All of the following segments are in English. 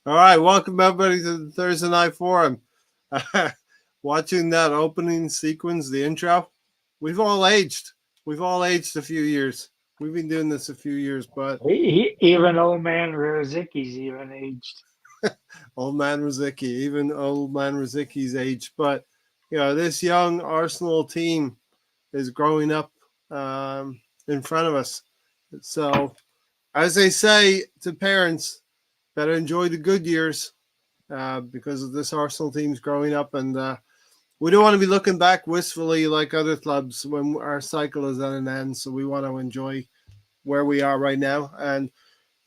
All right, welcome everybody to the Thursday Night Forum. Watching that opening sequence, the intro, we've all aged. We've all aged a few years. We've been doing this a few years, but Even old man Rozicki's even aged. old man Rosicky, even old man Rosicky's aged. But this young Arsenal team is growing up in front of us. So, as they say to parents, better enjoy the good years because this Arsenal team's growing up, and we don't want to be looking back wistfully like other clubs when our cycle is at an end. So we want to enjoy where we are right now. And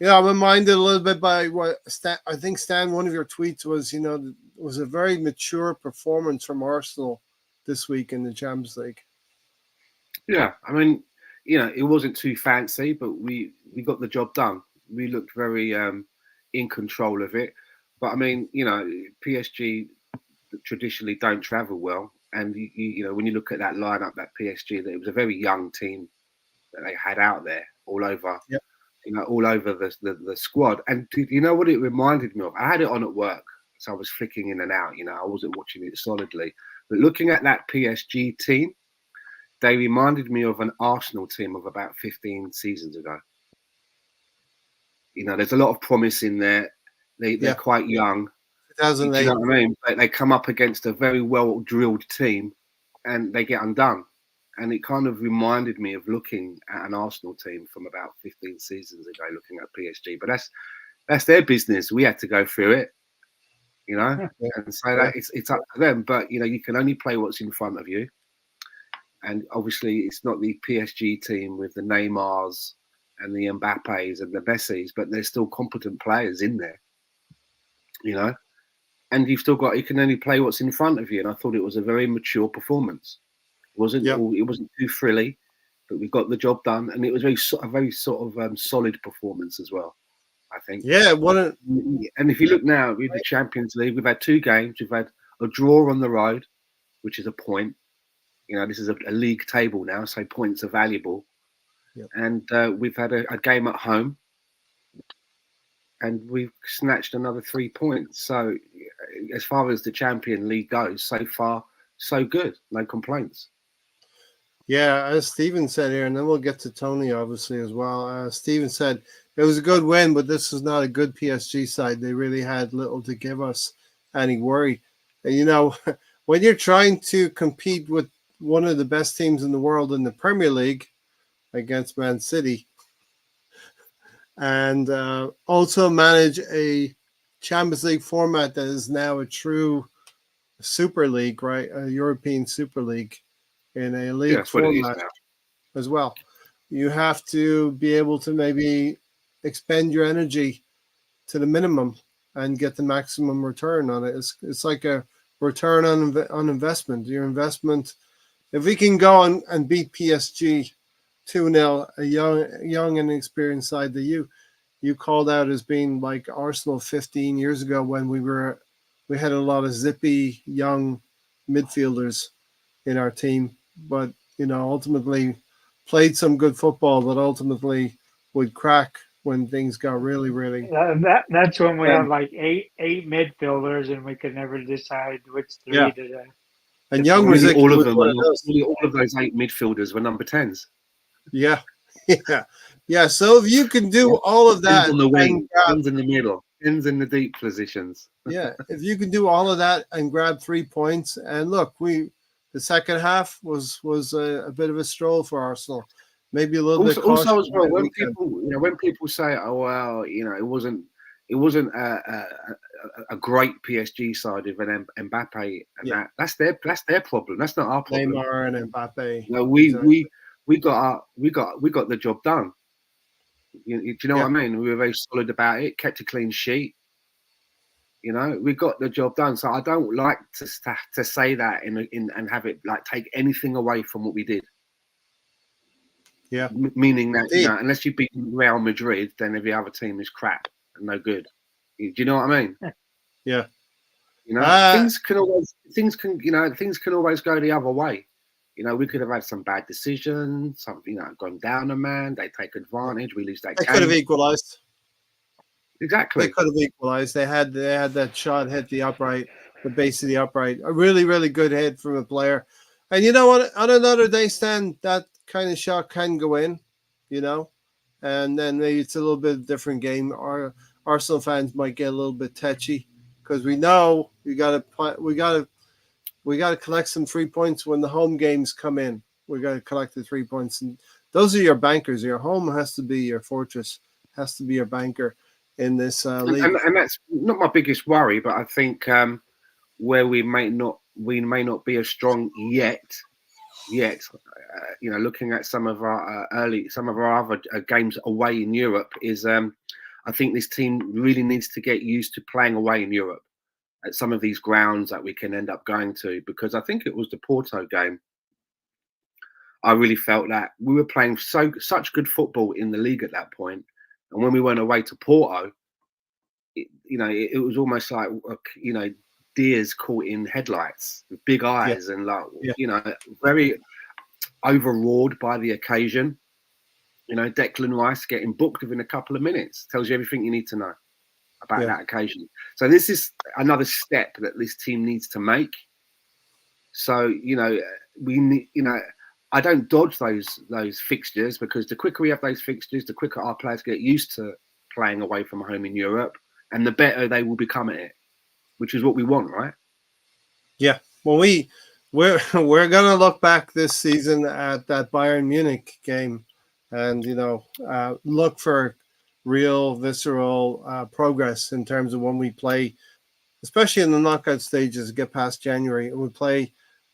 I'm reminded a little bit by what I think, Stan, one of your tweets was, it was a very mature performance from Arsenal this week in the Champions League. Yeah, I mean, it wasn't too fancy, but we got the job done. We looked very in control of it. But I mean, PSG traditionally don't travel well, and when you look at that lineup, that PSG, that it was a very young team that they had out there all over, yep. All over the squad. And you know what it reminded me of? I had it on at work, so I was flicking in and out. I wasn't watching it solidly, but looking at that PSG team, they reminded me of an Arsenal team of about 15 seasons ago. There's a lot of promise in there. They're quite young. 2008. Do you know what I mean? They come up against a very well-drilled team, and they get undone. And it kind of reminded me of looking at an Arsenal team from about 15 seasons ago, looking at PSG. But that's their business. We had to go through it, and say that it's up to them. But you can only play what's in front of you. And obviously, it's not the PSG team with the Neymars and the Mbappes and the Messis, but there's still competent players in there, And you can only play what's in front of you. And I thought it was a very mature performance. It wasn't too frilly, but we got the job done, and it was a very sort of solid performance as well, I think. Yeah, and if you look now with the Champions League, we've had 2 games. We've had a draw on the road, which is a point. This is a league table now, so points are valuable. Yep. And we've had a game at home, and we've snatched another 3 points. So as far as the Champions League goes, so far, so good. No complaints. Yeah, as Steven said here, and then we'll get to Tony, obviously, as well. Steven said it was a good win, but this is not a good PSG side. They really had little to give us any worry. And, when you're trying to compete with one of the best teams in the world in the Premier League against Man City, and also manage a Champions League format that is now a true Super League, right? A European Super League in a league format as well. You have to be able to maybe expend your energy to the minimum and get the maximum return on it. It's like a return on investment. Your investment, if we can go and beat PSG 2-0, a young and experienced side that you called out as being like Arsenal 15 years ago when we had a lot of zippy young midfielders in our team, but ultimately played some good football, but ultimately would crack when things got really. That's when we have like eight midfielders, and we could never decide which 3 to. And young really, all of them, all of those 8 midfielders were number 10s. Yeah. So if you can do all of that, on the wing, ends in the middle, ends in the deep positions. Yeah, if you can do all of that and grab 3 points, and look, the second half was a bit of a stroll for Arsenal. Maybe a little bit. Also, as well, when people say, "Oh well, it wasn't a great PSG side with an Mbappe and that's their problem. That's not our problem. Neymar and Mbappe. We got the job done. Do you know what I mean? We were very solid about it. Kept a clean sheet. We got the job done. So I don't like to say that and have it like take anything away from what we did. Yeah. Meaning that unless you beat Real Madrid, then every other team is crap and no good. Do you know what I mean? Yeah. Things can always go the other way. We could have had some bad decisions, something gone down a man, they take advantage, we lose that game. They could have equalised. Exactly. They could have equalized. They had that shot hit the upright, the base of the upright. A really, really good hit from a player. And you know what? On another day, Stan, that kind of shot can go in, you know, and then maybe it's a little bit different game. Our Arsenal fans might get a little bit touchy because we know we got to collect some 3 points when the home games come in. We got to collect the 3 points, and those are your bankers. Your home has to be your fortress, has to be your banker in this league. And that's not my biggest worry, but I think where we may not be as strong yet. Looking at some of our other games away in Europe is, I think this team really needs to get used to playing away in Europe at some of these grounds that we can end up going to, because I think it was the Porto game. I really felt that we were playing such good football in the league at that point, and when we went away to Porto, it was almost like deers caught in headlights with big eyes and very overawed by the occasion. Declan Rice getting booked within a couple of minutes tells you everything you need to know about that occasion. So this is another step that this team needs to make. So we need, I don't dodge those fixtures, because the quicker we have those fixtures, the quicker our players get used to playing away from home in Europe, and the better they will become at it, which is what we want, right? Yeah. Well, we're gonna look back this season at that Bayern Munich game, and look for real visceral progress in terms of when we play, especially in the knockout stages, get past January, and we play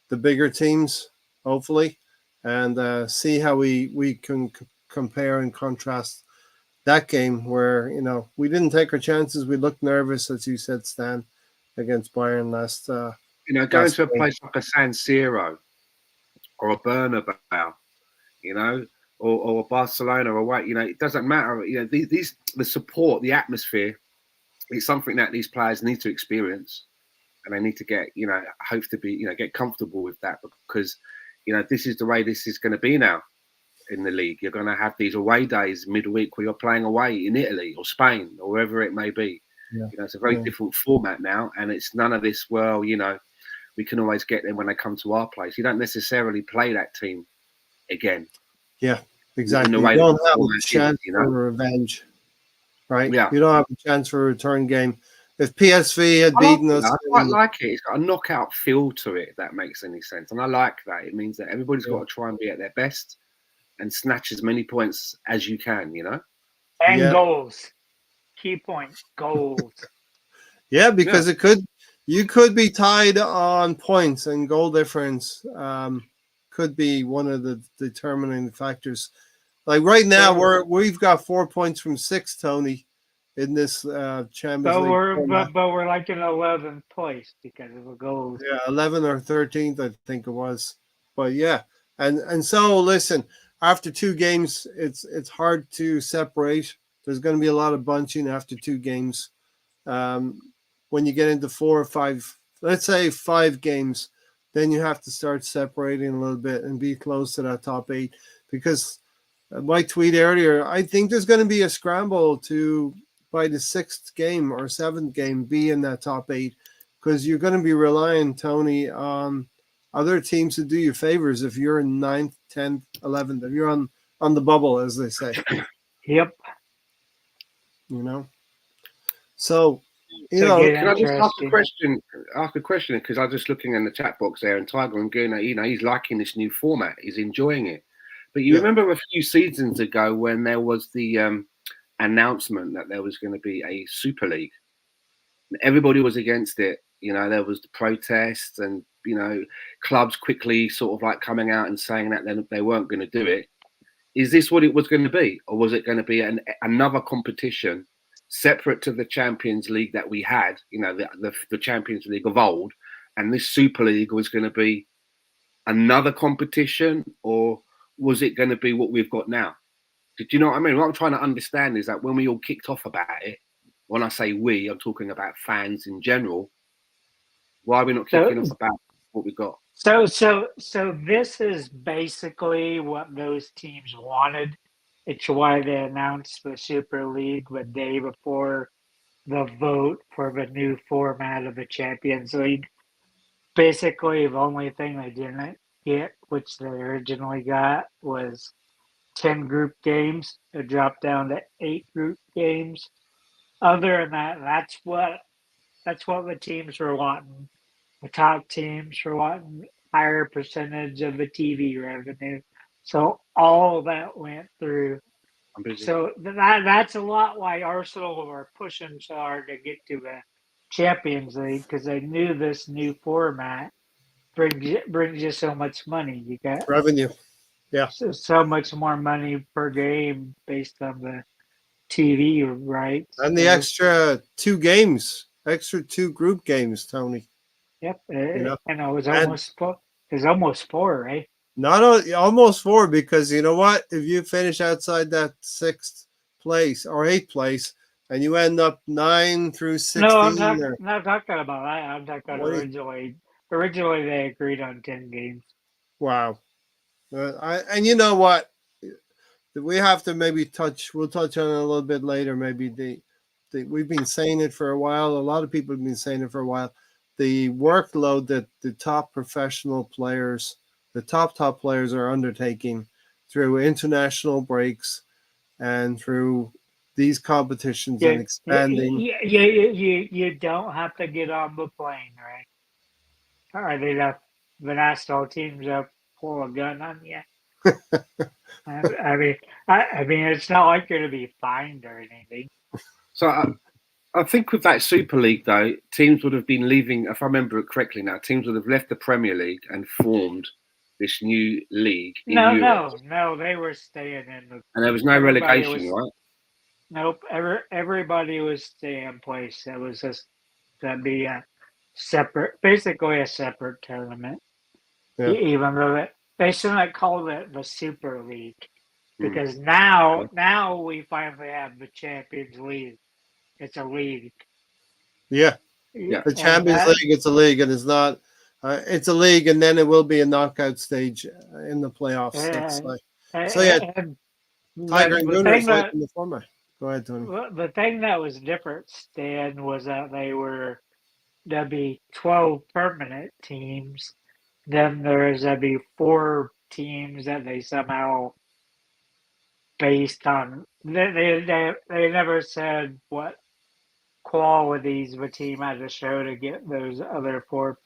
the bigger teams, hopefully, and see how we can compare and contrast that game where we didn't take our chances. We looked nervous, as you said, Stan, against Bayern last. Going to a place like a San Siro or a Bernabeu, or Barcelona or what, it doesn't matter. The support, the atmosphere, is something that these players need to experience, and they need to get, hope to be, get comfortable with that, because, this is the way this is going to be now in the league. You're going to have these away days midweek where you're playing away in Italy or Spain or wherever it may be. It's a very different format now, and it's none of this, we can always get them when they come to our place. You don't necessarily play that team again. Yeah, exactly. You don't have a chance for revenge, right? Yeah. You don't have a chance for a return game. If PSV had beaten us, I quite like it. It's got a knockout feel to it, if that makes any sense. And I like that. It means that everybody's got to try and be at their best and snatch as many points as you can, And goals. Key point, goals. because you could be tied on points, and goal difference could be one of the determining factors. Like right now, we've got 4 points from 6, Tony, in this Champions League. But we're like in 11th place because of a goal. Yeah, 11th or 13th, I think it was. But yeah, and so listen, after 2 games, it's hard to separate. There's going to be a lot of bunching after 2 games. When you get into 4 or 5, let's say 5 games, then you have to start separating a little bit and be close to that top 8. Because my tweet earlier, I think there's going to be a scramble to, by the 6th game or 7th game, be in that top 8, because you're going to be relying, Tony, on other teams to do you favors if you're in 9th, 10th, 11th, if you're on the bubble, as they say. Yep. So, can I just ask a question? Because I'm just looking in the chat box there, and Tiger and Guna, he's liking this new format. He's enjoying it. But you remember a few seasons ago when there was the announcement that there was going to be a Super League. Everybody was against it. There was the protests, and clubs quickly sort of like coming out and saying that they weren't going to do it. Is this what it was going to be, or was it going to be another competition separate to the Champions League that we had? The Champions League of old, and this Super League was going to be another competition, or was it going to be what we've got now? Do you know what I mean? What I'm trying to understand is that when we all kicked off about it, when I say we, I'm talking about fans in general. Why are we not kicking off about what we got? So this is basically what those teams wanted. It's why they announced the Super League the day before the vote for the new format of the Champions League. Basically, the only thing they didn't get, which they originally got, was 10 group games. It dropped down to 8 group games. Other than that, that's what the teams were wanting. The top teams were wanting higher percentage of the TV revenue. So all that went through. I'm busy. So that's a lot why Arsenal were pushing so hard to get to the Champions League, because they knew this new format brings you so much money. You got Revenue. Yeah. so much more money per game based on the TV rights. And the extra 2 games, extra 2 group games, Tony. Yep, You know, and it was and almost 4, right? not almost 4, because you know what? If you finish outside that 6th place or 8th place, and you end up 9 through 16, No, not talking about that. I'm talking about What do you- originally. Originally, they agreed on 10 games. wow. And you know what? We have to maybe we'll touch on it a little bit later. Maybe we've been saying it for a while. A lot of people have been saying it for a while. The workload that the top professional players, the top players are undertaking through international breaks and through these competitions and expanding. You don't have to get on the plane, right? Or the national teams are pull a gun on you. I mean, it's not like you're to be fined or anything. So I think with that Super League, though, teams would have been leaving, if I remember it correctly now, teams would have left the Premier League and formed this new league in Europe. No, they were staying in the. And there was no relegation, right? Nope, everybody was staying in place. It was just to be a basically a separate tournament. Yeah. Even though they shouldn't have called it the Super League, because now we finally have the Champions League. It's a league. Yeah. The Champions League, it's a league, and it's not. It's a league, and then it will be a knockout stage in the playoffs. So yeah, Tiger and Gunnar is like in the format. Go ahead, Tony. The thing that was different, Stan, was that there'd be 12 permanent teams. Then there'd be 4 teams that they somehow based on. They never said what qualities the team had to show to get those other 4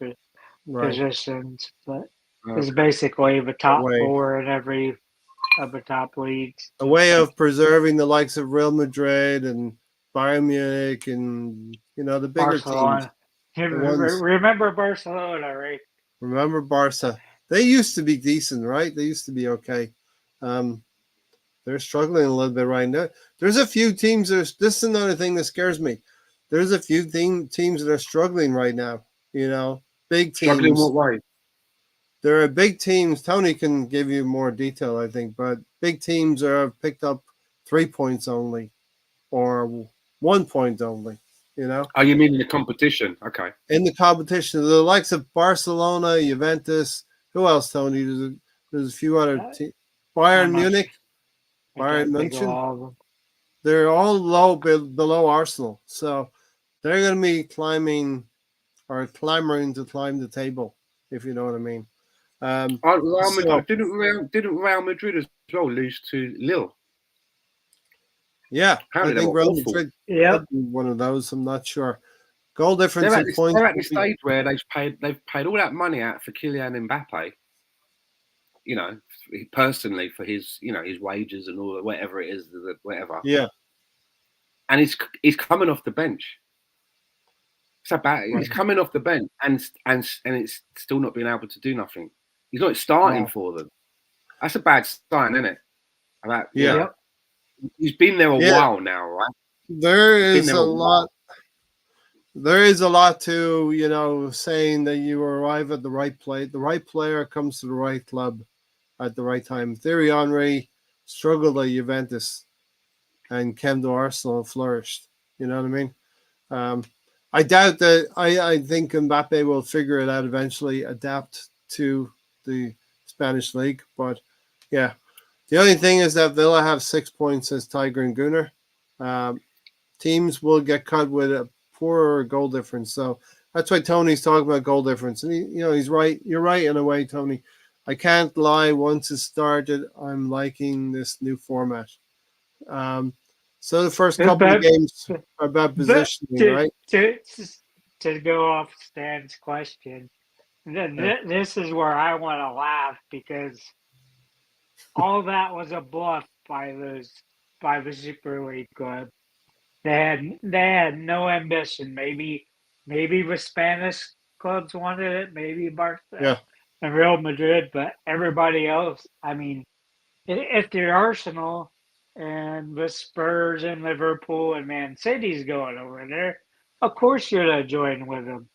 positions, but it's basically the top 4 in every of the top leagues. A way of preserving the likes of Real Madrid and Bayern Munich and the bigger Barcelona. teams. Remember Barcelona, right? Remember Barca. They used to be decent, right? They used to be okay. They're struggling a little bit right now. There's a few teams. This is another thing that scares me. There's a few teams that are struggling right now. Big teams. Struggling what way? There are big teams. Tony can give you more detail, I think, but big teams have picked up 3 points only, or 1 point only. Oh, you mean in the competition? Okay. In the competition, the likes of Barcelona, Juventus. Who else, Tony? There's a few other teams. Bayern Munich, Bayern München. They're all below Arsenal, so they're going to be clamoring to climb the table, if you know what I mean. Didn't Real Madrid as well lose to Lille? Yeah, apparently I think Real Madrid could be one of those. I'm not sure. Goal difference in points. They're at the stage where they've paid all that money out for Kylian Mbappe. Personally for his his wages and all whatever it is, whatever. Yeah, and he's coming off the bench. So bad. He's coming off the bench and it's still not being able to do nothing. He's not starting for them. That's a bad sign, isn't it? He's been there a while now, right? There is a lot. There is a lot to saying that you arrive at the right place. The right player comes to the right club at the right time. Thierry Henry struggled at Juventus and came to Arsenal and flourished. You know what I mean? I doubt that. I think Mbappe will figure it out eventually, adapt to the Spanish league. But yeah, the only thing is that Villa have 6 points as Tiger and Gunnar. teams will get cut with a poorer goal difference. So that's why Tony's talking about goal difference. And he's right. You're right in a way, Tony. I can't lie. Once it started, I'm liking this new format. So the first couple of games are about positioning, right? To go off Stan's question, this is where I want to laugh because all that was a bluff by the Super League club. They had no ambition. Maybe the Spanish clubs wanted it, maybe Barca and Real Madrid, but everybody else. I mean, if the Arsenal and the Spurs and Liverpool and Man City's going over there, of course you're gonna join with them.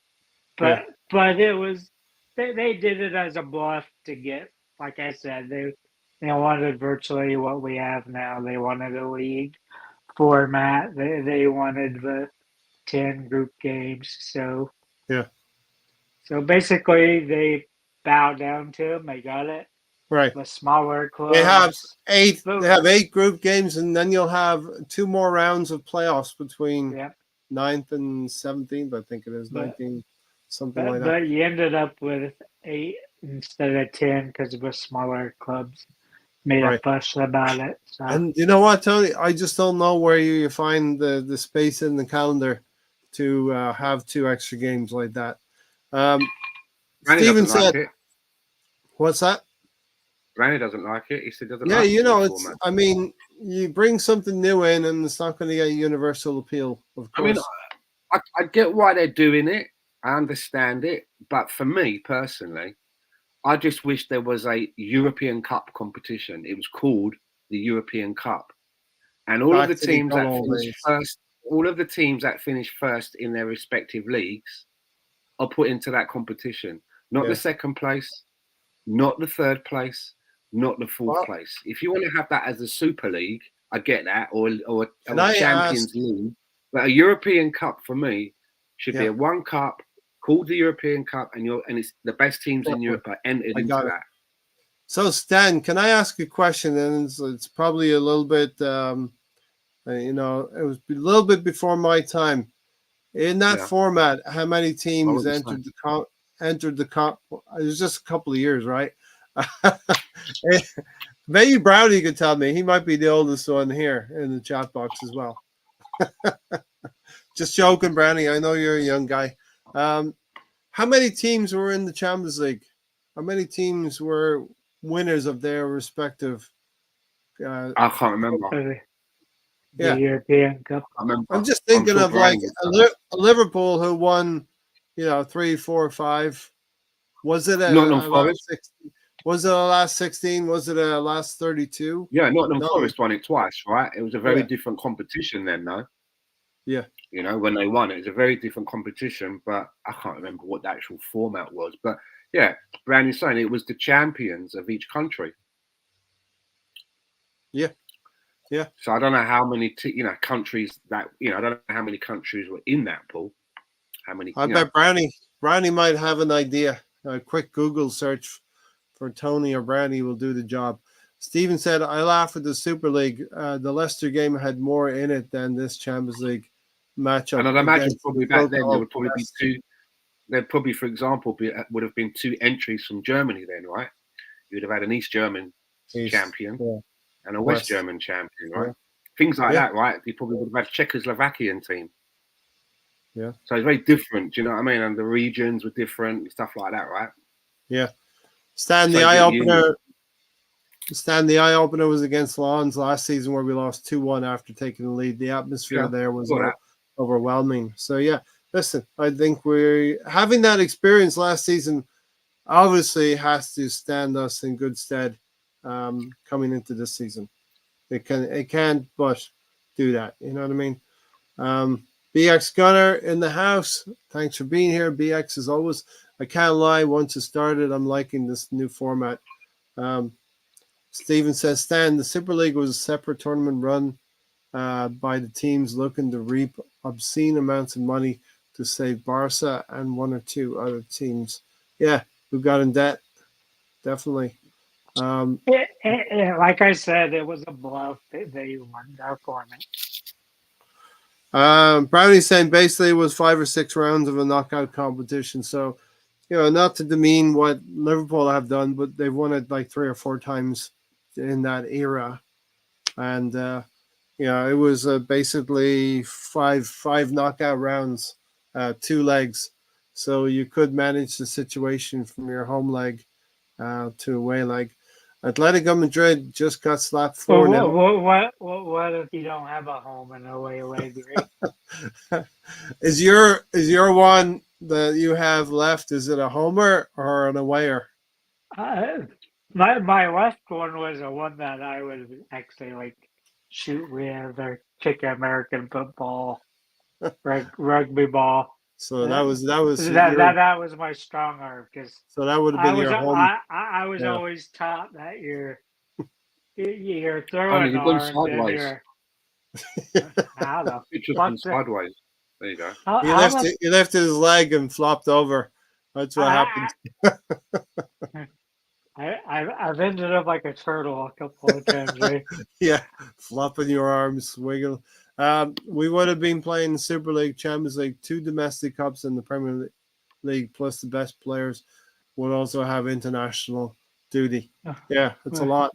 But it was they did it as a bluff to get, like I said, they wanted virtually what we have now. They wanted a league format. They wanted the 10 group games. So basically they bowed down to them. They got it. Right. The smaller clubs. They have 8. They have 8 group games, and then you'll have 2 more rounds of playoffs between 9th and 17th. I think it is 19, something like that. But you ended up with 8 instead of 10 because of the smaller clubs made a fuss about it. So. And you know what, Tony? I just don't know where you find the space in the calendar to have 2 extra games like that. Steven said, "What's that?" Granny doesn't like it. He said doesn't. Yeah, like it's. I mean, you bring something new in, and it's not going to get universal appeal. Of course. I mean, I get why they're doing it. I understand it, but for me personally, I just wish there was a European Cup competition. It was called the European Cup, and all of the teams that finished first, all of the teams that finished first in their respective leagues, are put into that competition. Not the second place, not the third place. Not the fourth place. If you want to have that as a Super League, I get that, or a Champions League. But a European Cup for me should be a one cup called the European Cup, and it's the best teams in Europe are entered into that. So Stan, can I ask a question? And it's probably a little bit, it was a little bit before my time. In that format, how many teams entered the cup? It was just a couple of years, right? Maybe Brownie could tell me. He might be the oldest one here in the chat box as well. Just joking, Brownie. I know you're a young guy. How many teams were in the Champions League? How many teams were winners of their respective? I can't remember. The European Cup. I'm just thinking of like a Liverpool who won, 3, 4, 5. Was it Was it a last 16? Was it a last 32? Yeah, Nottingham Forest won it twice, right? It was a very different competition then, though. Yeah. When they won it was a very different competition, but I can't remember what the actual format was. But yeah, Brandon's saying it was the champions of each country. Yeah. Yeah. So I don't know how many, countries that, I don't know how many countries were in that pool. How many? I bet Brownie might have an idea. A quick Google search for Tony or Brownie will do the job. Stephen said, I laugh at the Super League. The Leicester game had more in it than this Champions League matchup. And I'd imagine probably back then there would probably be 2. There'd probably, for example, would have been 2 entries from Germany then, right? You'd have had an East German champion and a West German champion, right? Things like that, right? You probably would have had a Czechoslovakian team. Yeah. So it's very different, do you know what I mean? And the regions were different and stuff like that, right? Yeah. Stan, the eye opener was against Lons last season where we lost 2-1 after taking the lead. The atmosphere there was overwhelming. So yeah, listen, I think we're having that experience last season obviously has to stand us in good stead coming into this season. It can't but do that. You know what I mean? BX Gunner in the house. Thanks for being here. BX as always. I can't lie. Once it started, I'm liking this new format. Steven says, Stan, the Super League was a separate tournament run by the teams looking to reap obscene amounts of money to save Barca and 1 or 2 other teams. Yeah, who got in debt. Definitely. Like I said, it was a bluff. They won our format. Brownie's saying basically it was 5 or 6 rounds of a knockout competition. So, not to demean what Liverpool have done, but they've won it like 3 or 4 times in that era. And, it was basically five knockout rounds, 2 legs. So you could manage the situation from your home leg to away leg. Atletico Madrid just got slapped 4-0. What if you don't have a home and away leg, right? Is your one that you have left? Is it a homer or an awayer? My left one was a one that I would actually like shoot with or kick American football, rugby ball. So that was that was my strong arm because so that would have been your home. I was always taught that you're Only throwing you've gone arms and sideways. you're how the It's just fuck gone sideways. There you go. He lifted his leg and flopped over. That's what happened. I've ended up like a turtle a couple of times, right? Yeah, flopping your arms, wiggle. We would have been playing Super League, Champions League, 2 domestic cups in the Premier League, plus the best players would also have international duty. Yeah, it's a lot.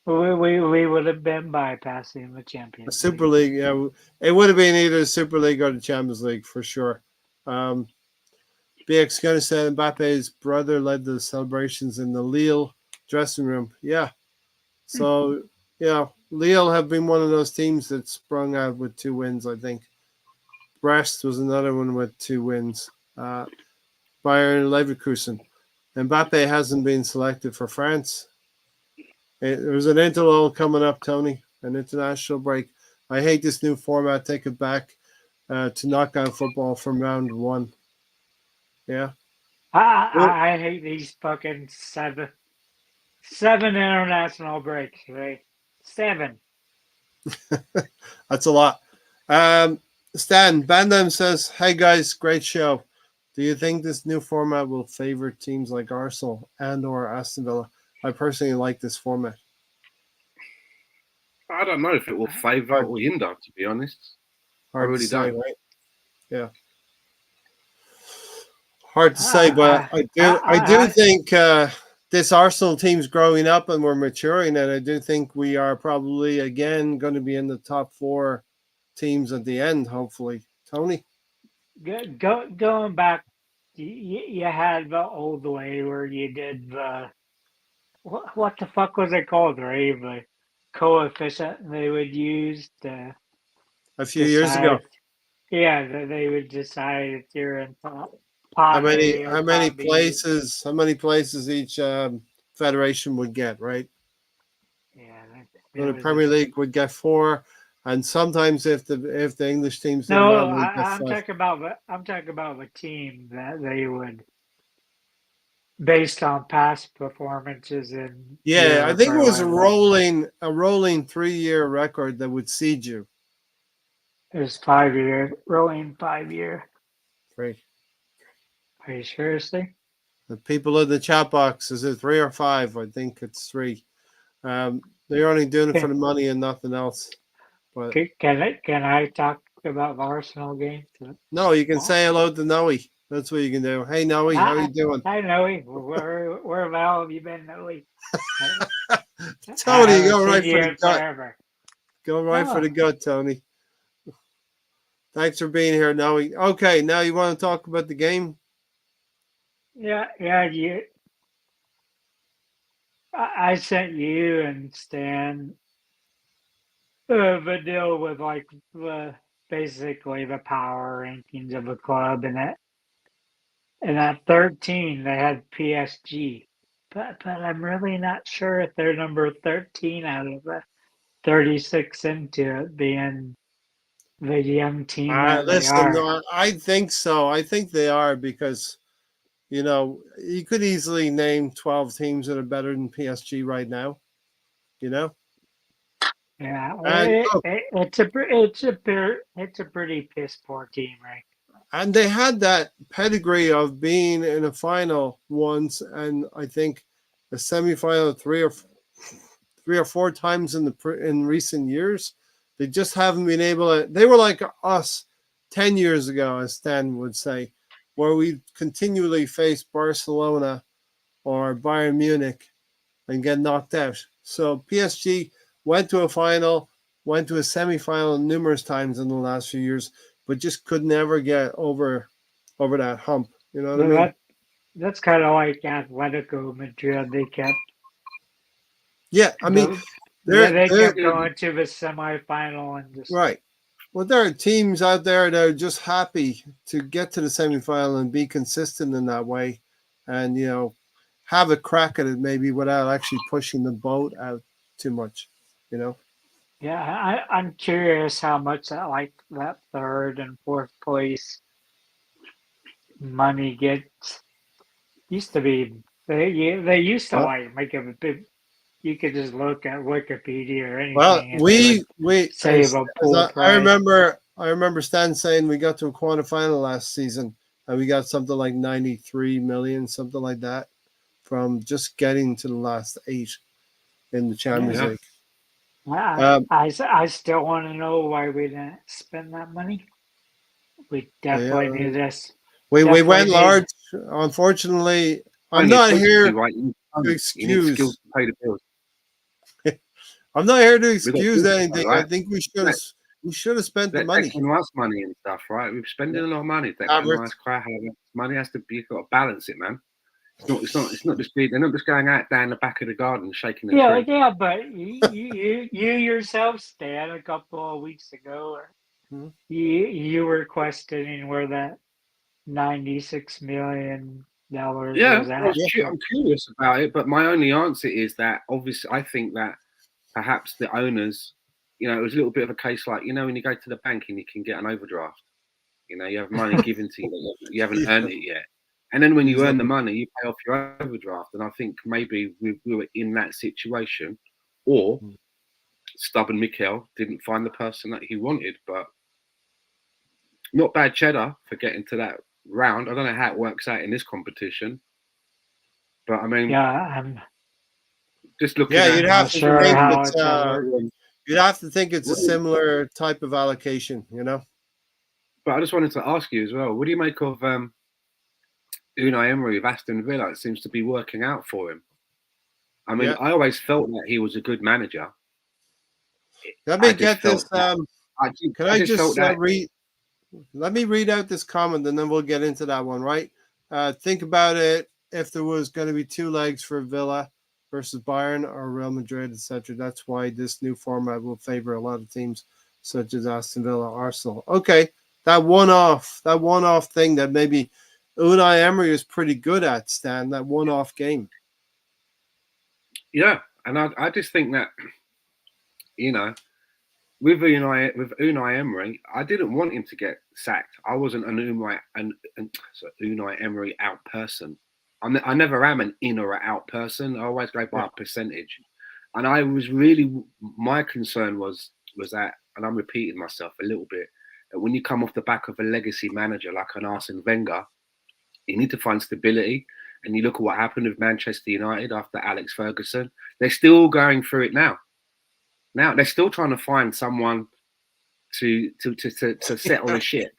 We would have been bypassing the Champions A Super League, yeah, it would have been either the Super League or the Champions League for sure. BX Gunner said Mbappe's brother led the celebrations in the Lille dressing room. Yeah, so Lille have been one of those teams that sprung out with 2 wins. I think Brest was another one with 2 wins. Bayern Leverkusen. Mbappe hasn't been selected for France. There's an interlull coming up, Tony, an international break. I hate this new format. Take it back to knockout football from round 1. Yeah. I hate these fucking seven international breaks, right? 7. That's a lot. Stan Bandam says, "Hey guys, great show. Do you think this new format will favor teams like Arsenal and/or Aston Villa? I personally like this format." I don't know if it will favour or hinder, to be honest. Hard I really to say, don't. right? Yeah. Hard to say, but I do think this Arsenal team's growing up and we're maturing, and I do think we are probably again going to be in the top 4 teams at the end, hopefully. Tony? Going back, you had the old way where you did the what the fuck was it called, right? The coefficient they would use to a few years ago. Yeah, they would decide if you're in pot How A or many pot B. places each federation would get, right? Yeah, So the Premier League would get 4, and sometimes if the English teams did well, they'd get 5. I'm talking about the team that they would, based on past performances in. Yeah, I think it was a rolling 3-year record that would seed you. It was 5 years, rolling 5-year. 3. Are you seriously? The people in the chat box, is it 3 or 5? I think it's 3. They're only doing it for the money and nothing else. But can I talk about the Arsenal game? No, you can say hello to Noe. That's what you can do. Hey Noe, how you doing? Hi Noe. Where the hell have you been, Noe? Tony, go right for the gut. Forever. Go right for the gut, Tony. Thanks for being here, Noe. Okay, now you want to talk about the game? Yeah. I sent you and Stan a video with like basically the power rankings of the club, and at 13 they had PSG, but I'm really not sure if they're number 13 out of the 36 into it being the young team that they are. No, I think so. I think they are because, you could easily name 12 teams that are better than PSG right now. Yeah, it's a pretty piss poor team, right? And they had that pedigree of being in a final once, and I think a semifinal 3 or 4 times in recent years. They just haven't been able to. They were like us 10 years ago, as Stan would say, where we continually face Barcelona or Bayern Munich and get knocked out. So PSG went to a final, went to a semi-final numerous times in the last few years, but just could never get over that hump. You know what I mean? That's kind of like Atletico Madrid. They kept Yeah, I mean, they they're kept going to the semifinal and just right. Well, there are teams out there that are just happy to get to the semifinal and be consistent in that way, and have a crack at it maybe without actually pushing the boat out too much. Yeah, I'm curious how much that third and fourth place money gets. Used to be they used to Well, like make a big. You could just look at Wikipedia or well, anything, and they would we save a pool I price. remember Stan saying we got to a quarterfinal last season and we got something like 93 million, something like that, from just getting to the last 8 in the Champions League. I still want to know why we didn't spend that money. We definitely need this. We went large. Unfortunately, I'm not here to excuse. To pay the bills. I'm not here to excuse anything. Right? I think we should have spent the money. Us money and stuff, right? We're spending a lot of money. Nice crowd. Money has to be. You've got to balance it, man. It's not just big. They're not just going out down the back of the garden shaking the tree. Yeah, but you yourself, Stan, a couple of weeks ago, you were questioning where that $96 million was at. I'm curious about it, but my only answer is that obviously I think that perhaps the owners, it was a little bit of a case like when you go to the bank and you can get an overdraft. You have money given to you, you haven't earned it yet. And then when you earn the money, you pay off your overdraft. And I think maybe we were in that situation, or stubborn Mikel didn't find the person that he wanted. But not bad cheddar for getting to that round. I don't know how it works out in this competition, but I mean, I'm just looking. Yeah, you'd have to think it's a similar type of allocation, But I just wanted to ask you as well. What do you make of Unai Emery of Aston Villa? It seems to be working out for him. I mean, I always felt that he was a good manager. Let me get this. Read? Let me read out this comment, and then we'll get into that one. Right? Think about it. If there was going to be 2 legs for Villa versus Bayern or Real Madrid, etc., that's why this new format will favor a lot of teams such as Aston Villa, Arsenal. Okay, that one-off thing that maybe Unai Emery is pretty good at, Stan, that one-off game. Yeah, and I just think that, with Unai Emery, I didn't want him to get sacked. I wasn't an Unai Emery out person. I never am an in or out person. I always go by a percentage. And I was really, my concern was that, and I'm repeating myself a little bit, that when you come off the back of a legacy manager like an Arsene Wenger, you need to find stability. And you look at what happened with Manchester United after Alex Ferguson. They're still going through it now. Now they're still trying to find someone to settle the ship.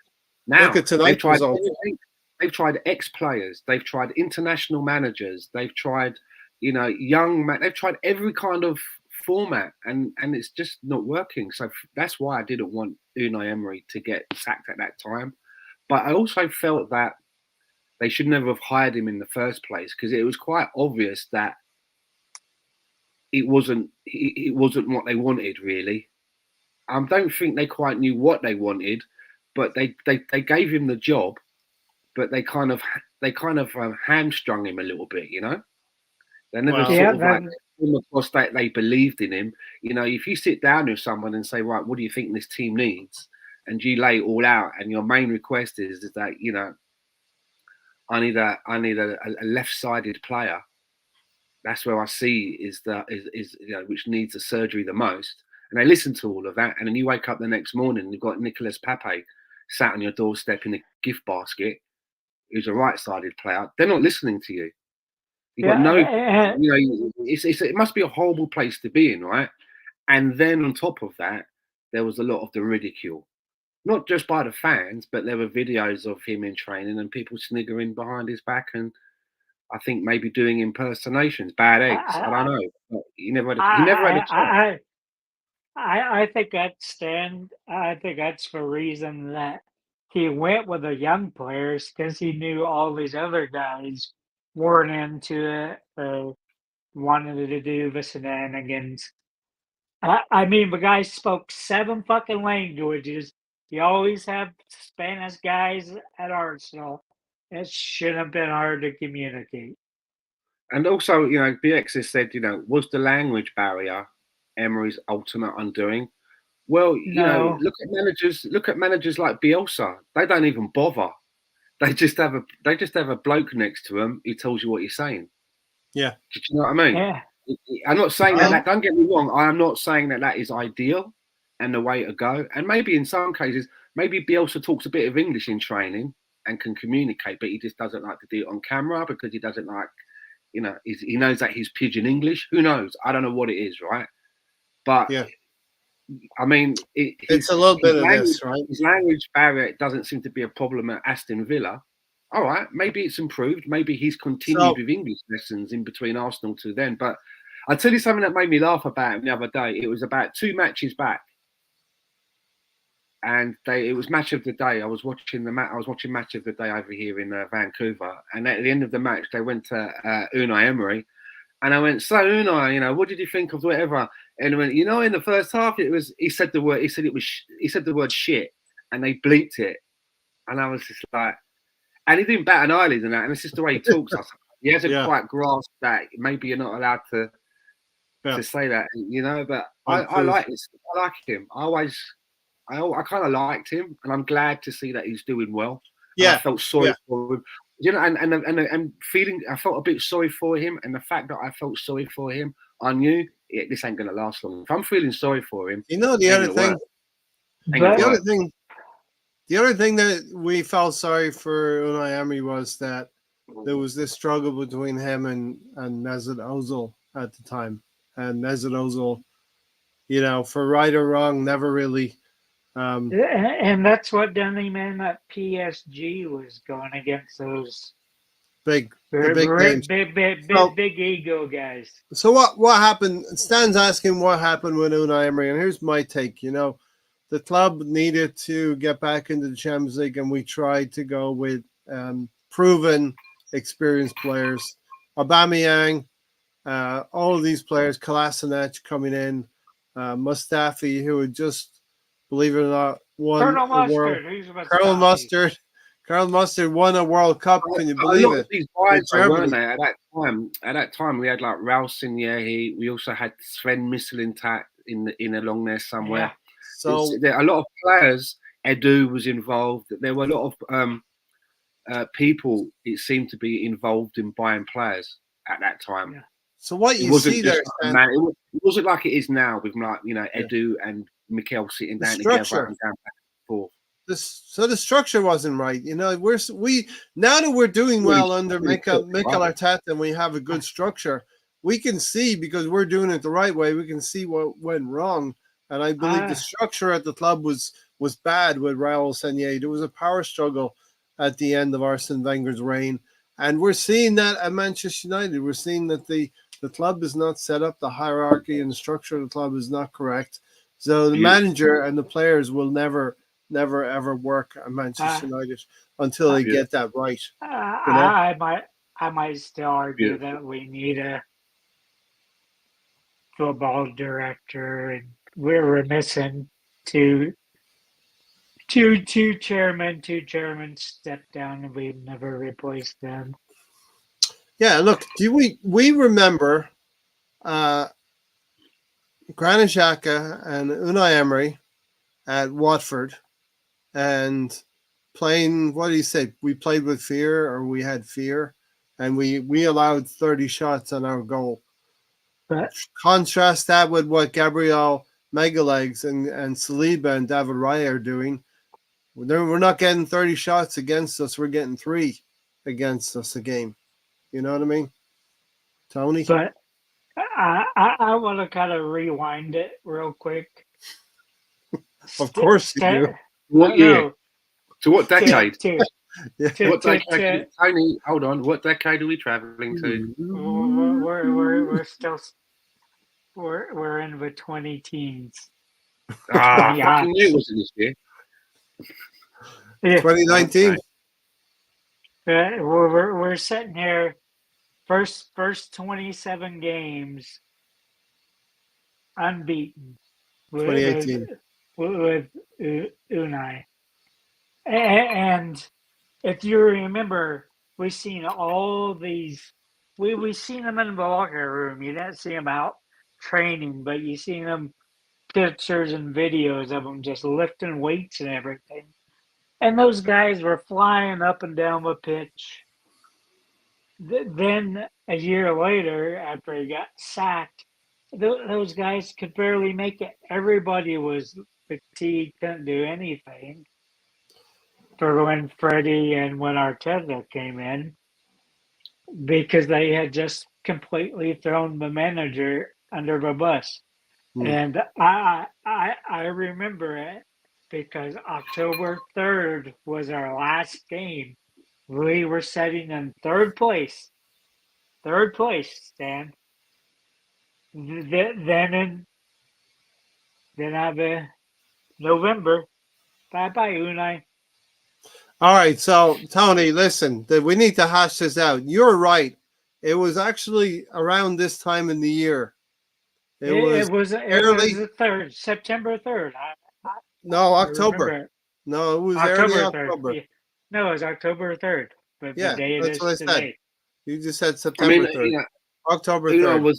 Now they've tried everything. They've tried ex-players. They've tried international managers. They've tried, they've tried every kind of format, and it's just not working. So that's why I didn't want Unai Emery to get sacked at that time. But I also felt that they should never have hired him in the first place, because it was quite obvious that it wasn't what they wanted, really. I don't think they quite knew what they wanted, but they gave him the job, but they kind of hamstrung him a little bit, They never came across that they believed in him. If you sit down with someone and say, right, what do you think this team needs? And you lay it all out, and your main request is that, I need a left-sided player. That's where I see is which needs a surgery the most. And they listen to all of that, and then you wake up the next morning and you've got Nicolas Pepe sat on your doorstep in a gift basket, who's a right-sided player. They're not listening to you. You've got it must be a horrible place to be in, right? And then on top of that, there was a lot of the ridicule. Not just by the fans, but there were videos of him in training and people sniggering behind his back, and I think maybe doing impersonations, bad eggs. I don't know. But he never had a chance. I think I think that's for reason that he went with the young players because he knew all these other guys weren't into it or wanted to do the shenanigans. I mean, the guy spoke 7 fucking languages. You always have Spanish guys at Arsenal. It shouldn't have been hard to communicate. And also, BX has said, was the language barrier Emery's ultimate undoing? Well, No. look at managers like Bielsa. They don't even bother. They just have a bloke next to him who tells you what he's saying. Yeah. Do you know what I mean? Yeah. I'm not saying that. Don't get me wrong. I am not saying that is ideal and the way to go. And maybe in some cases, maybe Bielsa talks a bit of English in training and can communicate, but he just doesn't like to do it on camera because he doesn't like, he knows that he's pidgin English. Who knows? I don't know what it is, right? But yeah. I mean, it's a little bit of this, right? His language barrier doesn't seem to be a problem at Aston Villa. All right, maybe it's improved. Maybe he's continued with English lessons in between Arsenal to then. But I'll tell you something that made me laugh about him the other day. It was about 2 matches back, and it was match of the day. I was watching match of the day over here in Vancouver, and at the end of the match, they went to Unai Emery. And I went, so Unai, what did you think of whatever? And he went, in the first half, he said the word shit, and they bleeped it. And I was just like, and he didn't bat an eyelid and that, and it's just the way he talks. He hasn't quite grasped that. Maybe you're not allowed to say that, but I like this. I like him. I kind of liked him, and I'm glad to see that he's doing well. Yeah. And I felt sorry for him. And feeling, I felt a bit sorry for him, and the fact that I felt sorry for him, I knew this ain't gonna last long. If I'm feeling sorry for him, the other thing that we felt sorry for Unai Emery was that there was this struggle between him and Mesut Ozil at the time, and Mesut Ozil, for right or wrong, never really. And that's what done him in at PSG was going against those big ego guys. So what happened? Stan's asking what happened with Unai Emery, and here's my take. The club needed to get back into the Champions League, and we tried to go with proven, experienced players. Aubameyang, all of these players, Kolasinac coming in, Mustafi, who had just, believe it or not, won Colonel Mustard won a World Cup. Can you believe it? These guys weren't they at that time? At that time, we had like Raul Sinyehi. We also had Sven Mislintat in along there somewhere. Yeah. So a lot of players. Edu was involved. There were a lot of people. It seemed to be involved in buying players at that time. Yeah. So what you see there, it wasn't like it is now with Edu and Mikel sitting down together and going back and forth. So the structure wasn't right. We now that we're doing well under Mikel Arteta and we have a good structure, we can see, because we're doing it the right way, we can see what went wrong. And I believe the structure at the club was bad with Raul Sanllehi. There was a power struggle at the end of Arsene Wenger's reign. And we're seeing that at Manchester United. We're seeing that the club is not set up. The hierarchy and the structure of the club is not correct. So the manager and the players will never, ever work at Manchester United until they get that right. I might still argue that we need a football director, and we're missing two chairmen. Two chairmen stepped down, and we've never replaced them. Yeah, look, we remember Granit Xhaka and Unai Emery at Watford, and playing, what do you say? We played with fear, or we had fear, and we allowed 30 shots on our goal. But contrast that with what Gabriel Megalegs and Saliba and David Raya are doing. We're not getting 30 shots against us. We're getting 3 against us a game. You know what I mean, Tony? But I want to kind of rewind it real quick. Of course you do. What year? No, To what decade? Yeah. What decade? Tony, hold on. What decade are we traveling to? we're still we're in the 20 teens. Ah, 20 fucking knew it odds. wasn't this year. Yeah. 2019. We're sitting here, first 27 games unbeaten with 2018. Unai. And if you remember, we've seen all these. We seen them in the locker room. You didn't see them out training, but you seen them pictures and videos of them just lifting weights and everything. And those guys were flying up and down the pitch. Then a year later, after he got sacked, those guys could barely make it. Everybody was fatigued, couldn't do anything. For when Freddie and when Arteta came in, because they had just completely thrown the manager under the bus. And I remember it because October 3rd was our last game. We were sitting in third place, Stan. Then in November, bye Unai. All right, so Tony, listen, we need to hash this out. You're right. It was actually around this time in the year. It was the 3rd, September 3rd. No, I October. remember. No, it was October early 3rd. October. Yeah. No, it was October 3rd. But Yeah, the day it that's is what I today. said. You just said I September mean, 3rd. October 3rd.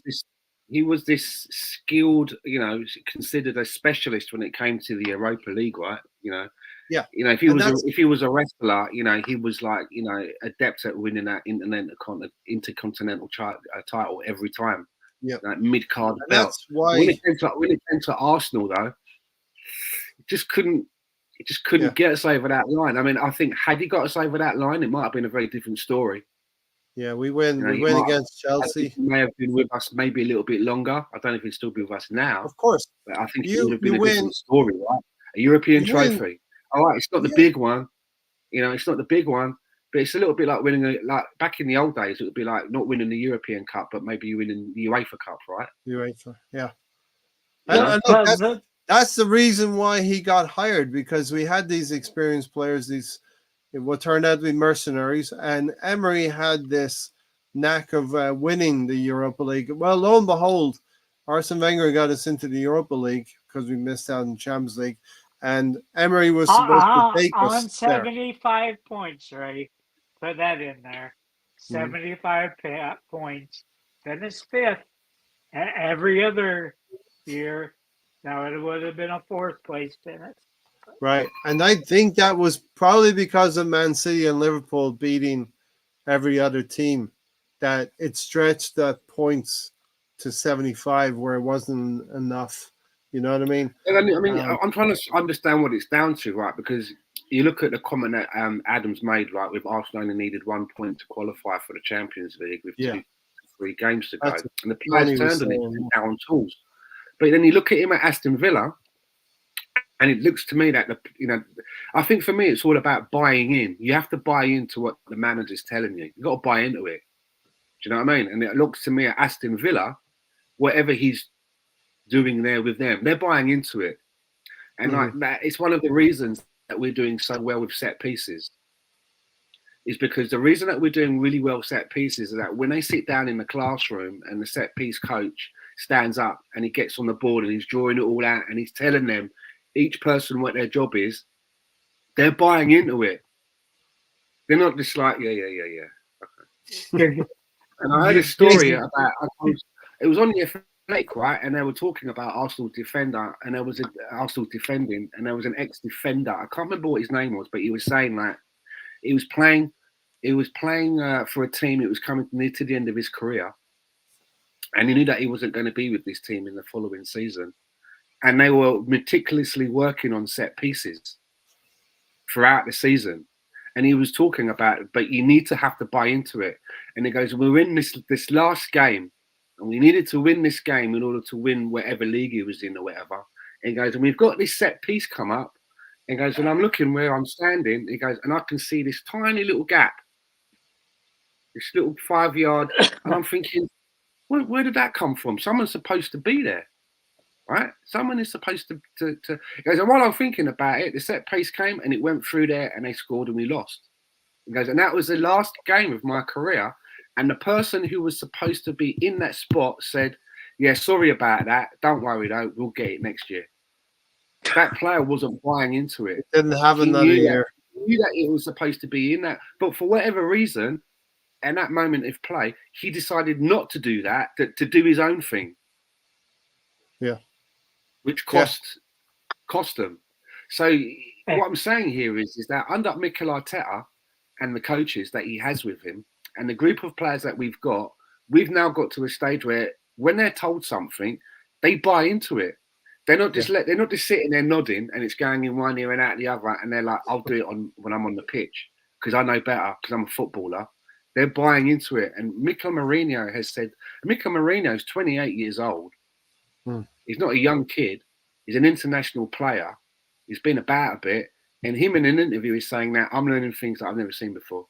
He was this skilled, considered a specialist when it came to the Europa League, right? Yeah. If he was a wrestler, he was like, adept at winning that intercontinental title every time. Yeah. Like mid-card belt. That's why when it came to Arsenal, though, it just couldn't get us over that line. I mean, I think had he got us over that line, it might have been a very different story. Yeah, we win against Chelsea. He may have been with us maybe a little bit longer. I don't know if he'd still be with us now. Of course. But I think it would have been a different story, right? A European trophy. All right, it's not the big one. It's not the big one, but it's a little bit like winning like back in the old days, it would be like not winning the European Cup, but maybe you winning the UEFA Cup, right? UEFA, yeah. And look, that's the reason why he got hired, because we had these experienced players, these what turned out to be mercenaries, and Emery had this knack of winning the Europa League. Well, lo and behold, Arsene Wenger got us into the Europa League because we missed out in Champions League, and Emery was supposed to take us on 75 points, right? Put that in there. 75 points. Then it's 5th. Every other year, now it would have been a 4th place finish. Right. And I think that was probably because of Man City and Liverpool beating every other team, that it stretched the points to 75 where it wasn't enough. You know what I mean? I'm trying to understand what it's down to, right? Because you look at the comment that Adams made, right, with Arsenal only needed 1 point to qualify for the Champions League with 2 to 3 games to go. And the players turned on it now on tools. But then you look at him at Aston Villa, and it looks to me that I think for me it's all about buying in. You have to buy into what the manager's telling you. You've got to buy into it. Do you know what I mean? And it looks to me at Aston Villa, whatever he's doing there with them, they're buying into it. And like that, it's one of the reasons that we're doing so well with set pieces. Is because the reason that we're doing really well set pieces is that when they sit down in the classroom and the set piece coach stands up and he gets on the board and he's drawing it all out and he's telling them each person what their job is, they're buying into it. They're not just like, yeah. Okay. And I heard a story about, it was on the Athletic, right? And they were talking about Arsenal defender, and there was Arsenal defending, and there was an ex-defender. I can't remember what his name was, but he was saying that he was playing for a team. It was coming near to the end of his career, and he knew that he wasn't going to be with this team in the following season. And they were meticulously working on set pieces throughout the season. And he was talking about it, but you need to have to buy into it. And he goes, we're in this last game, and we needed to win this game in order to win whatever league he was in or whatever. He goes, and we've got this set piece come up. He goes, and I'm looking where I'm standing. He goes, and I can see this tiny little gap, this little 5 yard, and I'm thinking, where did that come from? Someone's supposed to be there, right? Someone is supposed to. He goes, and while I'm thinking about it, the set piece came and it went through there, and they scored and we lost. He goes, and that was the last game of my career. And the person who was supposed to be in that spot said, yeah, sorry about that. Don't worry though, we'll get it next year. That player wasn't buying into it. Didn't have another year. He knew that it was supposed to be in that. But for whatever reason, in that moment of play, he decided not to do that, to do his own thing. Yeah. Which cost them. So what I'm saying here is that under Mikel Arteta and the coaches that he has with him and the group of players that we've now got to a stage where when they're told something, they buy into it. They're not just they're not just sitting there nodding and it's going in one ear and out the other, and they're like, I'll do it when I'm on the pitch because I know better because I'm a footballer. They're buying into it. And Mikel Mourinho has said, Mikel Mourinho is 28 years old. He's not a young kid. He's an international player. He's been about a bit. And him in an interview is saying that I'm learning things that I've never seen before.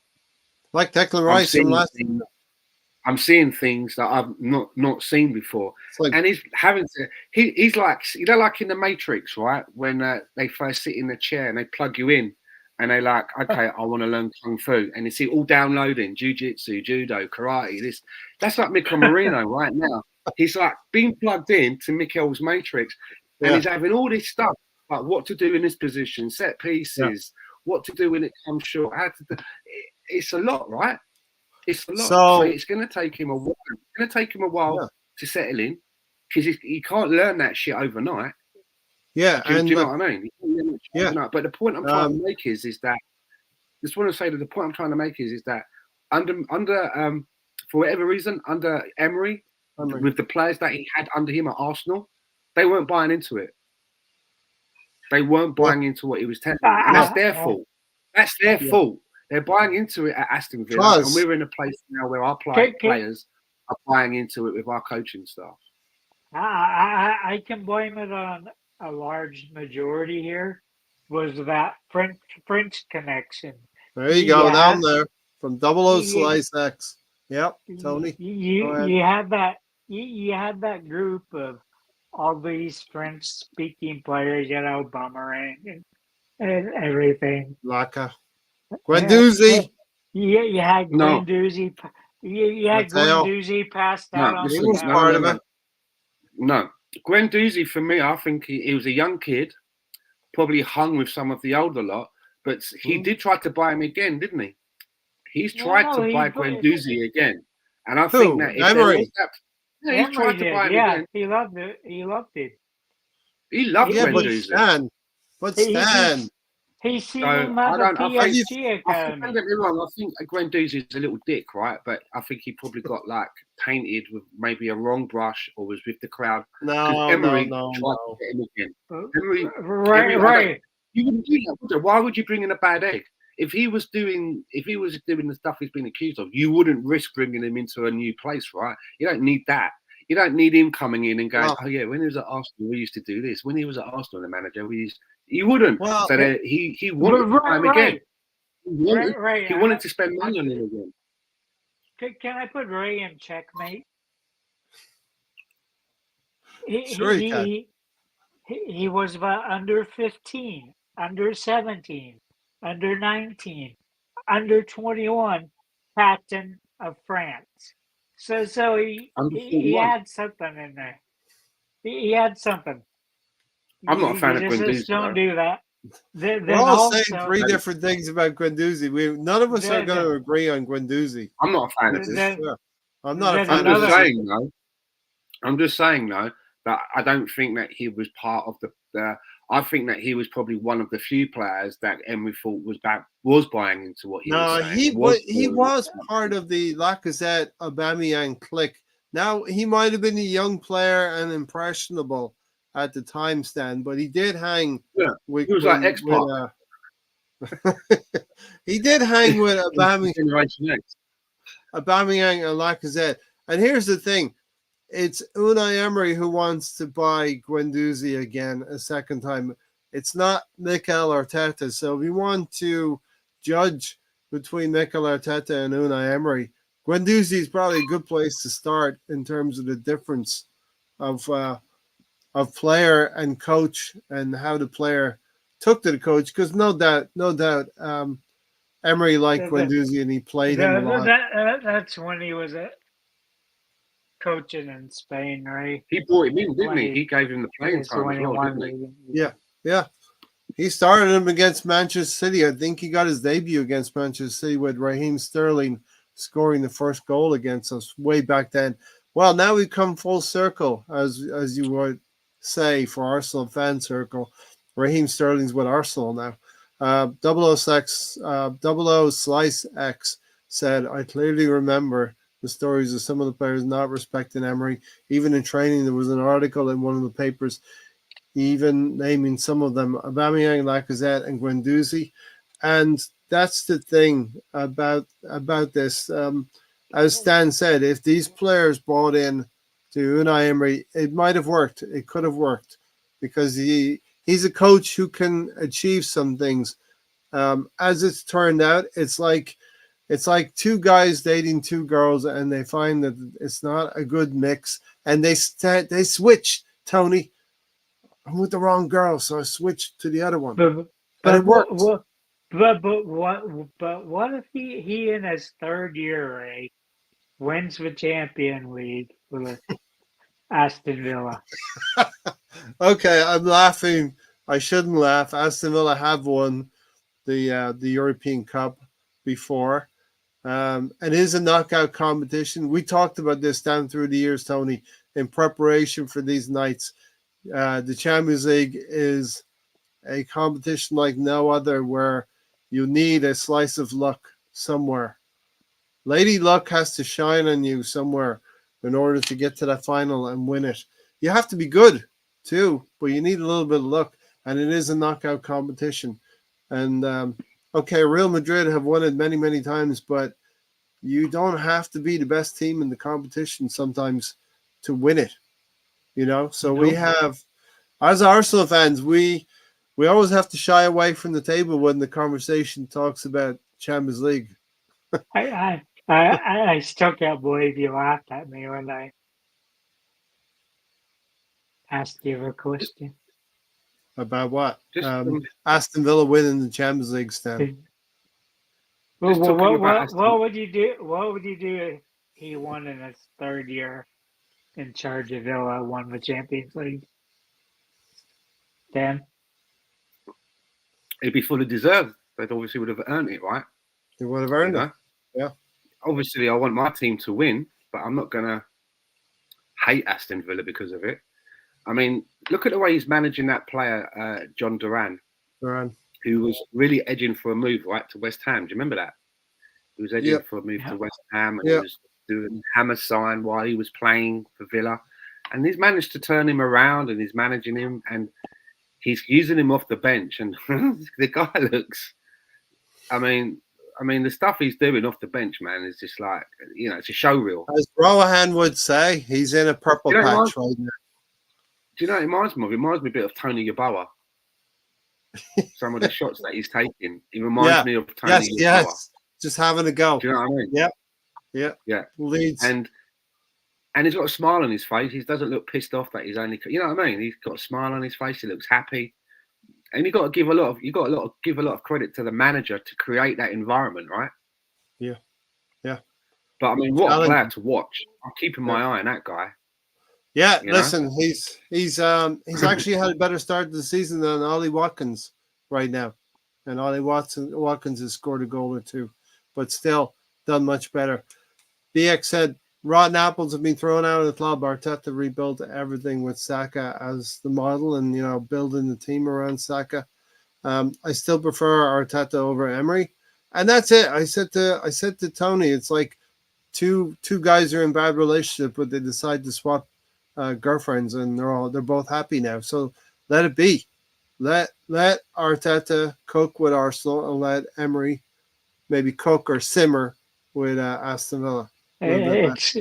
Like Declan Rice from last year. I'm seeing things that I've not seen before. Like, and he's having to, he's like, you know, like in the Matrix, right? When they first sit in the chair and they plug you in and they like, okay, I want to learn Kung Fu. And you see all downloading, Jiu-Jitsu, Judo, Karate, this. That's like Mikel Mourinho right now. He's like being plugged in to Mikel's Matrix and he's having all this stuff, like what to do in this position, set pieces, what to do when it comes short, how to do. It's a lot, right? It's a lot. So it's going to take him a while. It's going to take him a while to settle in because he can't learn that shit overnight. Yeah, do you know what I mean? Overnight. But the point I'm trying to make is that just want to say that the point I'm trying to make is that under for whatever reason under Emery, with the players that he had under him at Arsenal, they weren't buying into it. They weren't buying into what he was telling them, and that's their fault. That's their fault. They're buying into it at Aston Villa, and we're in a place now where our players are buying into it with our coaching staff. I can blame it on a large majority here. Was that French connection? There you go, down there from 00 Slice X. Yep, Tony. You had that group of all these French-speaking players, you know, Bumerang and everything. Laka. Guendouzi. You had Guendouzi. You had Guendouzi passed out on he was part of it. No. Guendouzi, for me, I think he was a young kid, probably hung with some of the older lot, but he did try to buy him again, didn't he? He's tried to buy Guendouzi again. And I think that if Emery. He's tried to buy him again. He loved it. He loved Guendouzi. But Stan. He's seen him at the PSG academy. Don't get me wrong, I think Guendouzi is a little dick, right? But I think he probably got like painted with maybe a wrong brush or was with the crowd. Emery tried to get him again. Emery, you wouldn't do that, would you? Why would you bring in a bad egg? If he was doing the stuff he's been accused of, you wouldn't risk bringing him into a new place, right? You don't need that. You don't need him coming in and going, oh yeah, when he was at Arsenal, we used to do this. When he was at Arsenal, the manager, you wouldn't. Well, so that he wanted to buy him again. He wanted to spend money on him again. Can I put Ray in checkmate? Sure he can. He was about under 15, under 17, under 19, under 21 captain of France. So he had something in there. He had something. I'm not a fan of Guendouzi. Don't do that. We're all saying three different things about Guendouzi. None of us are going to agree on Guendouzi. I'm not a fan of this. I'm not a fan of this. I'm just saying though that I don't think that he was part of the I think that he was probably one of the few players that Emery thought was buying into what he was saying. He was part of the Lacazette Aubameyang clique. Now he might have been a young player and impressionable at the time, Stan, but he did hang with. He was like X-Pac. He did hang with Aubameyang and Lacazette. And here's the thing: it's Unai Emery who wants to buy Guendouzi again a second time. It's not Mikel Arteta. So if you want to judge between Mikel Arteta and Unai Emery, Guendouzi is probably a good place to start in terms of the difference of player and coach and how the player took to the coach. Because no doubt, Emery liked Guendouzi and he played him a lot. That's when he was coaching in Spain, right? He brought him in, didn't he? He gave him the playing time as well, didn't he? Yeah. He started him against Manchester City. I think he got his debut against Manchester City with Raheem Sterling scoring the first goal against us way back then. Well, now we come full circle, as you would say, for Arsenal fan circle. Raheem Sterling's with Arsenal now. 00 Slice X said, I clearly remember the stories of some of the players not respecting Emery. Even in training, there was an article in one of the papers even naming some of them, Aubameyang, Lacazette, and Guendouzi. And that's the thing about this. As Stan said, if these players bought in to Unai Emery, it might have worked. It could have worked because he's a coach who can achieve some things. As it's turned out, it's like two guys dating two girls, and they find that it's not a good mix, and they switch. Tony, I'm with the wrong girl, so I switched to the other one. But it worked. But what if he in his third year, Ray, wins the Champions League with Aston Villa? Okay, I'm laughing. I shouldn't laugh. Aston Villa have won the European Cup before. It is a knockout competition. We talked about this down through the years, Tony, in preparation for these nights. The Champions League is a competition like no other where you need a slice of luck somewhere. Lady Luck has to shine on you somewhere in order to get to that final and win it. You have to be good too, but you need a little bit of luck, and it is a knockout competition. And okay, Real Madrid have won it many, many times, but you don't have to be the best team in the competition sometimes to win it. So we have, as Arsenal fans, we always have to shy away from the table when the conversation talks about Champions League. I still can't believe you laughed at me when I asked you a question. About what? Aston Villa winning the Champions League, Stan. What would you do? What would you do if he won in his third year in charge of Villa, won the Champions League? Dan? It'd be fully deserved. They obviously would have earned it, right? They would have earned it. Yeah. Obviously, I want my team to win, but I'm not going to hate Aston Villa because of it. I mean, look at the way he's managing that player, John Duran, who was really edging for a move, right, to West Ham. Do you remember that? He was edging for a move to West Ham, and he was doing hammer sign while he was playing for Villa. And he's managed to turn him around, and he's managing him, and he's using him off the bench. And the guy looks, I mean, the stuff he's doing off the bench, man, is just like, it's a show reel. As Rohan would say, he's in a purple patch right now. Do you know what it reminds me of? It reminds me a bit of Tony Yeboah. Some of the shots that he's taking. It reminds me of Tony Yeboah. Yes. Just having a go. Do you know what I mean? Yeah. Leeds. And he's got a smile on his face. He doesn't look pissed off that he's only, you know what I mean? He's got a smile on his face. He looks happy. And you got to give a lot of credit to the manager to create that environment, right? Yeah. But I mean, what a player to watch. I'm keeping my eye on that guy. Yeah, listen, he's actually had a better start to the season than Ollie Watkins right now, and Ollie Watkins has scored a goal or two, but still done much better. BX said rotten apples have been thrown out of the club. Arteta rebuilt everything with Saka as the model, and building the team around Saka. I still prefer Arteta over Emery, and that's it. I said to Tony, it's like two guys are in bad relationship, but they decide to swap girlfriends, and they're both happy now. So let it be. Let Arteta cook with Arsenal, and let Emery maybe cook or simmer with Aston Villa. It's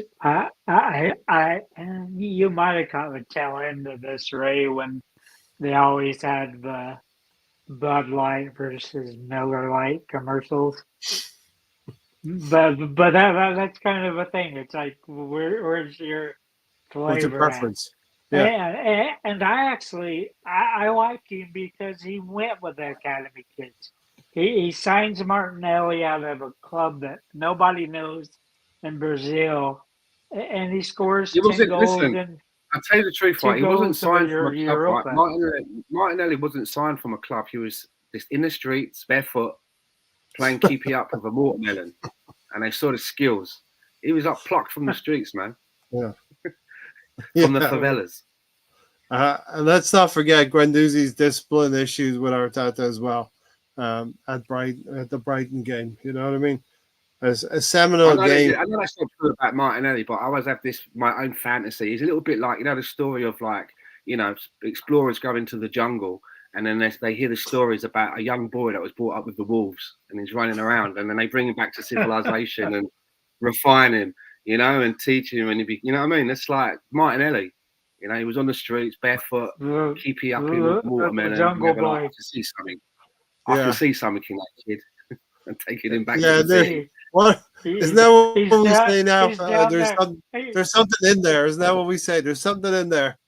you might have caught the tail end of this, Ray, when they always had the Bud Light versus Miller Light commercials. But that's kind of a thing. It's like where's your flavor What's your preference? at? And I like him because he went with the academy kids. He signs Martinelli out of a club that nobody knows in Brazil, and he scores 10 goals. Listen, I'll tell you the truth, right? He wasn't signed from a club, right? Martinelli wasn't signed from a club. He was just in the streets, barefoot, playing keepy up with a watermelon, and they saw the skills. He was plucked from the streets, man. Yeah. From the favelas. And let's not forget Guendouzi's discipline issues with Arteta as well at the Brighton game. You know what I mean? As a seminal game. I know that's not true about Martinelli, but I always have my own fantasy. He's a little bit like, the story of explorers going to the jungle, and then they hear the stories about a young boy that was brought up with the wolves and he's running around, and then they bring him back to civilization and refine him, and teach him, and you know what I mean? It's like Martinelli. He was on the streets, barefoot, keepy up in watermelon. Jungle boy. I can see something. I can see something in that kid and taking him back to the city. What? Isn't that what we say now? There's something in there. Isn't that what we say? There's something in there.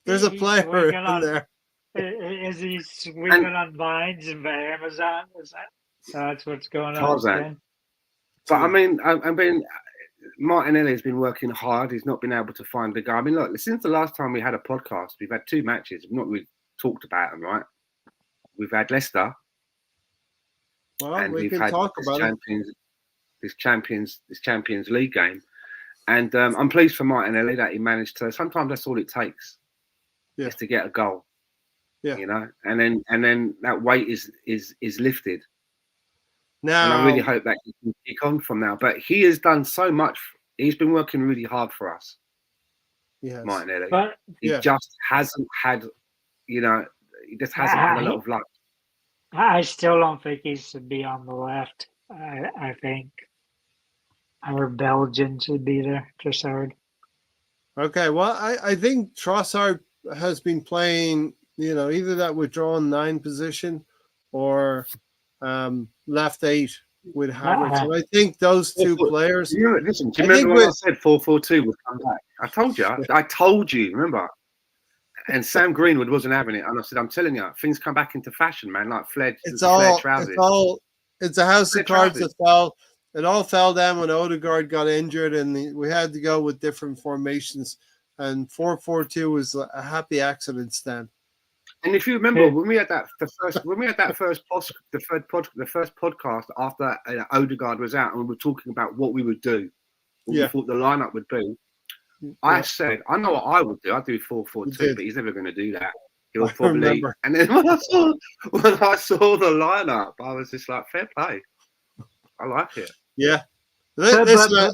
There's a player in there. Is he swinging on vines in Amazon? That's what's going on? But I mean, Martinelli has been working hard. He's not been able to find the guy. I mean, look, since the last time we had a podcast, we've had 2 matches. We've not really talked about them, right? We've had Leicester. Well, and we we've can had talk about this Champions League game. And I'm pleased for Martinelli that he managed to. Sometimes that's all it takes, is to get a goal. Yeah, and then that weight is lifted. Now, and I really hope that he can kick on from now. But he has done so much. He's been working really hard for us. Yes, Martinelli. But he just hasn't had, he just hasn't had a lot of luck. I still don't think he should be on the left. I think our Belgian should be there, Trossard. Okay, well, I think Trossard has been playing, either that withdrawn 9 position or left 8 with Havertz. And I think those 2 players. Listen, do you remember when I said 4-4-2 would come back? I told you. I told you, remember? And Sam Greenwood wasn't having it. And I said, I'm telling you, things come back into fashion, man, like flared trousers. It's a house of cards that fell. It all fell down when Odegaard got injured, and we had to go with different formations. And 4-4-2 was a happy accident, Stan. And if you remember, when we had the first podcast after Odegaard was out, and we were talking about what we would do, what we thought the lineup would be, I said, I know what I would do. I'd do 4-4-2, but he's never going to do that. He'll probably. And then when I saw the lineup, I was just like, fair play. I like it. Yeah. Listen,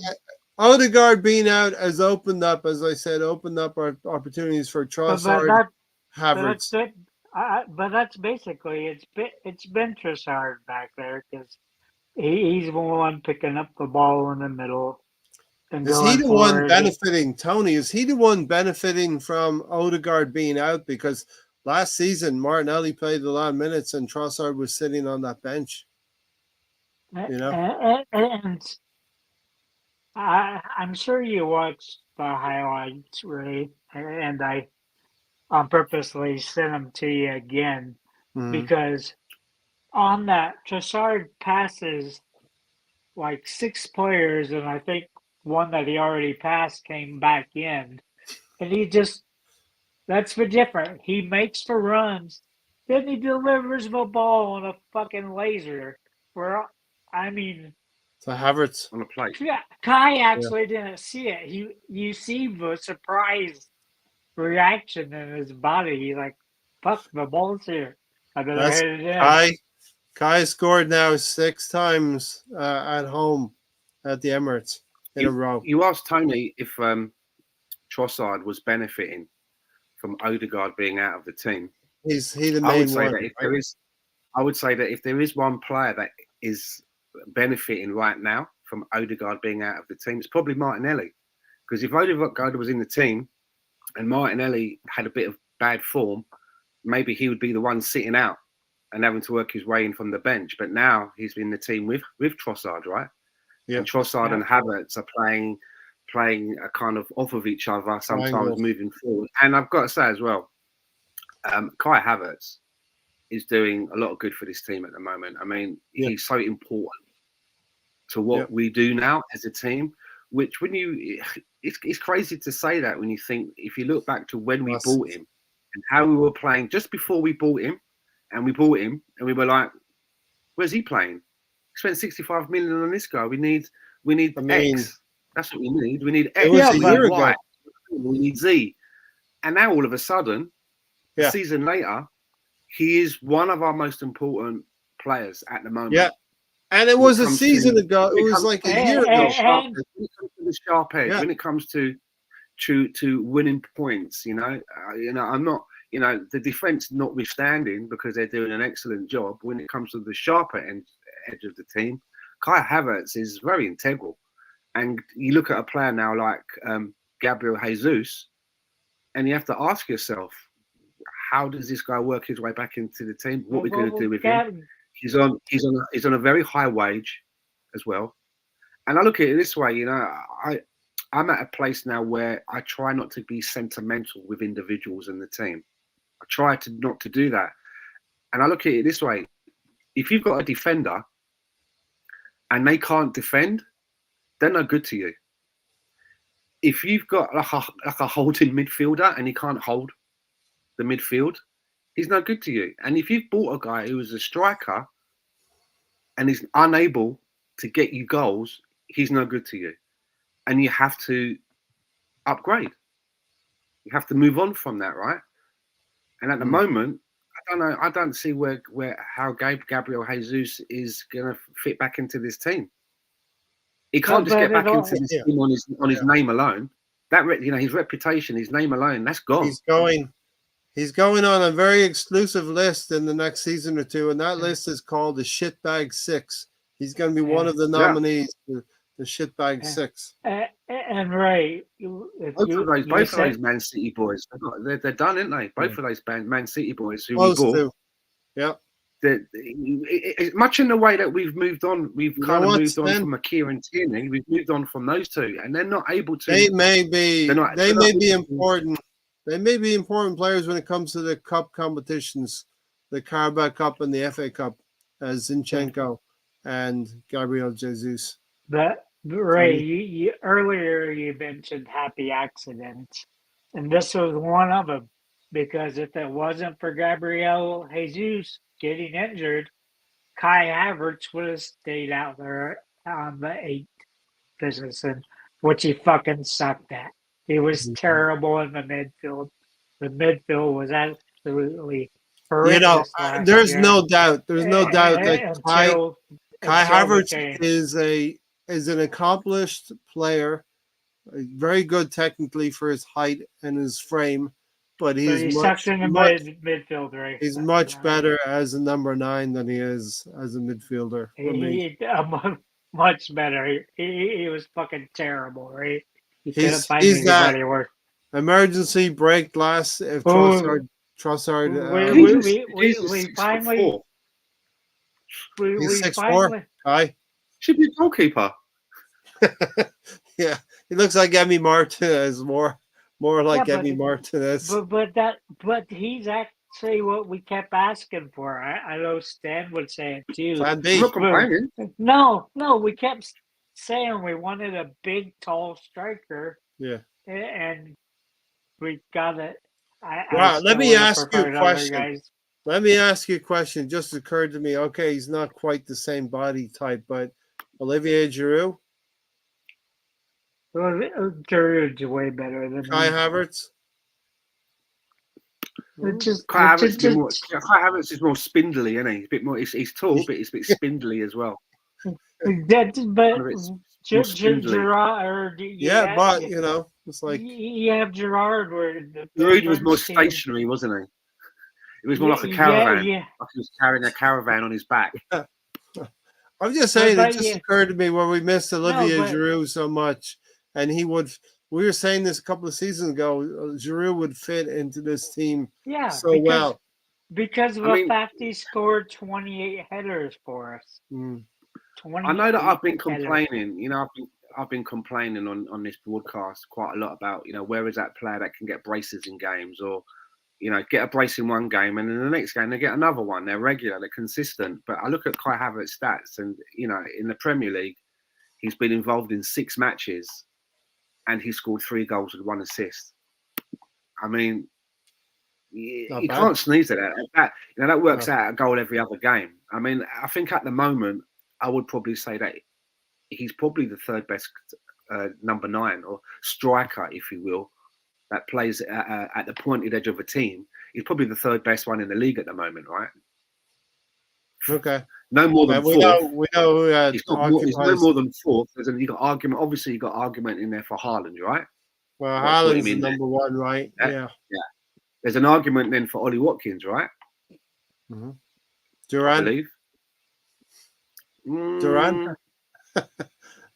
Odegaard being out has opened up, as I said, our opportunities for Trossard, Havertz. But that's basically it's been Trossard back there because he's the one picking up the ball in the middle. Is he the one benefiting, Tony? Is he the one benefiting from Odegaard being out? Because last season, Martinelli played a lot of minutes and Trossard was sitting on that bench. And I'm sure you watched the highlights, Ray, and I purposely sent them to you again because on that, Trossard passes like 6 players, and I think one that he already passed came back in, and that's for different. He makes the runs, then he delivers the ball on a fucking laser. To Havertz on a plate. Yeah, Kai actually didn't see it. You see the surprise reaction in his body. He's like, "Fuck, the ball's here." I better hit it in. Kai scored now 6 times at home at the Emirates in a row. You asked Tony if Trossard was benefiting from Odegaard being out of the team. He's the main one. I would say that if there is one player that is benefiting right now from Odegaard being out of the team, it's probably Martinelli. Because if Odegaard was in the team and Martinelli had a bit of bad form, maybe he would be the one sitting out and having to work his way in from the bench. But now he's in the team with Trossard, right? Yeah. And Trossard and Havertz are playing a kind of off of each other, sometimes moving forward. And I've got to say as well, Kai Havertz is doing a lot of good for this team at the moment. I mean, he's so important to what we do now as a team, which it's crazy to say that when you think, if you look back to when we bought him and how we were playing just before we bought him, and we were like, where's he playing? We spent 65 million on this guy. We need X. That's what we need. We need X. We need Y. We need Z. And now all of a sudden, a season later, he is one of our most important players at the moment. Yeah. And it was a season ago. It was like a year ago. When it comes to the sharp edge, when it comes to winning points, I'm not, the defense notwithstanding, because they're doing an excellent job. When it comes to the sharper edge of the team, Kai Havertz is very integral. And you look at a player now like Gabriel Jesus, and you have to ask yourself, how does this guy work his way back into the team? What are we going to do with him? He's on a very high wage as well. And I look at it this way, I'm at a place now where I try not to be sentimental with individuals in the team. I try not to do that. And I look at it this way. If you've got a defender and they can't defend, they're no good to you. If you've got like a holding midfielder and he can't hold the midfield, he's no good to you. And if you've bought a guy who is a striker and is unable to get you goals, he's no good to you. And you have to upgrade. You have to move on from that, right? And at the moment, I don't know. I don't see how Gabriel Jesus is going to fit back into this team. He can't just get back into this team on his name alone. His reputation, his name alone, that's gone. He's going on a very exclusive list in the next season or two, and that list is called the Shitbag Six. He's going to be one of the nominees for the Shitbag Six. And Ray, both of those Man City boys, they're done, aren't they? Both of those Man City boys who we bought. Yeah. Much in the way that we've moved on, we've kind of moved on from Akira and Tierney. We've moved on from those two, and they're not able to. They may be important. They may be important players when it comes to the cup competitions, the Carabao Cup and the FA Cup, as Zinchenko and Gabriel Jesus. But Ray, you earlier you mentioned happy accidents, and this was one of them. Because if it wasn't for Gabriel Jesus getting injured, Kai Havertz would have stayed out there on the 8th position, which he fucking sucked at. He was terrible in the midfield. The midfield was absolutely horrendous. There's no doubt. There's no doubt that Kai Havertz is an accomplished player, very good technically for his height and his frame. But he's midfield, right? He's much better as a number 9 than he is as a midfielder. Much better. He was fucking terrible, right? He couldn't find anybody worse. Emergency break glass. If Trossard, we finally. He's 6'4". Hi. Should be a goalkeeper. Yeah, he looks like Emi Martinez more like Emi Martinez. But he's actually what we kept asking for. I know Stan would say it too. Plan B. No, we kept saying we wanted a big, tall striker. Yeah. And we got it. Let me ask you a question. Let me ask you a question. Just occurred to me. Okay, he's not quite the same body type, but Olivier Giroud? Giroud's way better than Kai Havertz. Kai Havertz is more spindly, isn't he? He's a bit more. He's tall, but he's a bit spindly as well. Gerard. It's like you have Gerard where Giroud was more stationary, wasn't he? It was more like a caravan. Like he was carrying a caravan on his back. I'm just saying it just occurred to me where we missed Olivier Giroud so much, and he would. We were saying this a couple of seasons ago. Giroud would fit into this team well because of the fact he scored 28 headers for us. I know that I've been complaining. You know, I've been complaining on this broadcast quite a lot about, you know, where is that player that can get braces in games, or, you know, get a brace in one game and in the next game they get another one. They're regular, they're consistent. But I look at Kai Havertz's stats, and, you know, in the Premier League, he's been involved in 6 matches and he scored 3 goals and 1 assist. I mean, you can't sneeze at that. You know, that works out a goal every other game. I mean, I think at the moment, I would probably say that he's probably the 3rd best number 9 or striker, if you will, that plays at the pointed edge of a team. He's probably the 3rd best one in the league at the moment, right? Okay. No more than 4th. We know he's no more than 4th. You got argument. Obviously, you got argument in there for Haaland, right? Well, Haaland's the number 1, right? Yeah. There's an argument then for Ollie Watkins, right? Mm-hmm. Duran. I believe. Duran.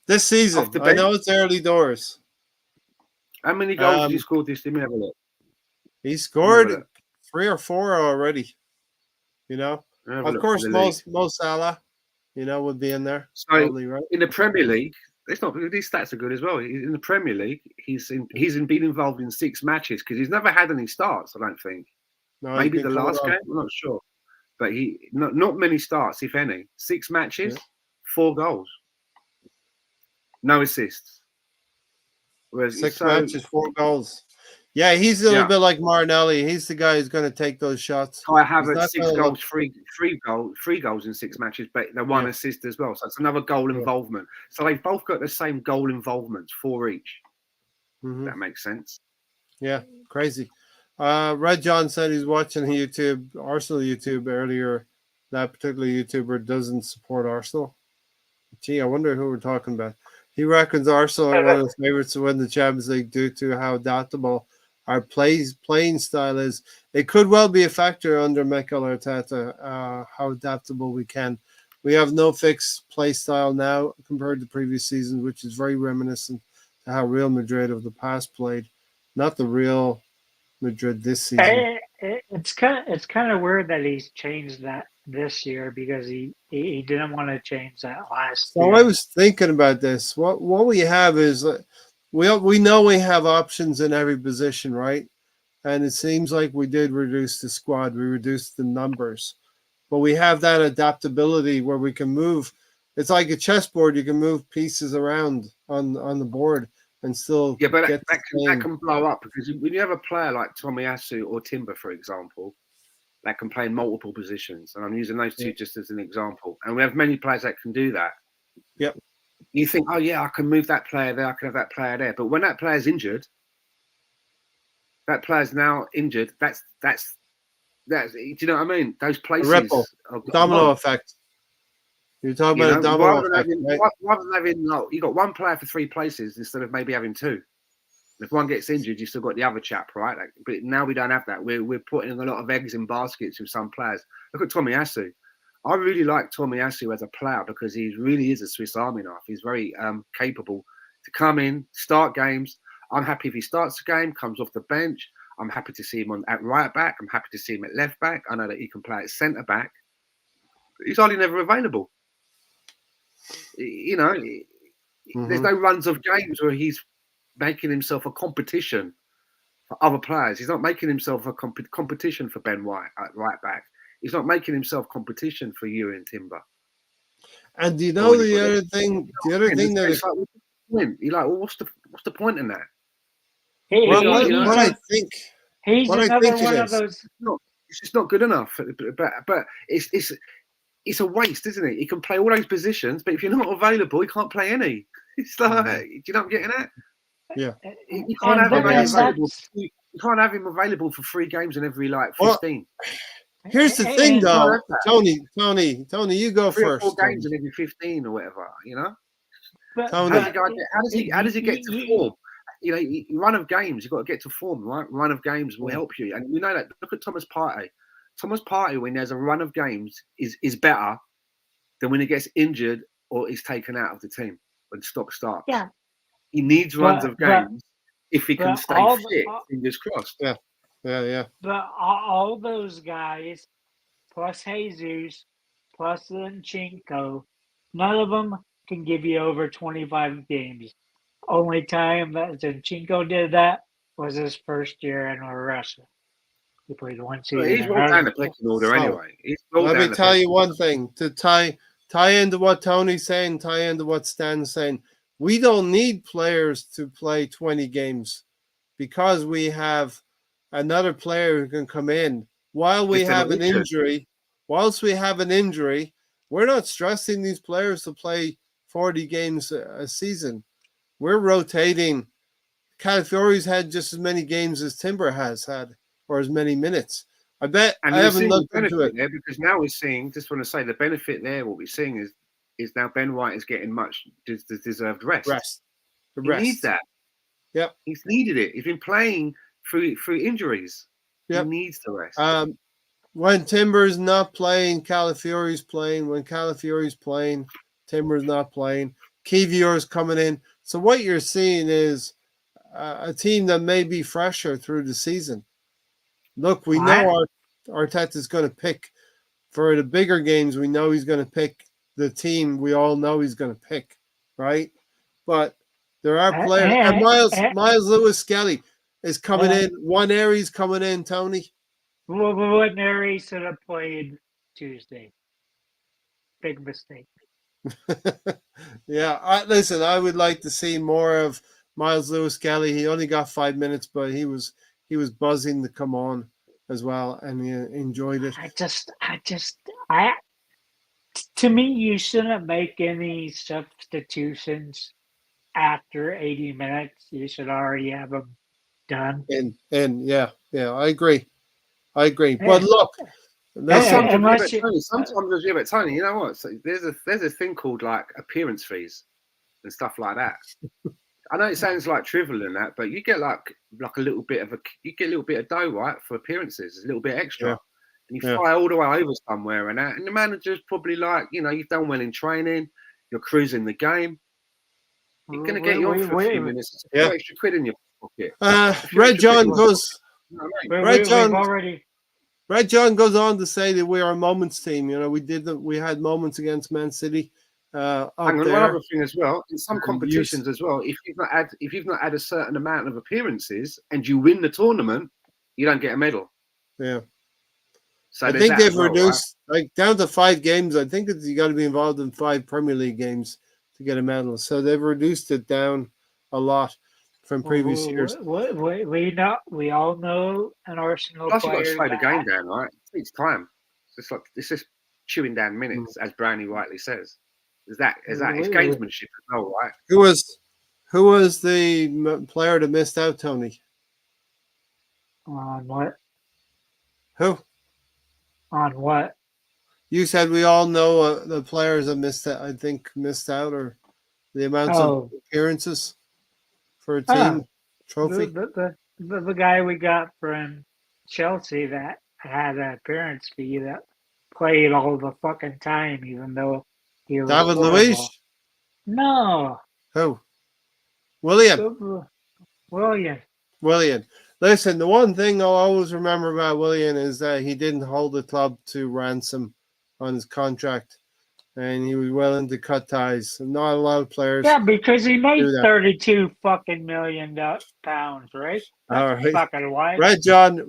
This season, I know it's early doors. How many goals did he score this? Let me have a look. He scored 3 or 4 already. You know, of course, Mo Salah, you know, would be in there. So probably, right? In the Premier League, it's not. These stats are good as well. In the Premier League, he's been involved in 6 matches because he's never had any starts. I don't think. No, maybe the last game. I'm not sure, but not many starts, if any. 6 matches, 4 goals, no assists. Whereas 6 matches, 4 goals. Yeah, he's a little bit like Martinelli. He's the guy who's going to take those shots. I have 6 goals, 3 goals in 6 matches, but the 1 assist as well. So it's another goal involvement. So they've both got the same goal involvements, 4 each. Mm-hmm. That makes sense. Yeah, crazy. Red John said he's watching Arsenal YouTube earlier. That particular YouTuber doesn't support Arsenal. Gee, I wonder who we're talking about. He reckons Arsenal are one of his favorites to win the Champions League due to how adaptable our playing style is. It could well be a factor under Mikel Arteta, how adaptable we can. We have no fixed play style now compared to previous seasons, which is very reminiscent to how Real Madrid of the past played, not the Real Madrid this season. It's kind of weird that he's changed that this year because he didn't want to change that last year. So I was thinking about this. What we have is we know we have options in every position, right? And it seems like we did reduce the squad. We reduced the numbers. But we have that adaptability where we can move. It's like a chessboard. You can move pieces around on the board and still but that can blow up, because when you have a player like Tomiyasu or Timber, for example, that can play in multiple positions, and I'm using those 2 just as an example, and we have many players that can do that. Yep. You think, oh yeah, I can move that player there, I can have that player there, but when that player's injured, that player's now injured. That's do you know what I mean? Those places, ripple, domino effect. You're talking about a domino effect, right? Rather than having, you got 1 player for 3 places instead of maybe having 2. If one gets injured, you still got the other chap, right? But now we don't have that. We're putting a lot of eggs in baskets with some players. Look at Tomiyasu. I really like Tomiyasu as a player because he really is a Swiss Army knife. He's very capable to come in, start games. I'm happy if he starts a game, comes off the bench. I'm happy to see him at right back. I'm happy to see him at left back. I know that he can play at centre back. He's hardly never available. You know, there's no runs of games where he's making himself a competition for other players. He's not making himself a competition for Ben White at right back. He's not making himself competition for you and Timber. And do you know the other thing? The other thing that is what's the point in that? What I think he's another one of those. It's just not good enough. But it's a waste, isn't it? He can play all those positions, but if you're not available, he can't play any. It's like, do you know what I'm getting at? Yeah. You can't have him available. You can't have him available for 3 games in every 15. Well, here's the thing, though, Tony, you go 3 first. Or 4 games in every 15 or whatever, you know. But, Tony, how does he get to form? You know, run of games, you've got to get to form, right? Run of games will help you, and we know that. Look at Thomas Partey. Thomas Partey, when there's a run of games, is better than when he gets injured or is taken out of the team when stop starts. Yeah. He needs runs of games if he can stay fit. Fingers crossed. Yeah. But all those guys, plus Jesus, plus Zinchenko, none of them can give you over 25 games. Only time that Zinchenko did that was his first year in Russia. He played one season. He's rolled down the pecking order anyway. Let me tell you one thing to tie into what Tony's saying, tie into what Stan's saying. We don't need players to play 20 games because we have another player who can come in while we have an injury. Whilst we have an injury, we're not stressing these players to play 40 games a season. We're rotating. Calafiori's had just as many games as Timber has had, or as many minutes. I bet. And I haven't looked into it there because now we're seeing. Just want to say the benefit there. What we're seeing is now Ben White is getting much deserved rest. He needs that. Yep, he's needed it. He's been playing through injuries. Yep. He needs the rest. When Timber's not playing, Calafiori's playing. When Calafiori's playing, Timber's not playing. Kivior's coming in. So what you're seeing is a team that may be fresher through the season. Look, we know Arteta's going to pick for the bigger games. We know he's going to pick the team we all know he's going to pick, right? But there are players. And Miles Lewis-Skelly is coming in. One Aries coming in, Tony. One Aries should have played Tuesday. Big mistake. Yeah, listen, I would like to see more of Miles Lewis-Skelly. He only got 5 minutes, but he was buzzing to come on as well, and he enjoyed it. To me, you shouldn't make any substitutions after 80 minutes. You should already have them done. And yeah, I agree. But look, sometimes Tony, you know what? So there's a thing called like appearance fees and stuff like that. I know it sounds like trivial in that, but you get like a little bit of dough, right, for appearances, a little bit extra, and you fly all the way over somewhere and that, and the manager's probably like, you've done well in training, you're cruising the game, you're gonna get you on for a few minutes, it's a few extra quid in your pocket. Red John goes on to say that we are a moments team. We had moments against Man City. One other thing as well, in some competitions as well, if you've not had a certain amount of appearances and you win the tournament, you don't get a medal. Yeah. So I think they've reduced down to 5 games. I think you got to be involved in 5 Premier League games to get a medal. So they've reduced it down a lot from previous years. We all know an Arsenal player. Plus, you've got to slow the game down, right? It takes time. It's just chewing down minutes, as Brownie rightly says. Is that it's gamesmanship as well, right? Who was the player that missed out, Tony? On what? Who? On what? You said we all know the players that missed out, or the amounts of appearances for a team trophy. The guy we got from Chelsea that had an appearance fee that played all the fucking time, even though he was David Luiz? No. Who? William. Listen, the one thing I'll always remember about William is that he didn't hold the club to ransom on his contract, and he was willing to cut ties. Not a lot of players. Yeah, because he made 32 fucking million pounds, right? All right. Fucking why? Red John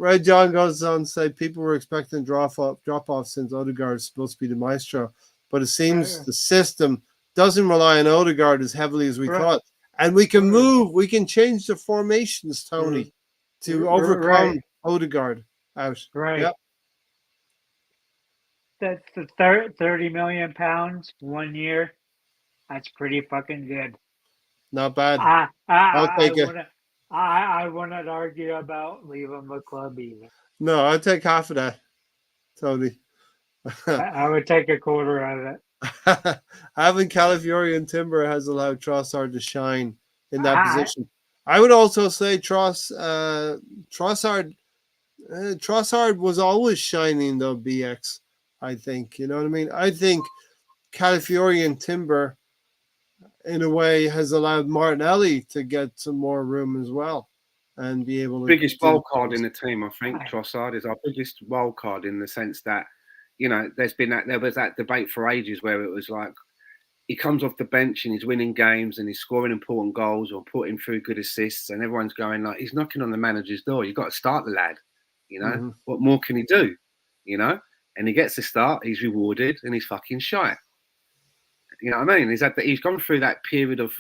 goes on to say people were expecting drop off since Odegaard is supposed to be the maestro, but it seems the system doesn't rely on Odegaard as heavily as we thought, and we can move. We can change the formations, Tony, to overcome Odegaard out. Right. Yep. That's the 30 million pounds 1 year. That's pretty fucking good. Not bad. I'll take it. I wouldn't argue about leaving the club either. No, I'd take half of that, Tony. I would take a quarter out of it. Having Calafiori and Timber has allowed Trossard to shine in that position. I would also say Trossard was always shining though, BX. I think, you know what I mean? I think Calafiori and Timber, in a way, has allowed Martinelli to get some more room as well and be able to. Biggest wild card in the team, I think. Trossard is our biggest wild card in the sense that, there was that debate for ages where it was like he comes off the bench and he's winning games and he's scoring important goals or putting through good assists, and everyone's going like, he's knocking on the manager's door. You've got to start the lad. What more can he do? And he gets the start, he's rewarded, and he's fucking shite. You know what I mean? He's gone through that period of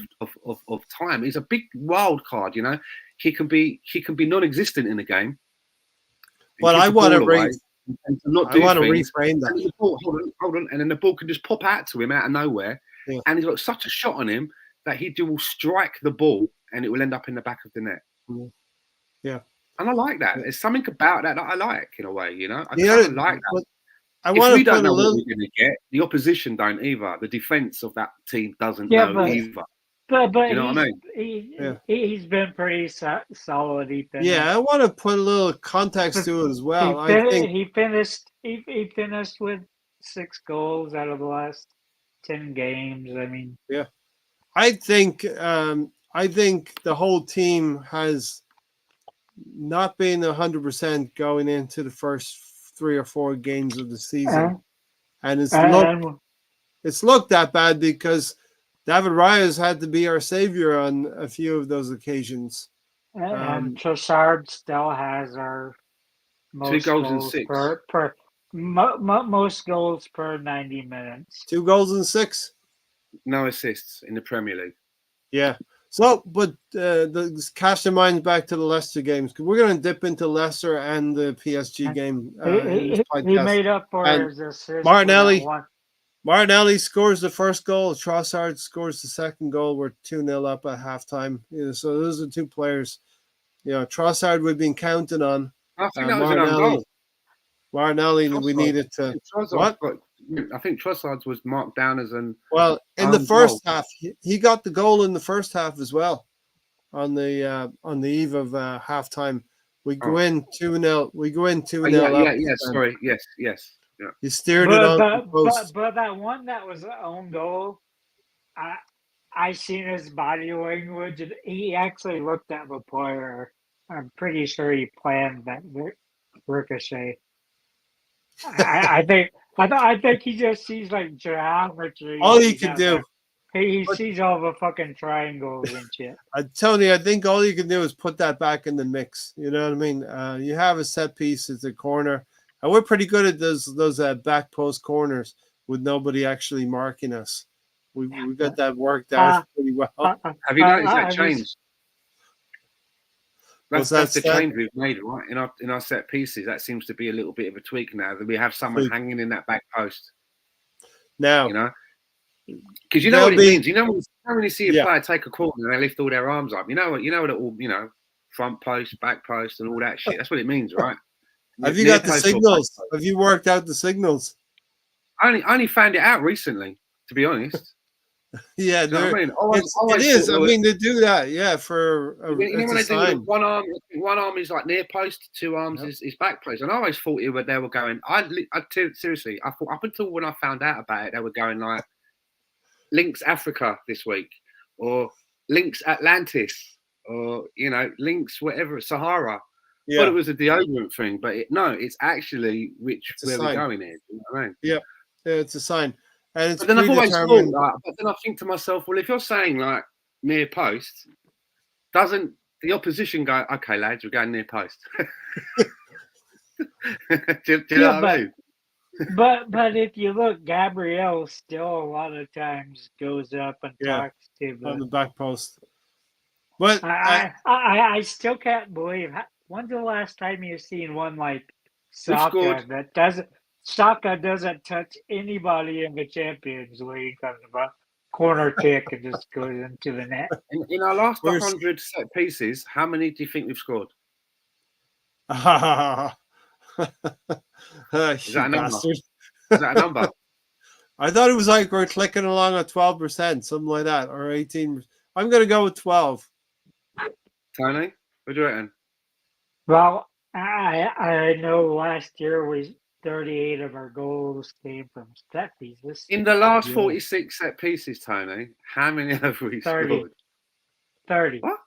time. He's a big wild card. He can be non-existent in the game. But I want to reframe that. Hold on, and then the ball can just pop out to him out of nowhere, and he's got such a shot on him that he will strike the ball and it will end up in the back of the net. Yeah, and I like that. There's something about that I like in a way. I like that. I want to put a little. What we're going to get, the opposition don't either. The defense of that team doesn't know either. But you know what I mean? He's been pretty solid. I want to put a little context to it as well. He finished with 6 goals out of the last 10 games. I mean, I think the whole team has not been 100% going into the first 3 or 4 games of the season, and it's looked that bad because David Raya had to be our savior on a few of those occasions. And Trossard still has our most 2 goals and 6 per most goals per 90 minutes. 2 goals and 6. No assists in the Premier League. Yeah. So, but cast your minds back to the Leicester games. We're going to dip into Leicester and the PSG game. He made up for his assist. Martinelli scores the first goal. Trossard scores the second goal. We're 2-0 up at halftime. So those are 2 players. Trossard we've been counting on. I think that was an own goal. Martinelli, we needed to. What? I think Trossard was marked down as an. Well, in the first half, he got the goal in the first half as well. On the eve of halftime, we go in 2-0. We go in 2-0. Sorry. Yes. Yeah. He steered it on the post. But that one that was an own goal, I seen his body language, and he actually looked at the player. I'm pretty sure he planned that ricochet. I think he just sees like geometry. All he can do. He sees all the fucking triangles and shit. Tony, I think all you can do is put that back in the mix. You know what I mean? You have a set piece at the corner. And we're pretty good at those back post corners with nobody actually marking us. We got that worked out pretty well. Have you noticed that change? That's the change we've made, right? In our set pieces, that seems to be a little bit of a tweak now that we have someone hanging in that back post. Now, because you know what it means. When you see a player take a corner and they lift all their arms up, you know what it all, front post, back post, and all that shit. That's what it means, right? Have you got the signals? Have you worked out the signals? I only found it out recently, to be honest. Yeah, you know what I mean? It is. I mean, they do that. Yeah, for when they do one arm is like near post, 2 arms is back post. And I always thought they were going. Seriously, I thought up until when I found out about it, they were going like Links Africa this week, or Links Atlantis, or Links whatever Sahara. Yeah. But it was a deodorant thing. But it's actually where we're going here. You know what I mean? Yeah, it's a sign. And it's but then I've always thought that. But then I think to myself, well, if you're saying like near post, doesn't the opposition go, okay, lads, we're going near post? do you know what I mean? But if you look, Gabriel still a lot of times goes up and talks to on the back post. But I still can't believe. When's the last time you've seen one like Saka that doesn't? Saka doesn't touch anybody in the Champions League on the corner kick and just goes into the net. In our last 100 set pieces, how many do you think we've scored? Is that a number? Is that a number? I thought it was like we're clicking along at 12%, something like that, or 18%. I'm going to go with 12. Tony, what do you reckon? Well, I know last year we 38 of our goals came from set pieces. In the last 46 set pieces, Tony, how many have we 30. scored? 30. What?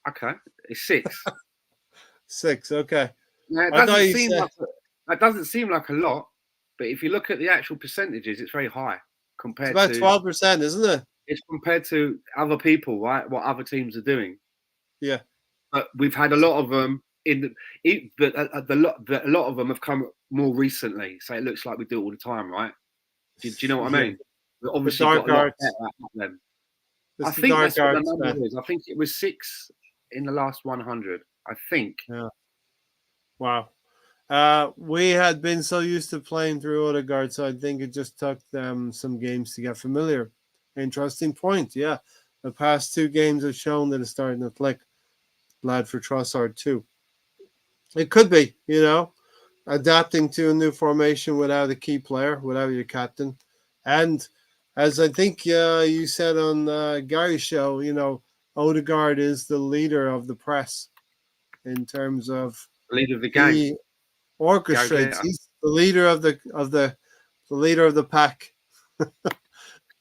Okay, it's 6. 6. Okay. Now, that doesn't seem like a lot, but if you look at the actual percentages, it's very high compared to. It's about 12%, isn't it? It's compared to other people, right? What other teams are doing. Yeah. But we've had a lot of them a lot of them have come more recently, so it looks like we do it all the time, right? Do you know what I mean? We obviously got a lot better at them. I think that's what the number is. I think it was 6 in the last 100. I think. Yeah. Wow. We had been so used to playing through Odegaard, so I think it just took them some games to get familiar. Interesting point. Yeah. The past 2 games have shown that it's starting to click. Glad for Trossard too. It could be, adapting to a new formation without a key player, without your captain. And as I think you said on Gary's show, Odegaard is the leader of the press in terms of leader of the game. He orchestrates. He's the leader of the leader of the pack.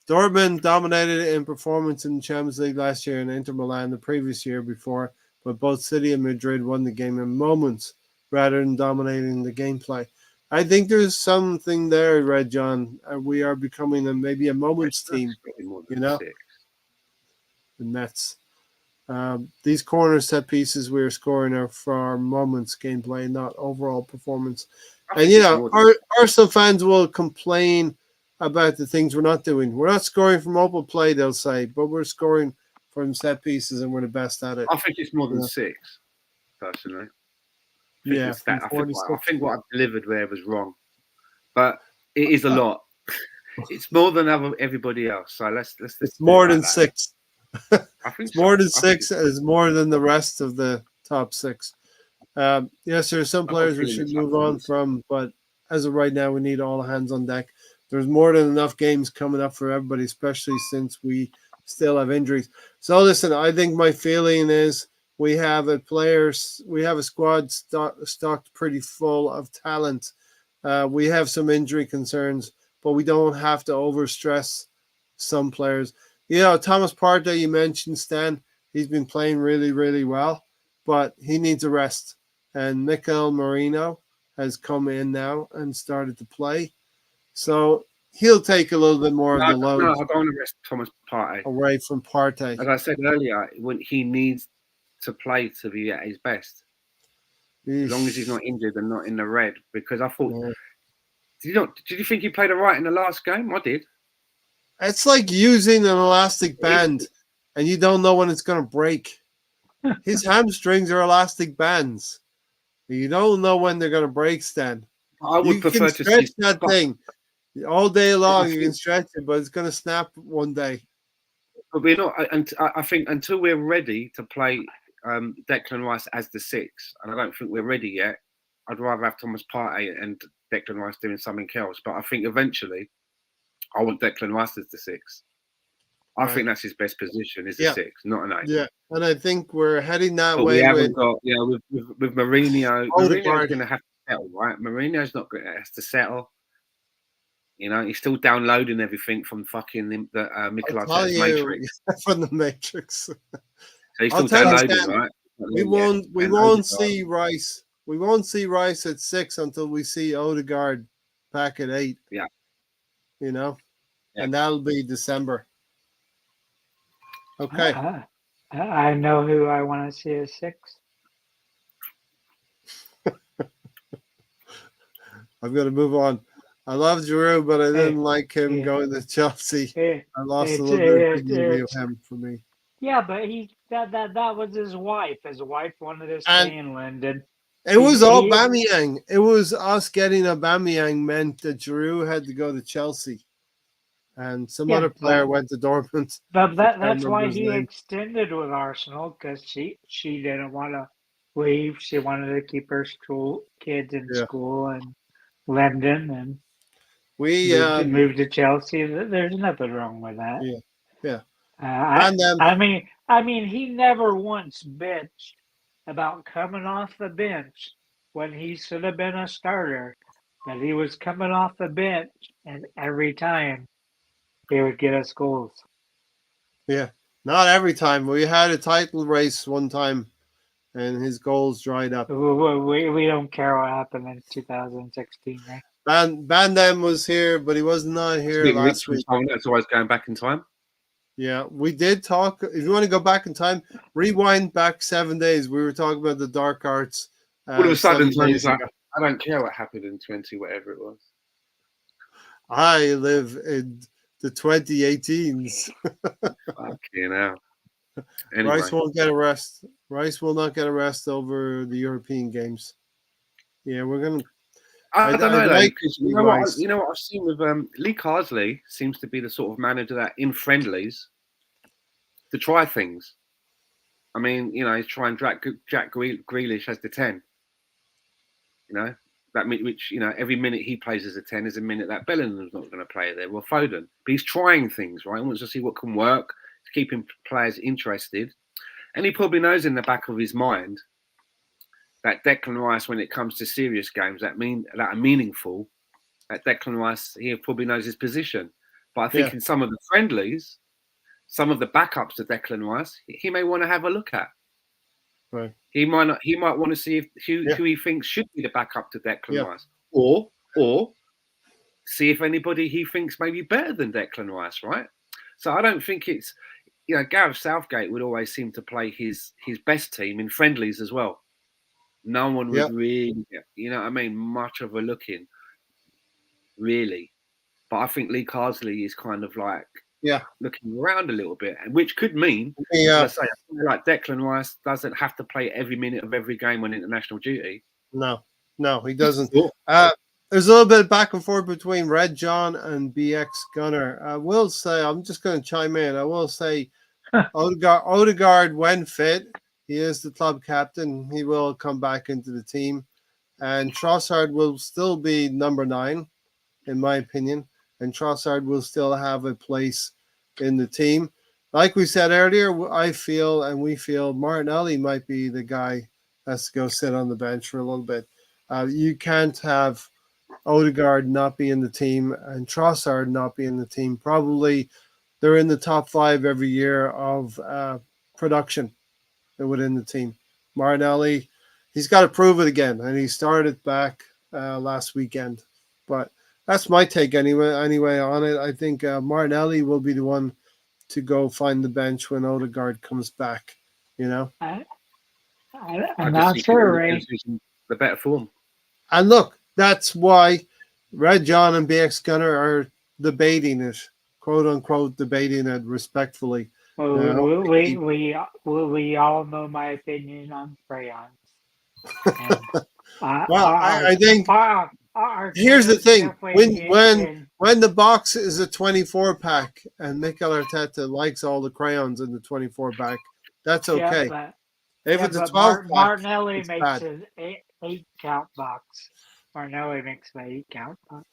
Dortmund dominated in performance in the Champions League last year and Inter Milan the previous year before, but both City and Madrid won the game in moments rather than dominating the gameplay. I think there's something there, Red John. We are becoming maybe a moments team, the Nets. These corner set pieces we are scoring are for our moments gameplay, not overall performance. And, Arsenal fans will complain about the things we're not doing. We're not scoring from open play, they'll say, but we're scoring from set pieces and we're the best at it. I think it's more than 6, personally. I think what I've delivered there was wrong, but it is a lot. It's more than everybody else. So let's it's more than 6. I think it's more than 6. It's more than the rest of the top 6. Yes, there are some players we should move on from, but as of right now, we need all hands on deck. There's more than enough games coming up for everybody, especially since we still have injuries. So listen, I think my feeling is we have a squad stocked pretty full of talent. We have some injury concerns, but we don't have to overstress some players. Thomas Partey, you mentioned, Stan, he's been playing really, really well, but he needs a rest. And Mikel Merino has come in now and started to play. So he'll take a little bit more of the load. No, I don't want to rest Thomas Partey. Away from Partey. As I said earlier, when he needs to play to be at his best. As long as he's not injured and not in the red. Because I thought, did you think he played all right in the last game? I did. It's like using an elastic band and you don't know when it's going to break. His hamstrings are elastic bands. You don't know when they're going to break, Stan. I would prefer to stretch that thing all day long. You can stretch it, but it's going to snap one day. But we're not. And I think until we're ready to play Declan Rice as the 6, and I don't think we're ready yet. I'd rather have Thomas Partey and Declan Rice doing something else. But I think eventually, I want Declan Rice as the 6. I think that's his best position is the 6, not an 8. Yeah, and I think we're heading that way. We haven't got, with Mourinho. Mourinho's going to have to settle, right? Mourinho's not going to have to settle. He's still downloading everything from fucking the Mikel Arteta's Matrix. From the Matrix. So he's still downloading, right? We won't see Rice. We won't see Rice at 6 until we see Odegaard back at 8. Yeah. And that'll be December. Okay. I know who I want to see as 6. I'm going to move on. I love Giroud, but I didn't like him going to Chelsea. I lost a little bit of dignity of him for me. Yeah, but that was his wife. His wife wanted to stay in London. It was Aubameyang. It was us getting Aubameyang meant that Giroud had to go to Chelsea. And some other player went to Dortmund. But that's why he extended with Arsenal, because she didn't want to leave. She wanted to keep her kids in school in London, and we moved to Chelsea. There's nothing wrong with that. Yeah. I mean, he never once bitched about coming off the bench when he should have been a starter. but he was coming off the bench, and every time he would get us goals. Yeah, not every time. We had a title race one time, and his goals dried up. We don't care what happened in 2016, right? Bandam was here, but he was not here last week. That's always going back in time. Yeah, we did talk. If you want to go back in time, rewind back 7 days. We were talking about the dark arts. All of a sudden, Tony's like, I don't care what happened in 20, whatever it was. I live in the 2018s. Fucking hell. Anyway. Rice won't get a rest. Rice will not get a rest over the European games. Yeah, we're gonna. I don't know, like, you know what I've seen with Lee Carsley seems to be the sort of manager that in friendlies to try things. I mean, he's trying Jack Grealish as the 10. That which every minute he plays as a 10 is a minute that Bellingham's not going to play there. Well, Foden, but he's trying things, right? He wants to see what can work, to keeping players interested, and he probably knows in the back of his mind that Declan Rice, when it comes to serious games that are meaningful, that Declan Rice, he probably knows his position. But I think in some of the friendlies, some of the backups to Declan Rice, he may want to have a look at. Right. He might want to see who he thinks should be the backup to Declan Rice, or see if anybody he thinks may be better than Declan Rice. Right. So I don't think it's Gareth Southgate would always seem to play his best team in friendlies as well. No one would really, much of a look in, really. But I think Lee Carsley is kind of like looking around a little bit, which could mean, I feel like Declan Rice doesn't have to play every minute of every game on international duty. No, he doesn't. There's a little bit of back and forth between Red John and BX Gunner. I will say, I'm just going to chime in. I will say, Odegaard, when fit, he is the club captain. He will come back into the team. And Trossard will still be number 9, in my opinion. And Trossard will still have a place in the team. Like we said earlier, we feel Martinelli might be the guy that's to go sit on the bench for a little bit. You can't have Odegaard not be in the team and Trossard not be in the team. Probably they're in the top 5 every year of production within the team. Martinelli, he's got to prove it again, and he started back last weekend. But that's my take anyway on it. I think Martinelli will be the one to go find the bench when Odegaard comes back. I'm not sure, Ray. The better form. And look, that's why Red John and BX Gunner are debating it, quote unquote, debating it respectfully. We all know my opinion on crayons. I think here's the thing: when the box is a 24 pack and Mikel Arteta likes all the crayons in the 24 pack, that's okay. If it's a 12 pack, Martinelli makes an 8 count box. Martinelli makes an 8 count box.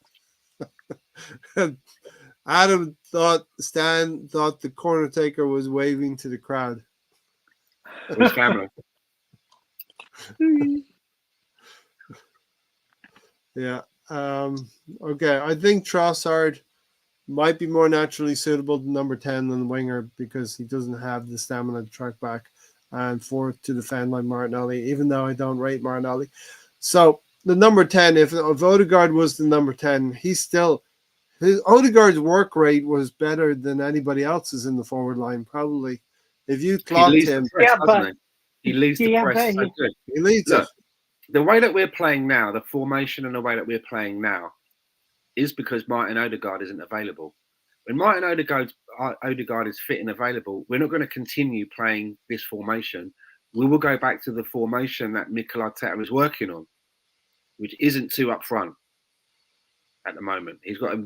Stan thought the corner taker was waving to the crowd. His camera. Yeah. Okay. I think Trossard might be more naturally suitable to number 10 than the winger because he doesn't have the stamina to track back and forth to defend like Martinelli, even though I don't rate Martinelli. So the number 10, if Odegaard was the number 10, Odegaard's work rate was better than anybody else's in the forward line, probably. If you clocked him, he leads the press so good. He leads it. The way that we're playing now, the formation and the way that we're playing now, is because Martin Odegaard isn't available. When Martin Odegaard is fit and available, we're not going to continue playing this formation. We will go back to the formation that Mikel Arteta is working on, which isn't 2 up front at the moment. He's got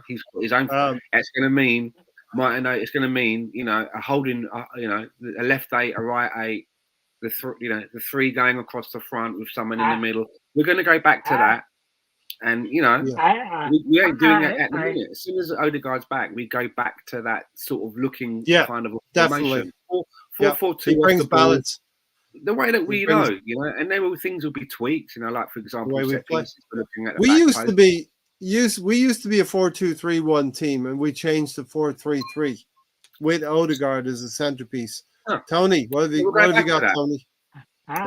he's got his own. It's going to mean it's going to mean a holding, a left 8, a right 8, the 3 going across the front with someone in the middle. We're going to go back to that, and we ain't doing it at the minute. As soon as Odegaard's back, we go back to that sort of looking kind of definitely. formation. 4-4-2. He brings balance. the way that we know, and then things will be tweaked, like for example, the way we play. Looking at we used to be a 4-2-3-1 team, and we changed to 4-3-3 with Odegaard as a centerpiece. Huh. Tony, what have you got, Tony?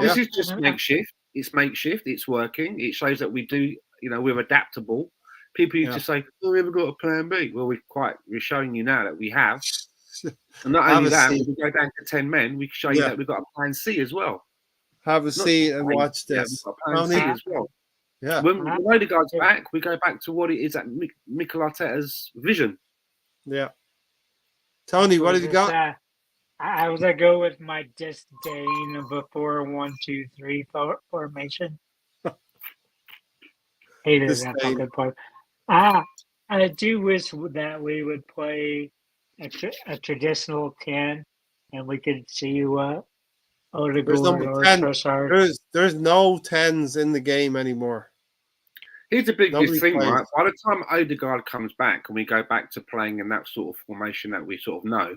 This is just makeshift. It's makeshift. It's working. It shows that we do, we're adaptable. People used to say, "Oh, we haven't got a plan B." Well, we're showing you now that we have. And not only that, when we go down to 10 men, we can show you that we've got a plan C as well. Have a seat and watch this. We've got a plan C as well. Yeah. When Odegaard's back, we go back to what it is at Mikel Arteta's vision. Yeah. Tony, what have you got? I was going to go with my disdain of a 4-1-2-3 formation. Hated that fucking part. I do wish that we would play a traditional 10, and we could see what Odegaard or Trossard. There's no 10s in the game anymore. Here's the biggest thing, right? By the time Odegaard comes back and we go back to playing in that sort of formation that we sort of know,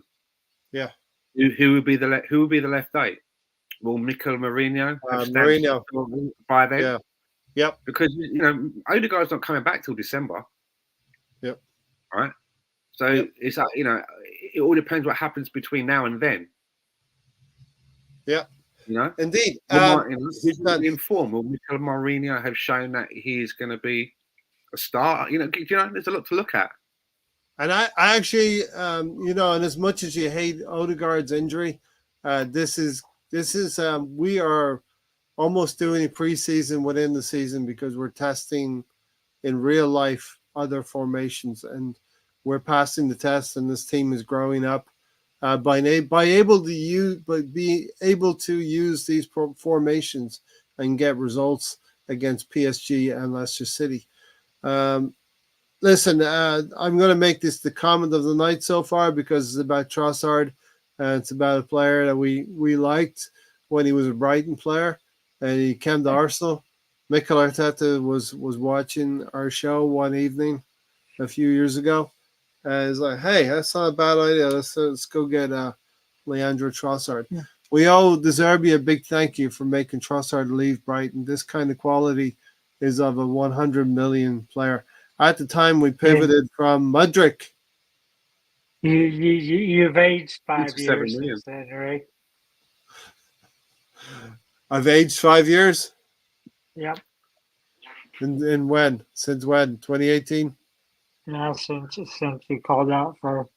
who would be the left 8? Will Mikel Mourinho by then? Yeah. Yep. Because Odegaard's not coming back till December. Yep. All right. So it's it all depends what happens between now and then. Yeah. Indeed. Who's in form? Will Mikel Mourinho have shown that he is going to be a star? There's a lot to look at. And I actually, and as much as you hate Odegaard's injury, this is we are almost doing a preseason within the season because we're testing in real life other formations, and we're passing the test, and this team is growing up by being able to use these formations and get results against PSG and Leicester City. Listen, I'm going to make this the comment of the night so far because it's about Trossard. It's about a player that we liked when he was a Brighton player and he came to Arsenal. Mikel Arteta was watching our show one evening a few years ago. And he's like, hey, that's not a bad idea. Let's go get Leandro Trossard. Yeah. We owe De Zerbi a big thank you for making Trossard leave Brighton. This kind of quality is of a 100 million player. At the time, we pivoted from Mudryk. You've aged 5 years since then, right? I've aged 5 years? Yep. And when? Since when? 2018? No, since you called out for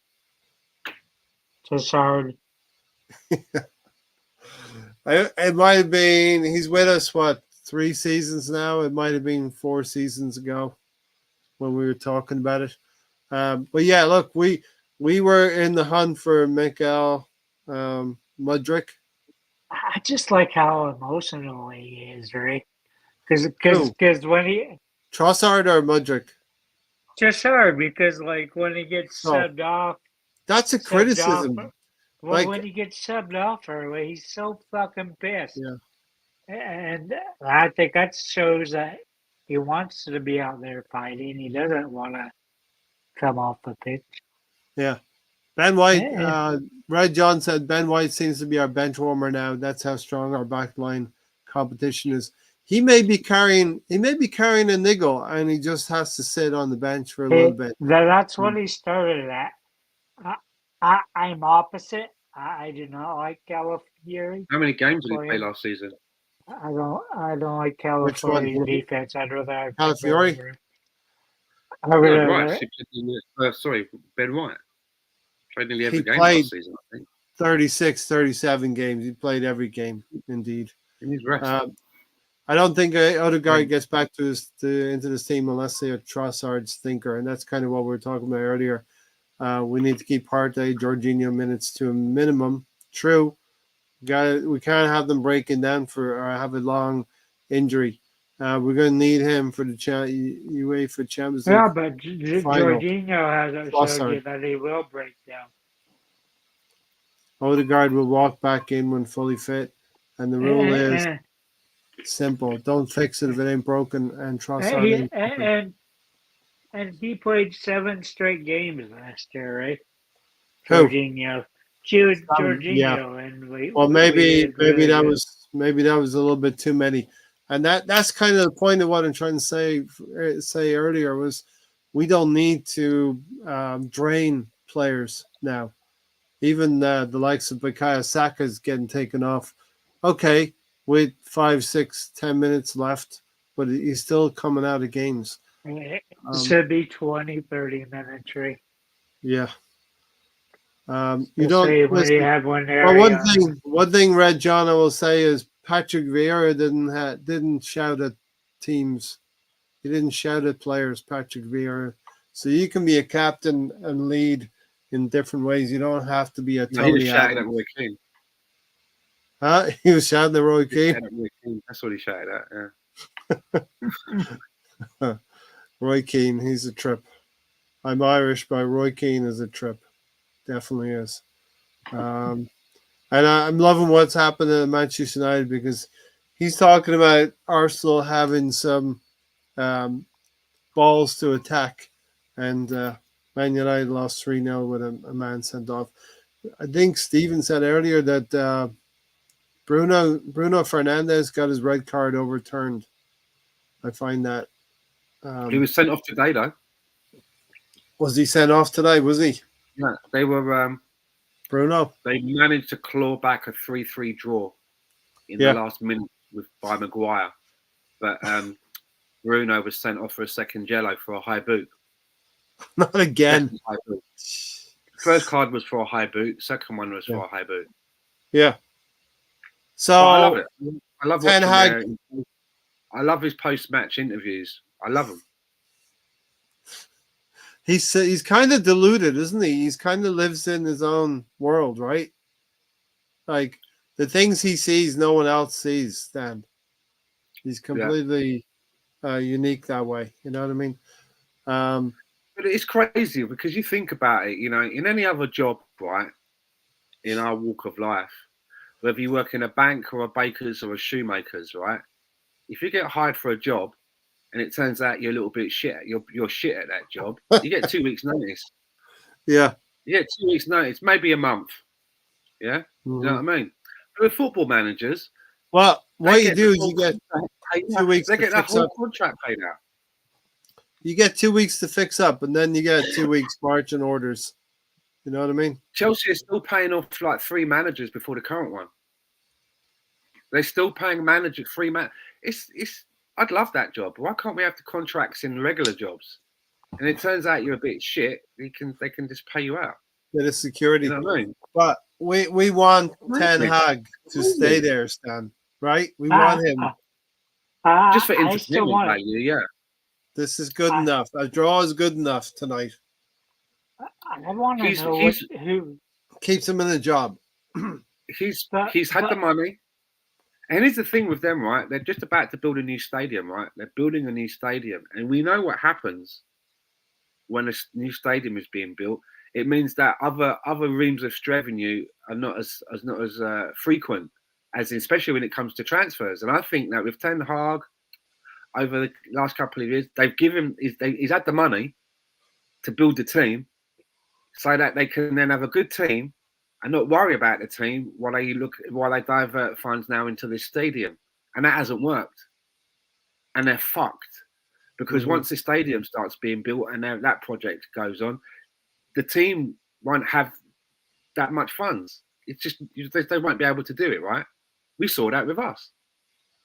Trossard. It might have been, he's with us, 3 seasons now? It might have been 4 seasons ago when we were talking about it. But yeah, look, we were in the hunt for Mikel Mudryk. I just like how emotional he is, right? Because when he Trossard or Mudryk? Trossard, because when he gets subbed off, that's a criticism. When he gets subbed off early, he's so fucking pissed. Yeah, and I think that shows that he wants to be out there fighting. He doesn't want to come off the pitch. Yeah. Ben White, Red John said Ben White seems to be our bench warmer now. That's how strong our backline competition is. He may be carrying a niggle, and he just has to sit on the bench for a little bit. That's what he started at. I'm opposite. I do not like Calafiori. How many games did he play last season? I don't like Calafiori's defense. I'd rather have Calafiori. Sorry, Ben White. Played nearly every game last season, I think. 36, 37 games. He played every game, indeed. In his rest. I don't think Odegaard gets back into this team unless they are Trossard's thinker, and that's kind of what we were talking about earlier. We need to keep Partey, Jorginho minutes to a minimum. True. We can't have them breaking down or have a long injury. We're going to need him for the UEFA Champions League. Yeah, but Jorginho hasn't showed you that he will break down. Odegaard will walk back in when fully fit, and the rule is simple: don't fix it if it ain't broken. And Trossard and he played 7 straight games last year, right? Who? Jorginho. Jorginho, and well, maybe that was a little bit too many, and that's kind of the point of what I'm trying to say earlier was we don't need to drain players now. Even the likes of Bukayo Saka is getting taken off. Okay, with 5, 6, 10 minutes left, but he's still coming out of games. It should be 20, 30 minutes, right? Yeah. You We'll don't see when listen. you have one Well, area. one thing, Red John, I will say is Patrick Vieira didn't shout at teams. He didn't shout at players. Patrick Vieira. So you can be a captain and lead in different ways. You don't have to be a Tony. He was shouting at Roy Keane. Huh? He was shouting at Roy Keane. That's what he shouted at. Yeah. Roy Keane, he's a trip. I'm Irish, but Roy Keane is a trip. Definitely is. And I'm loving what's happening at Manchester United because he's talking about Arsenal having some balls to attack, and Man United lost 3-0 with a man sent off. I think Steven said earlier that Bruno Fernandes got his red card overturned. I find that. He was sent off today, though. Was he sent off today? Was he? Yeah, they were. Bruno. They managed to claw back a 3-3 draw in the last minute by Maguire, but Bruno was sent off for a second yellow for a high boot. Not again. High boot. First card was for a high boot. Second one was for a high boot. Yeah. So but I love it. I love Ten Hag. I love his post-match interviews. I love them. He's kind of deluded, isn't he? He's kind of lives in his own world, right? Like the things he sees, no one else sees. Stan, he's completely unique that way. You know what I mean? But it's crazy because you think about it. You know, in any other job, right? In our walk of life, whether you work in a bank or a baker's or a shoemaker's, right? If you get hired for a job and it turns out you're a little bit shit, you're shit at that job, you get 2 weeks notice. Yeah. You get 2 weeks notice, maybe a month. Yeah? You know what I mean? But with football managers, well, what you do is you get 2 weeks. They get the whole contract paid out. You get 2 weeks to fix up, and then you get 2 weeks marching orders. You know what I mean? Chelsea is still paying off like 3 managers before the current one. They're still paying managers 3 man. It's. I'd love that job. Why can't we have the contracts in regular jobs? And it turns out you're a bit shit. They can just pay you out. Bit of security. You know what I mean? But we want Ten Hag to stay there, Stan. Right? We want him. Just for entertainment value, yeah. This is good enough. A draw is good enough tonight. I want to know who keeps him in a job. He's had the money. And here's the thing with them, right? They're just about to build a new stadium, right? They're building a new stadium. And we know what happens when a new stadium is being built. It means that other reams of revenue are not as frequent, especially when it comes to transfers. And I think that with Ten Hag, over the last couple of years, he's had the money to build the team so that they can then have a good team and not worry about the team while they divert funds now into this stadium. And that hasn't worked. And they're fucked. Because once the stadium starts being built and that project goes on, the team won't have that much funds. It's just, they won't be able to do it, right? We saw that with us.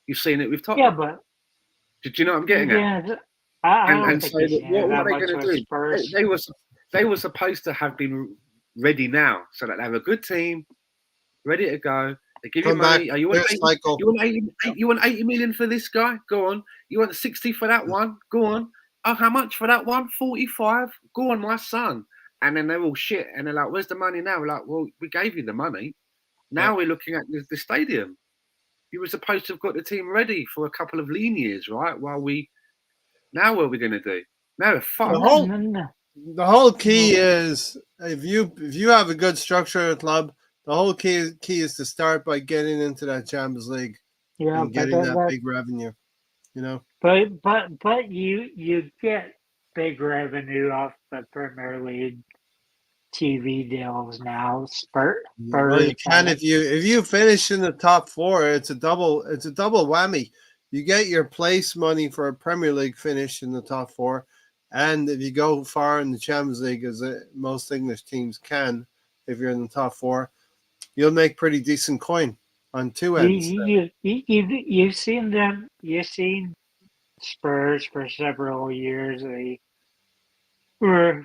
You've seen it with Tottenham. Yeah, but... Did you know what I'm getting at? I don't think so what are they going to do? They were supposed to have been ready now, so that they have a good team, ready to go. They give you money. You want 80 million for this guy? Go on. You want 60 for that one? Go on. Oh, how much for that one? 45. Go on, my son. And then they're all shit, and they're like, "Where's the money now?" We're like, "Well, we gave you the money. Now we're looking at the stadium. You were supposed to have got the team ready for a couple of lean years, right? Now what are we going to do? Now fuck. The whole key is if you have a good structure at a club, the whole key is to start by getting into that Champions League and getting that big revenue. You know. But you get big revenue off the Premier League TV deals now. Spurs. Well, you can if you finish in the top four. It's a double whammy. You get your place money for a Premier League finish in the top four, and if you go far in the Champions League, as most English teams can, if you're in the top four, you'll make pretty decent coin on two ends. You've seen them. You've seen Spurs for several years. They were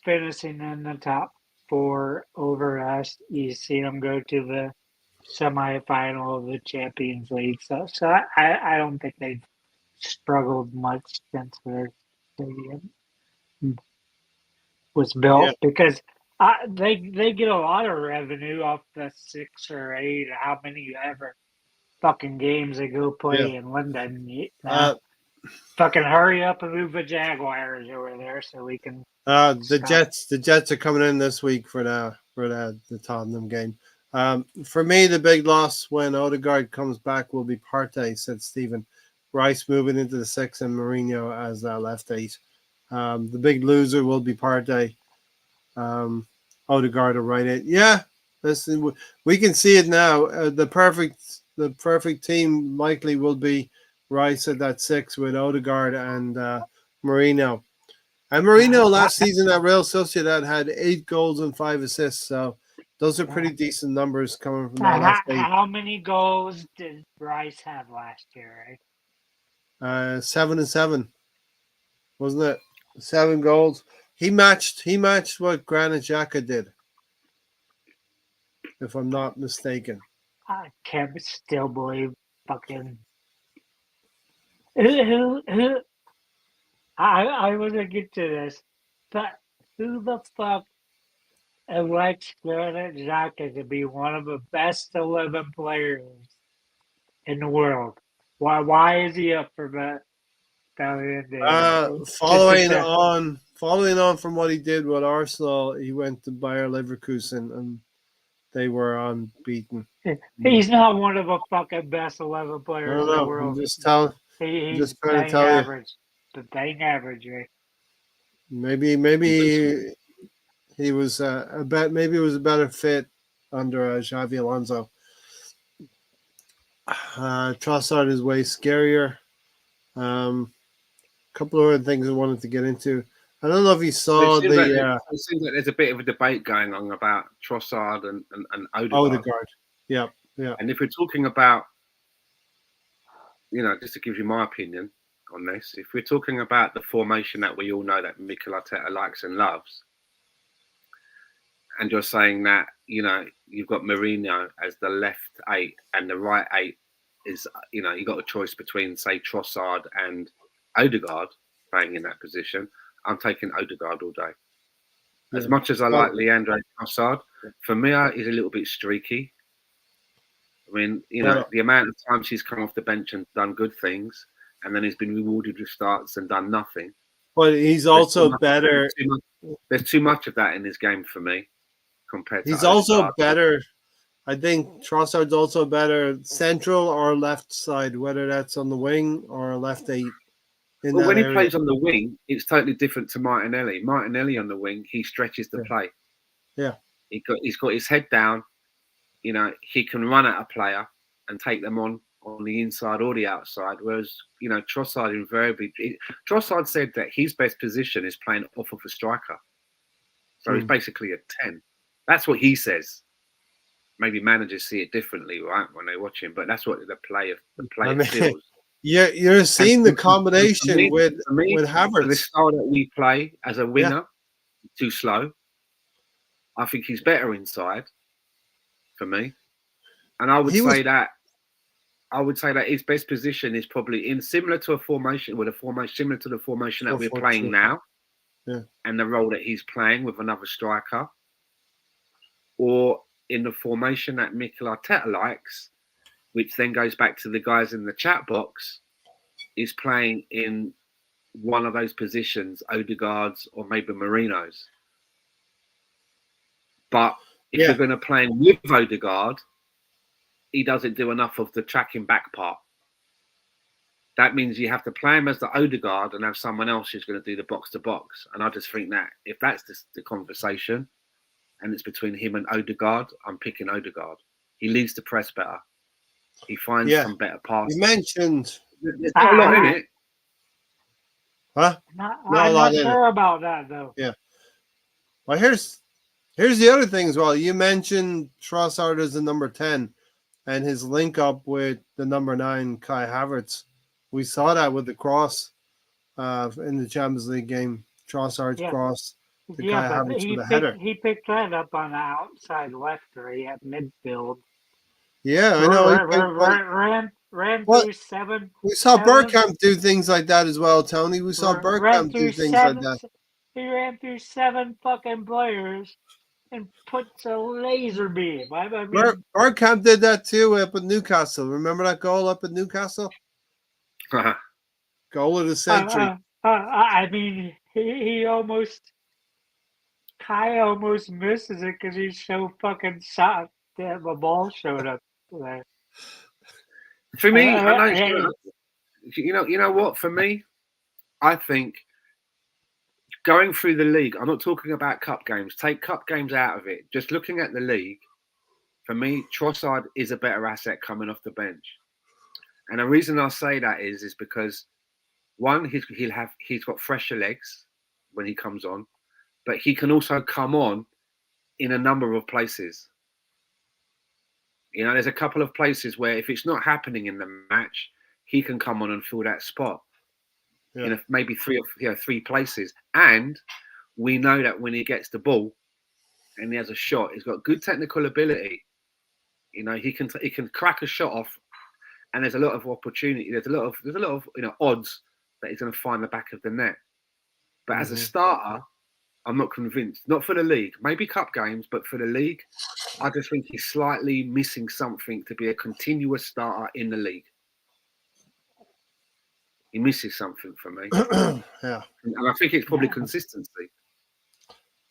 finishing in the top four over us. You see them go to the semifinal of the Champions League. So I don't think they've struggled much since their stadium was built because they get a lot of revenue off the 6 or 8 or how many ever fucking games they go play in London. Fucking hurry up and move the Jaguars over there so we can. The Jets are coming in this week for the Tottenham game. For me, the big loss when Odegaard comes back will be Partey, said Stephen. Rice moving into the 6 and Mourinho as left 8. The big loser will be Partey. Odegaard will right 8. Yeah, listen, we can see it now. The perfect team likely will be Rice at that 6 with Odegaard and Mourinho. And Mourinho last season at Real Sociedad had 8 goals and 5 assists. So those are pretty decent numbers coming from that last 8. How many goals did Rice have last year? Right? 7 and 7, wasn't it? 7 goals. He matched what Granit Xhaka did, if I'm not mistaken. I can't still believe fucking. I was gonna get to this, but who the fuck elects Granit Xhaka to be one of the best 11 players in the world? Why is he up for that? Following on from what he did with Arsenal, he went to Bayer Leverkusen and they were unbeaten. He's not one of the fucking best 11 players in the world. I'm just trying to tell average. The dang average, right? Maybe he was maybe it was a better fit under Xavi Alonso. Trossard is way scarier. A couple of other things I wanted to get into. I don't know if you saw it seems like there's a bit of a debate going on about Trossard and Odegaard. Yeah. And if we're talking about, just to give you my opinion on this, if we're talking about the formation that we all know that Mikel Arteta likes and loves, and you're saying that, you've got Mourinho as the left 8 and the right 8 is, you got a choice between, say, Trossard and Odegaard playing in that position. I'm taking Odegaard all day. As much as I like Leandro Trossard, for me, he's a little bit streaky. I mean, the amount of times he's come off the bench and done good things, and then he's been rewarded with starts and done nothing. But he's also better. There's too much of that in his game for me compared to. He's also better. I think Trossard's also better central or left side, whether that's on the wing or left 8. Well, when he plays on the wing, it's totally different to Martinelli. Martinelli on the wing, he stretches the play. Yeah. He's got his head down. He can run at a player and take them on the inside or the outside. Whereas, Trossard invariably... Trossard said that his best position is playing off of a striker. So he's basically a 10. That's what he says. Maybe managers see it differently, right, when they watch him. But that's what the player feels. Yeah, you're seeing the combination with Havertz. The style that we play as a winger, too slow. I think he's better inside for me. And I would say that his best position is probably similar to the formation that we're playing now. Yeah. And the role that he's playing with another striker. Or in the formation that Mikel Arteta likes, which then goes back to the guys in the chat box, is playing in one of those positions, Odegaard's or maybe Mourinho's. But if you're going to play with Odegaard, he doesn't do enough of the tracking back part. That means you have to play him as the Odegaard and have someone else who's going to do the box to box. And I just think that if that's the conversation, and it's between him and Odegaard, I'm picking Odegaard. He leads the press better. He finds some better passes. You mentioned there's not a lot in it. Huh? I'm not sure about that though. Yeah. Well, here's the other thing as well. You mentioned Trossard as the number 10 and his link up with the number 9, Kai Havertz. We saw that with the cross in the Champions League game. Trossard's cross to Kai Havertz with a header. He picked that up on the outside left right at midfield. Yeah, I know. Ran through seven. We saw Bergkamp do things like that as well, Tony. We saw Bergkamp do things like that. He ran through 7 fucking players and puts a laser beam. I mean, Bergkamp did that too up at Newcastle. Remember that goal up at Newcastle? Goal of the century. I mean, Kai almost misses it because he's so fucking shocked that the ball showed up there. For me, you know what? For me, I think going through the league, I'm not talking about cup games. Take cup games out of it. Just looking at the league, for me, Trossard is a better asset coming off the bench. And the reason I say that is because one, he's got fresher legs when he comes on, but he can also come on in a number of places. You know, there's a couple of places where if it's not happening in the match, he can come on and fill that spot. Yeah. In maybe 3 places. And we know that when he gets the ball and he has a shot, he's got good technical ability. You know, he can crack a shot off, and there's a lot of opportunity. There's a lot of odds that he's going to find the back of the net. But as a starter, I'm not convinced. Not for the league, maybe cup games, but for the league, I just think he's slightly missing something to be a continuous starter in the league. He misses something for me. Yeah, and I think it's probably consistency.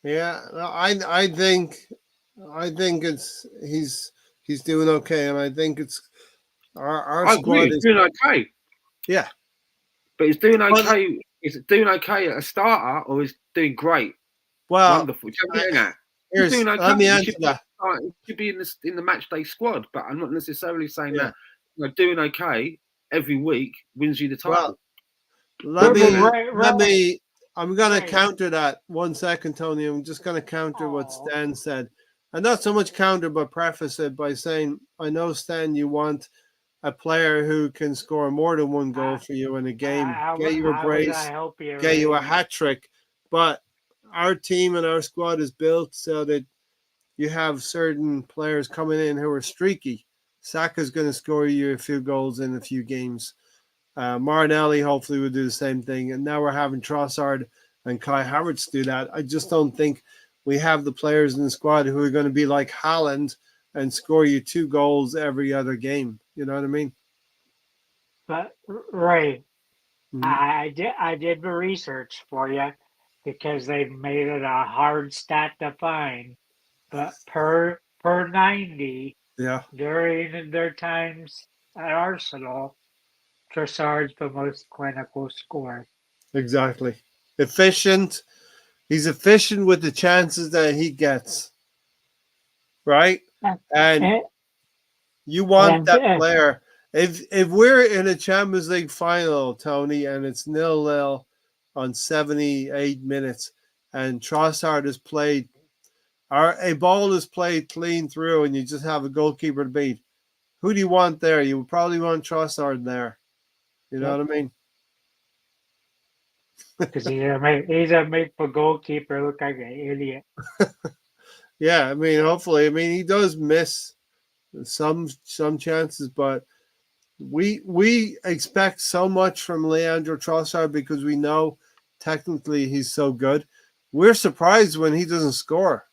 Yeah, I think it's he's doing okay, and I think it's our squad is doing okay. Yeah, but he's doing okay. Is it doing okay at a starter, or is doing great? Well, wonderful. He's doing okay. Let me answer that. He should be in the match day squad, but I'm not necessarily saying that. Doing okay every week wins you the title. Well, let me. I'm going to counter that 1 second, Tony. I'm just going to counter what Stan said, and not so much counter, but preface it by saying, I know, Stan, you want a player who can score more than 1 goal for you in a game, get you a brace, get you a hat trick, but our team and our squad is built so that you have certain players coming in who are streaky. Saka's going to score you a few goals in a few games. Marinelli hopefully will do the same thing. And now we're having Trossard and Kai Havertz do that. I just don't think we have the players in the squad who are going to be like Haaland and score you 2 goals every other game. You know what I mean? But right. Mm-hmm. I did the research for you because they've made it a hard stat to find. But per 90, during their times at Arsenal, Trossard's the most clinical scorer. Exactly. Efficient. He's efficient with the chances that he gets. Right? And you want that player. If we're in a Champions League final, Tony, and it's 0-0 on 78 minutes, and Trossard is played, or a ball is played clean through, and you just have a goalkeeper to beat, who do you want there? You would probably want Trossard there. You know what I mean? Because he's a make the goalkeeper look like an idiot. Yeah, I mean, hopefully. I mean, he does miss some chances, but we expect so much from Leandro Trossard because we know technically he's so good. We're surprised when he doesn't score.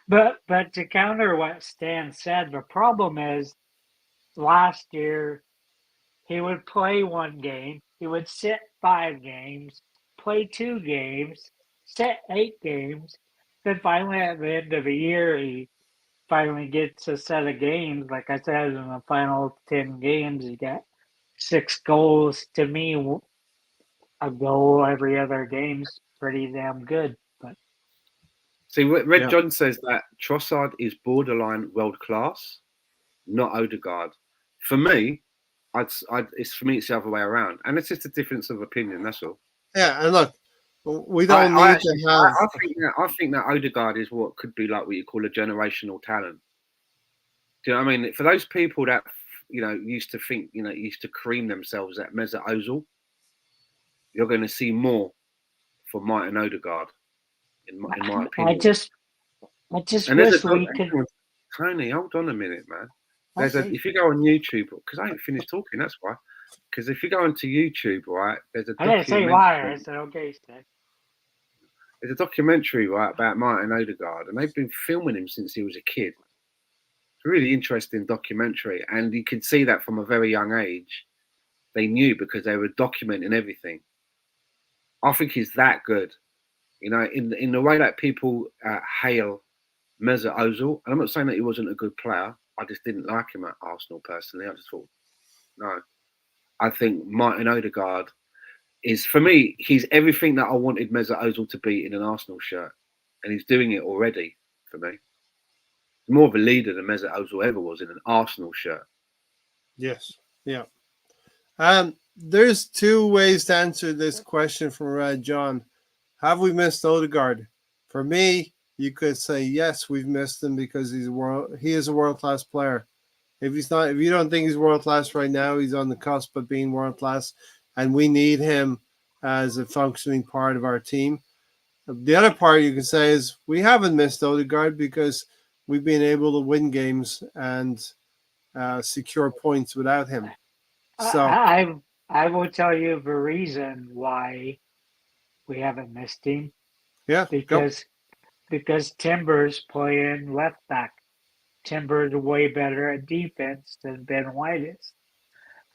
But to counter what Stan said, the problem is last year he would play 1 game, he would sit 5 games, play 2 games, sit 8 games, then finally at the end of the year he finally gets a set of games. Like I said, in the final 10 games, he got 6 goals. To me, a goal every other game's pretty damn good. But See, Red John says that Trossard is borderline world class, not Odegaard. For me, it's the other way around, and it's just a difference of opinion. That's all. Yeah, and look, we don't need to have. I think that Odegaard is what could be like what you call a generational talent. Do you know what I mean? For those people that used to think, used to cream themselves at Mesut Ozil, you're going to see more for Martin Odegaard, in my opinion. I just wish we could. Tony, hold on a minute, man. If you go on YouTube, because I ain't finished talking, that's why. Because if you go onto YouTube, right, there's a I didn't say why. I said okay, Steve. There's a documentary, right, about Martin Odegaard, and they've been filming him since he was a kid. It's a really interesting documentary, and you can see that from a very young age. They knew because they were documenting everything. I think he's that good, in the way that people hail Mesut Ozil. And I'm not saying that he wasn't a good player. I just didn't like him at Arsenal personally. I just thought, no. I think Martin Odegaard is, for me, he's everything that I wanted Mesut Ozil to be in an Arsenal shirt, and he's doing it already for me. He's more of a leader than Mesut Ozil ever was in an Arsenal shirt. Yes, yeah. There's two ways to answer this question from John. Have we missed Odegaard? For me, you could say yes, we've missed him because he is a world-class player. If you don't think he's world-class right now, he's on the cusp of being world-class, and we need him as a functioning part of our team. The other part you can say is we haven't missed Odegaard because we've been able to win games and secure points without him. So I will tell you the reason why we haven't missed him. Yeah, because Timber's playing left back. Timber's way better at defense than Ben White is.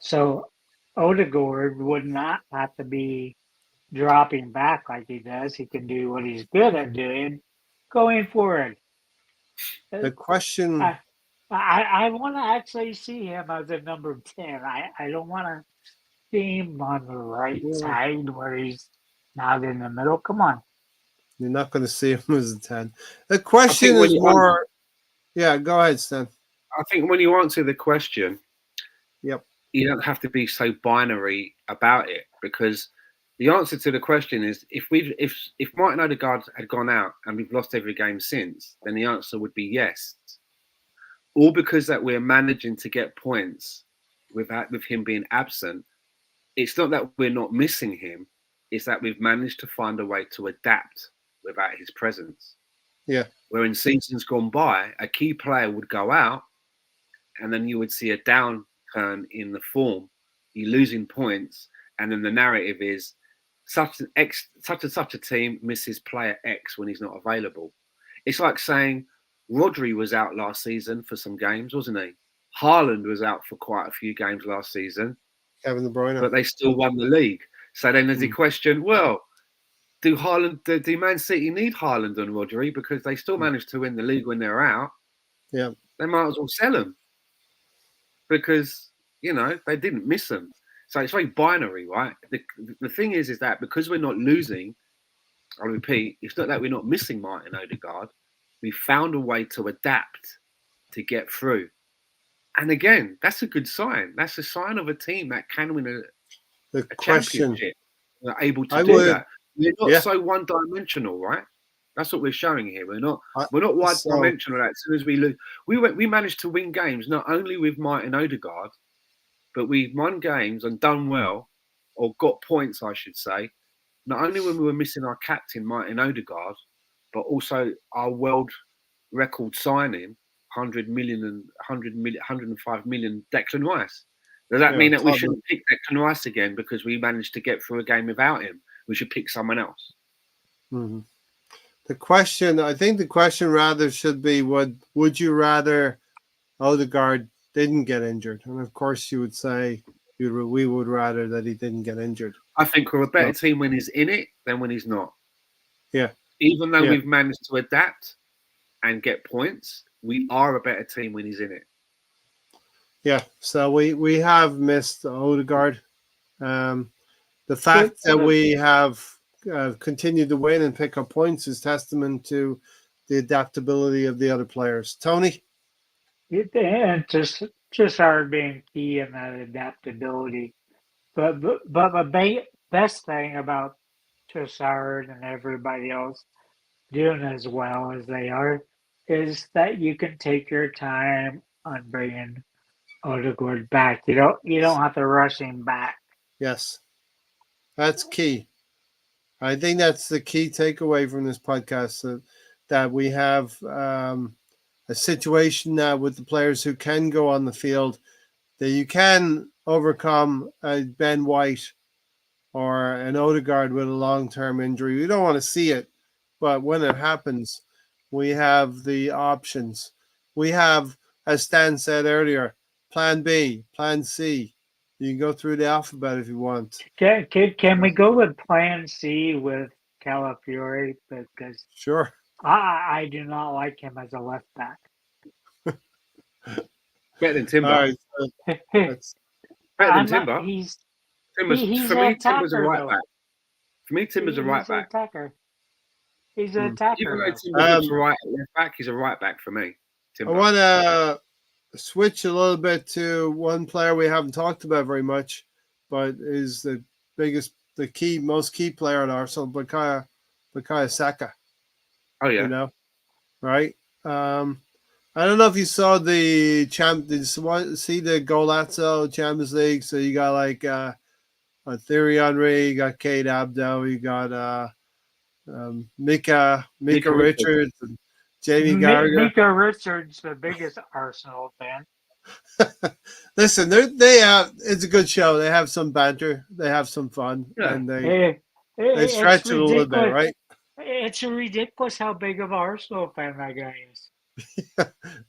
So Odegaard would not have to be dropping back like he does. He can do what he's good at doing going forward. The question... I want to actually see him as a number 10. I don't want to see him on the right side where he's not in the middle. Come on. You're not going to see him as a 10. The question is more... Yeah, go ahead, Stan. I think when you answer the question, you don't have to be so binary about it, because the answer to the question is if Martin Odegaard had gone out and we've lost every game since, then the answer would be yes. All because that we're managing to get points with him being absent. It's not that we're not missing him, it's that we've managed to find a way to adapt without his presence. Yeah. Where in seasons gone by, a key player would go out and then you would see a downturn in the form. You're losing points, and then the narrative is such a team misses player X when he's not available. It's like saying Rodri was out last season for some games, wasn't he? Haaland was out for quite a few games last season. Kevin De Bruyne. But they still won the league. So then there's the question, well, do Man City need Haaland and Rodri because they still managed to win the league when they're out? Yeah. They might as well sell them because, they didn't miss them. So it's very binary, right? The thing is that because we're not losing, I repeat, it's not that we're not missing Martin Odegaard. We found a way to adapt to get through. And again, that's a good sign. That's a sign of a team that can win a championship. They're able to do that. We're not so one-dimensional, right? That's what we're showing here. We're not one-dimensional. As soon as we lose, we managed to win games not only with Martin Odegaard, but we won games and done well, or got points, I should say. Not only when we were missing our captain Martin Odegaard, but also our world record signing, 105 million Declan Rice. Does that mean that we shouldn't pick Declan Rice again because we managed to get through a game without him? We should pick someone else. Mm-hmm. I think the question rather should be, would you rather Odegaard didn't get injured? And of course you would say we would rather that he didn't get injured. I think we're a better team when he's in it than when he's not. Yeah. Even though we've managed to adapt and get points, we are a better team when he's in it. Yeah, so we have missed Odegaard. The fact that we have continued to win and pick up points is testament to the adaptability of the other players. Tony? And just hard being key in that adaptability. But the best thing about Trossard and everybody else doing as well as they are is that you can take your time on bringing Odegaard back. You don't have to rush him back. Yes, that's key. I think that's the key takeaway from this podcast, that we have a situation now with the players who can go on the field, that you can overcome a Ben White or an Odegaard with a long-term injury. We don't want to see it, but when it happens, we have the options. We have, as Stan said earlier, Plan B, Plan C. You can go through the alphabet if you want. Can we go with Plan C with Calafiori? Because Sure. I do not like him as a left back. Better than Timber. All right, better than Timber. He's For me, Timber's a right back. For me, Timber's a right back. Attacker. He's an attacker. Even though Timber looks right left back, he's a right back for me. Timber. I want to switch a little bit to one player we haven't talked about very much, but is the most key player at Arsenal, Bukayo Saka. Oh yeah, you know, right? I don't know if you saw the see the Golazzo Champions League. So you got like Thierry Henry, you got Kate Abdo, you got Mika Richards, and Jamie Carragher. Mika Richards, the biggest Arsenal fan. Listen, they have, it's a good show. They have some banter, they have some fun, and they stretch it a little bit, right? It's ridiculous how big of an Arsenal fan that guy is.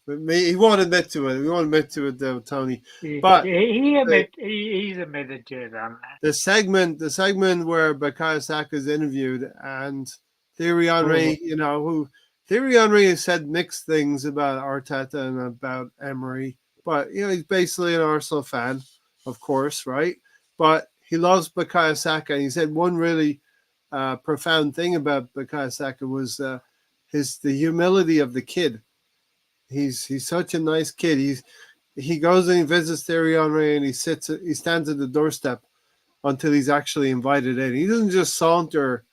He won't admit to it. We won't admit to it, though, Tony. But he's admitted to it on that. The segment where Bukayo Saka is interviewed, and Thierry Henry, Thierry Henry has said mixed things about Arteta and about Emery, but he's basically an Arsenal fan, of course, right? But he loves Bukayo Saka, and he said one really profound thing about Bukayo Saka was the humility of the kid. He's such a nice kid. He goes and he visits Thierry Henry, and he stands at the doorstep until he's actually invited in. He doesn't just saunter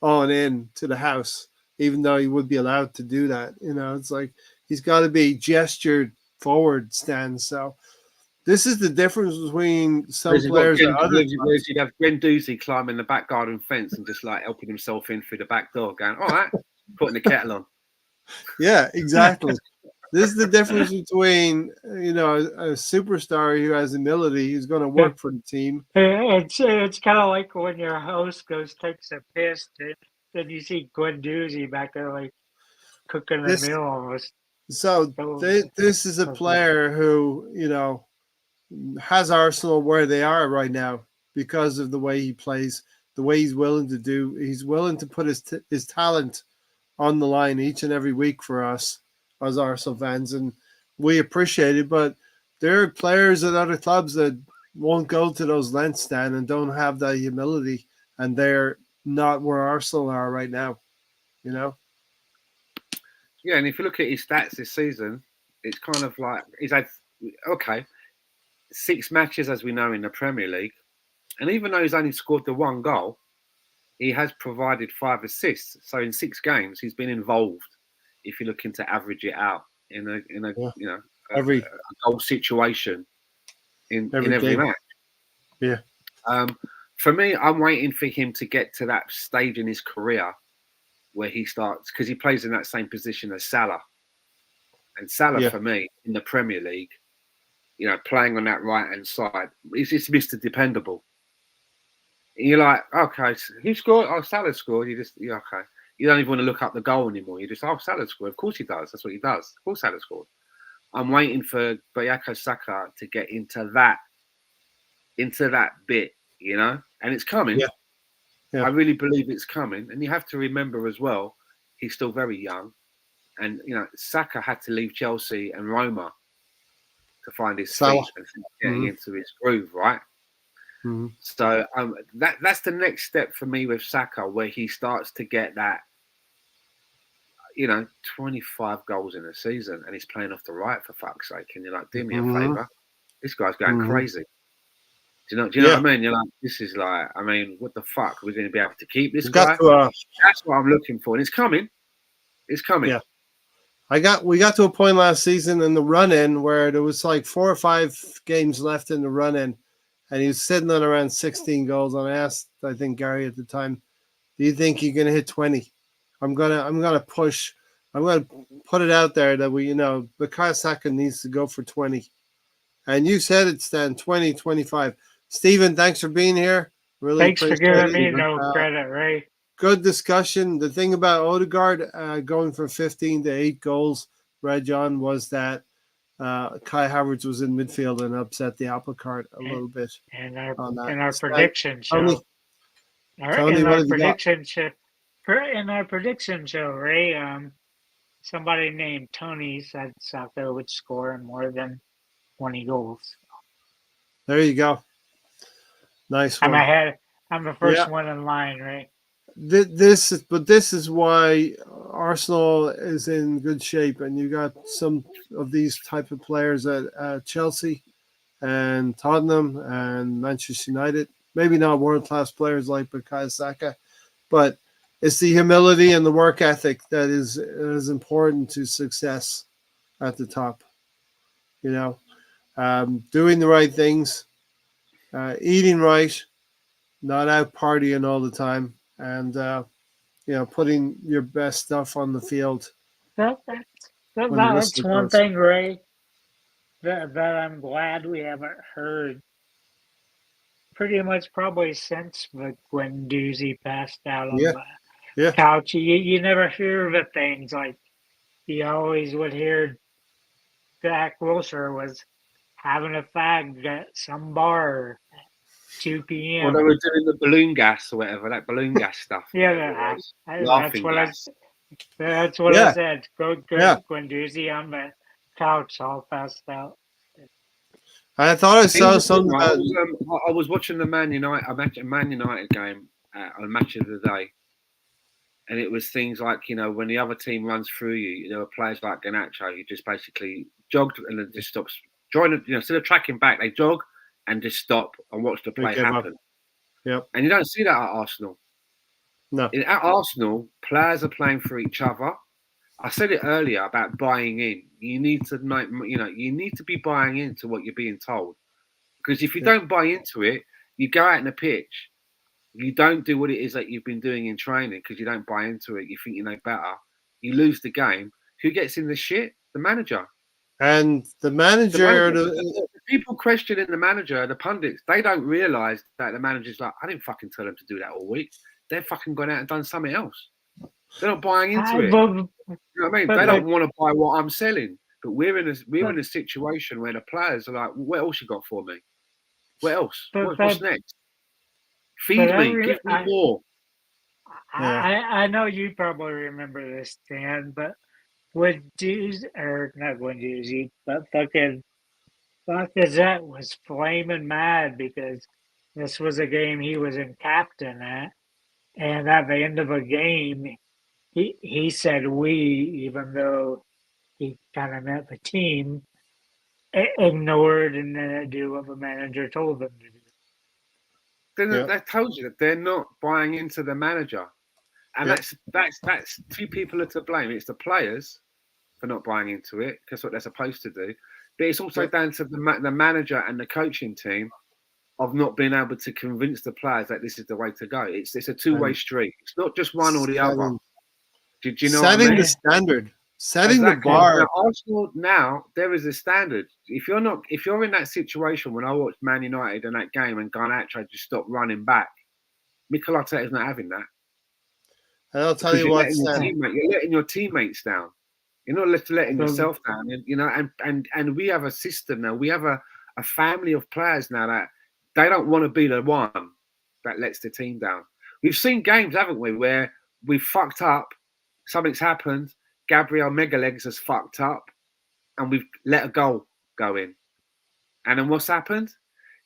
on in to the house, even though he would be allowed to do that. It's like he's got to be gestured forward stands. So this is the difference between some players and others. You'd have Guendouzi climbing the back garden fence and just like helping himself in through the back door, going, all right, putting the kettle on. Yeah, exactly. This is the difference between, a superstar who has humility, who's going to work for the team. It's kind of like when your host takes a piss, then you see Guendouzi back there like cooking a meal almost. So this is a player who, has Arsenal where they are right now because of the way he plays, the way he's willing to do. He's willing to put his talent on the line each and every week for us as Arsenal fans, and we appreciate it. But there are players at other clubs that won't go to those lengths, Stan, and don't have that humility, and they're not where Arsenal are right now. Yeah, and if you look at his stats this season, it's kind of like he's had 6 matches, as we know, in the Premier League, and even though he's only scored the 1 goal, he has provided 5 assists. So in 6 games, he's been involved. If you're looking to average it out in a goal situation in every match. Yeah. For me, I'm waiting for him to get to that stage in his career where he starts, because he plays in that same position as Salah. And Salah, for me, in the Premier League, playing on that right-hand side, he's just Mr. Dependable. And you're like, okay, who scored? Oh, Salah scored. Okay. You don't even want to look up the goal anymore. You just, Salah scored. Of course he does. That's what he does. Of course Salah scored. I'm waiting for Bukayo Saka to get into that bit, and it's coming. Yeah. I really believe it's coming. And you have to remember as well, he's still very young. And, Saka had to leave Chelsea and Roma to find his feet and getting into his groove, right? Mm-hmm. So that's the next step for me with Saka, where he starts to get that. 25 goals in a season, and he's playing off the right, for fuck's sake. And you're like, do me a favour. This guy's going crazy. Do you know what I mean? You're like, this is like, I mean, what the fuck? Are we going to be able to keep this guy? That's what I'm looking for. And it's coming. It's coming. Yeah. We got to a point last season in the run-in where there was like 4 or 5 games left in the run-in, and he was sitting on around 16 goals. And I asked, I think, Gary at the time, do you think you're going to hit 20? I'm gonna push. I'm gonna put it out there that Bukayo Saka needs to go for 20. And you said it, Stan, 20, 25. Stephen, thanks for being here. Really thanks for giving me no credit, Ray. Good discussion. The thing about Odegaard going from 15 to 8 goals, Red John, was that Kai Havertz was in midfield and upset the apple cart a little bit. And our prediction show. Tony, in our prediction show, Ray, somebody named Tony said Saka would score more than 20 goals. There you go. Nice one. I'm ahead. I'm the first one in line, right? This is why Arsenal is in good shape, and you got some of these type of players at Chelsea and Tottenham and Manchester United. Maybe not world-class players like Bukayo Saka, but it's the humility and the work ethic that is important to success at the top. Doing the right things, eating right, not out partying all the time, and putting your best stuff on the field. That's one thing, Ray, that I'm glad we haven't heard pretty much probably since when Doozy passed out on the couch. You never hear the things like you always would hear. Jack Wilshere was having a fag at some bar at 2 p.m. Well, they were doing the balloon gas or whatever, that balloon gas stuff. That's what I said. Guendouzi on the couch all passed out. I thought I saw something. I was watching the Man United game on Match of the Day, and it was things like, when the other team runs through you, there were players like Garnacho who just basically jogged and then just stops. Instead of tracking back, they jog and just stop and watch the play happen. Yep. And you don't see that at Arsenal. No. At Arsenal, players are playing for each other. I said it earlier about buying in. You need to be buying into what you're being told. Because if you don't buy into it, you go out in the pitch, you don't do what it is that you've been doing in training because you don't buy into it. You think you know better. You lose the game. Who gets in the shit? The manager. And the manager, the people questioning the manager, the pundits, they don't realise that the manager's like, I didn't fucking tell them to do that all week. They've fucking gone out and done something else. They're not buying into it. You know what I mean? They don't want to buy what I'm selling. But we're in a situation where the players are like, what else you got for me? What else? What's next? Feed me. Give me more. I know you probably remember this, Dan, but not Guendouzi, but fucking Lacazette was flaming mad because this was a game he was in captain at, and at the end of a game, he said we, even though he kind of meant the team, ignored and didn't do what the manager told them to do. Then that tells you that they're not buying into the manager, and that's two people are to blame. It's the players for not buying into it because what they're supposed to do, but it's also down to the manager and the coaching team of not being able to convince the players that this is the way to go. It's a two-way street. It's not just one or the other. Do you know setting what I mean? the standard, setting the bar. Now, Arsenal now there is a standard. If you're in that situation when I watched Man United in that game and Garnacho just stopped running back, Mikel Arteta is not having that. And I'll tell you what, you're letting your teammates down. You're not letting yourself down. And we have a system now. We have a family of players now that they don't want to be the one that lets the team down. We've seen games, haven't we, where we've fucked up, something's happened, Gabriel Megalegs has fucked up, and we've let a goal go in. And then what's happened?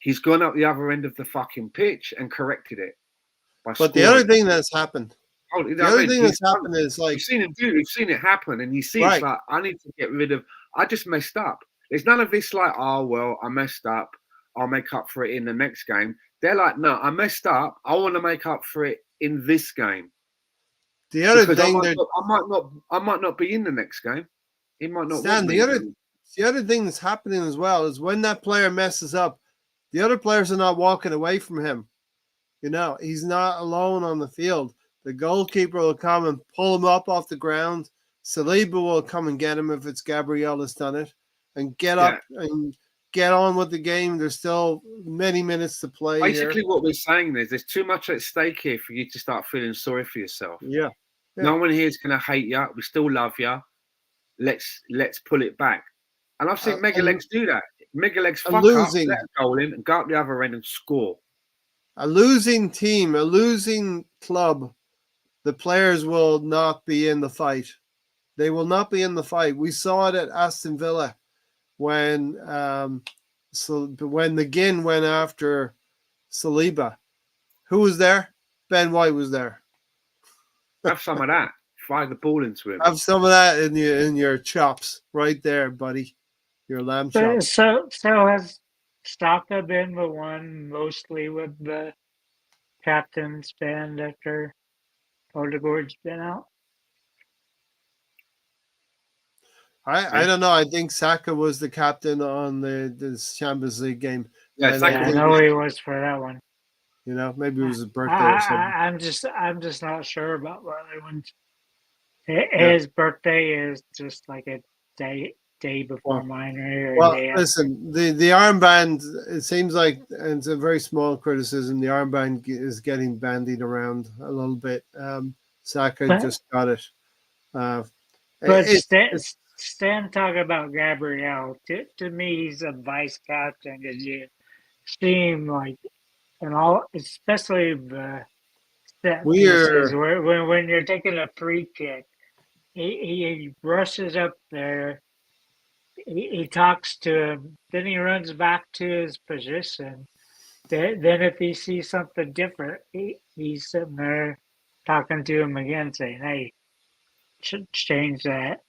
He's gone up the other end of the fucking pitch and corrected it. But the other thing that's happened The other thing that's happened is like you've seen him do. You've seen it happen, and you see right. it's like I need to get rid of. I just messed up. There's none of this like, oh well, I messed up. I'll make up for it in the next game. They're like, no, I messed up. I want to make up for it in this game. The other thing I might not be in the next game. He might not. Stan, the other thing that's happening as well is when that player messes up, the other players are not walking away from him. You know, he's not alone on the field. The goalkeeper will come and pull him up off the ground. Saliba will come and get him if it's Gabriel that's done it, and get up and get on with the game. There's still many minutes to play. Basically, what we're saying is there's too much at stake here for you to start feeling sorry for yourself. Yeah. No one here is going to hate you. We still love you. Let's pull it back. And I've seen Mega Legs do that. Mega Legs fuck up, let a goal in, and go up the other end and score. A losing team, a losing club, the players will not be in the fight. They will not be in the fight. We saw it at Aston Villa when the Ginn went after Saliba. Who was there? Ben White was there. Have some of that. Fire the ball into him. Have some of that in your chops right there, buddy. Your lamb chops. So has Staka been the one mostly with the captain's band after Odegaard's been out? I don't know. I think Saka was the captain on the Champions League game. Yeah, I know he was for that one. You know, maybe it was his birthday or something. I'm just not sure about the other ones. His birthday is just like a day before mine. Listen, the armband, it seems like, and it's a very small criticism, the armband is getting bandied around a little bit. Saka just got it. But Stan talking about Gabriel, to me, he's a vice captain because you see him like, and all, especially the set pieces, when you're taking a free kick, he rushes up there, he talks to him, then he runs back to his position. Then if he sees something different, he's sitting there talking to him again, saying, "Hey, should change that.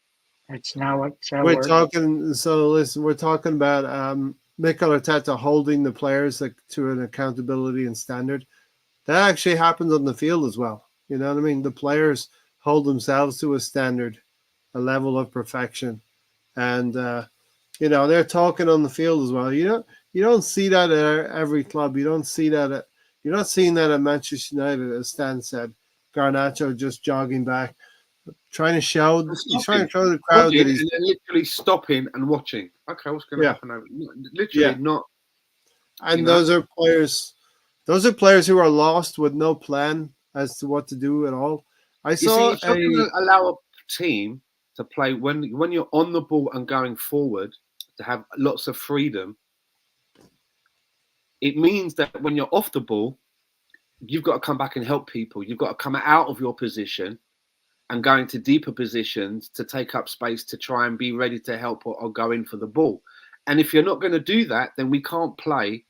It's not what we're talking." So listen, we're talking about Mikel Arteta holding the players to an accountability and standard. That actually happens on the field as well. You know what I mean? The players hold themselves to a standard, a level of perfection, and they're talking on the field as well. You don't see that at every club. You don't see that you're not seeing that at Manchester United, as Stan said. Garnacho just jogging back, trying to show the crowd that he's literally stopping and watching. Okay, what's going to happen over? Literally not. And those are players who are lost with no plan as to what to do at all. If you're going to allow a team to play when you're on the ball and going forward, to have lots of freedom, it means that when you're off the ball, you've got to come back and help people. You've got to come out of your position and go into deeper positions to take up space to try and be ready to help or go in for the ball. And if you're not going to do that, then we can't play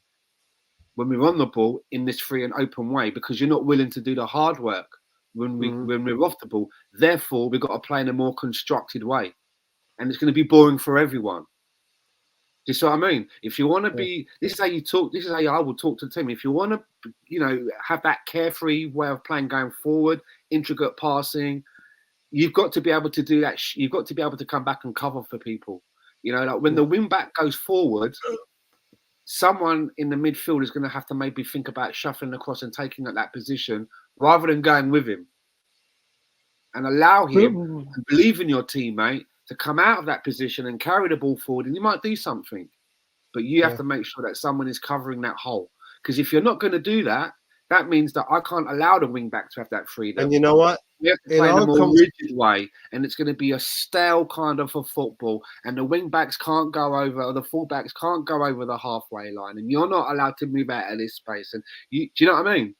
when we're on the ball in this free and open way, because you're not willing to do the hard work when we're off the ball. Therefore, we've got to play in a more constructed way, and it's going to be boring for everyone. Do you see what I mean? If you want to be, this is how you talk. This is how I will talk to the team. If you want to, have that carefree way of playing going forward, intricate passing, you've got to be able to do that. You've got to be able to come back and cover for people. Like when the wing back goes forward, someone in the midfield is going to have to maybe think about shuffling across and taking at that position rather than going with him, and allow him and believe in your teammate to come out of that position and carry the ball forward. And you might do something, but you have to make sure that someone is covering that hole. Because if you're not going to do that, that means that I can't allow the wing back to have that freedom. And you know what? We have to play in a more rigid way, and it's going to be a stale kind of a football. And the wing backs can't go over, or the full backs can't go over the halfway line, and you're not allowed to move out of this space. And do you know what I mean?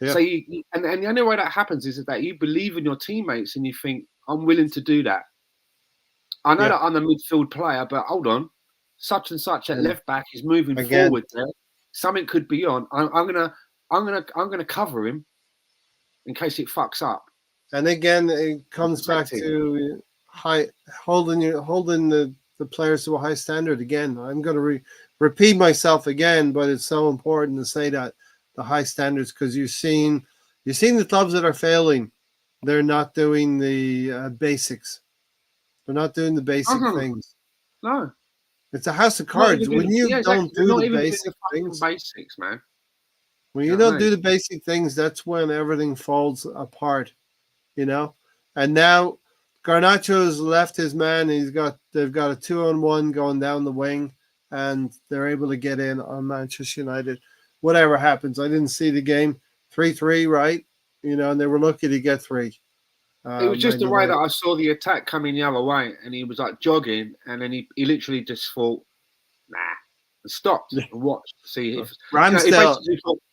Yeah. So and the only way that happens is that you believe in your teammates, and you think, I'm willing to do that. I know that I'm a midfield player, but hold on, such and such at left back is moving forward there. Something could be on. I'm gonna cover him in case it fucks up. And again, it comes back to holding the players to a high standard. Again, I'm going to repeat myself again, but it's so important to say that the high standards, because you've seen the clubs that are failing. They're not doing the basics. They're not doing the basic things. No, it's a house of cards. When you don't do the basic things, basics, man. When you don't do the basic things, that's when everything falls apart. And now Garnacho's left his man. They've got a 2-on-1 going down the wing, and they're able to get in on Manchester United. Whatever happens, I didn't see the game. 3-3, right? And they were lucky to get 3. It was just the way that I saw the attack coming the other way, and he was like jogging, and then he literally just thought, nah, and stopped and watched to see if Ramsdale.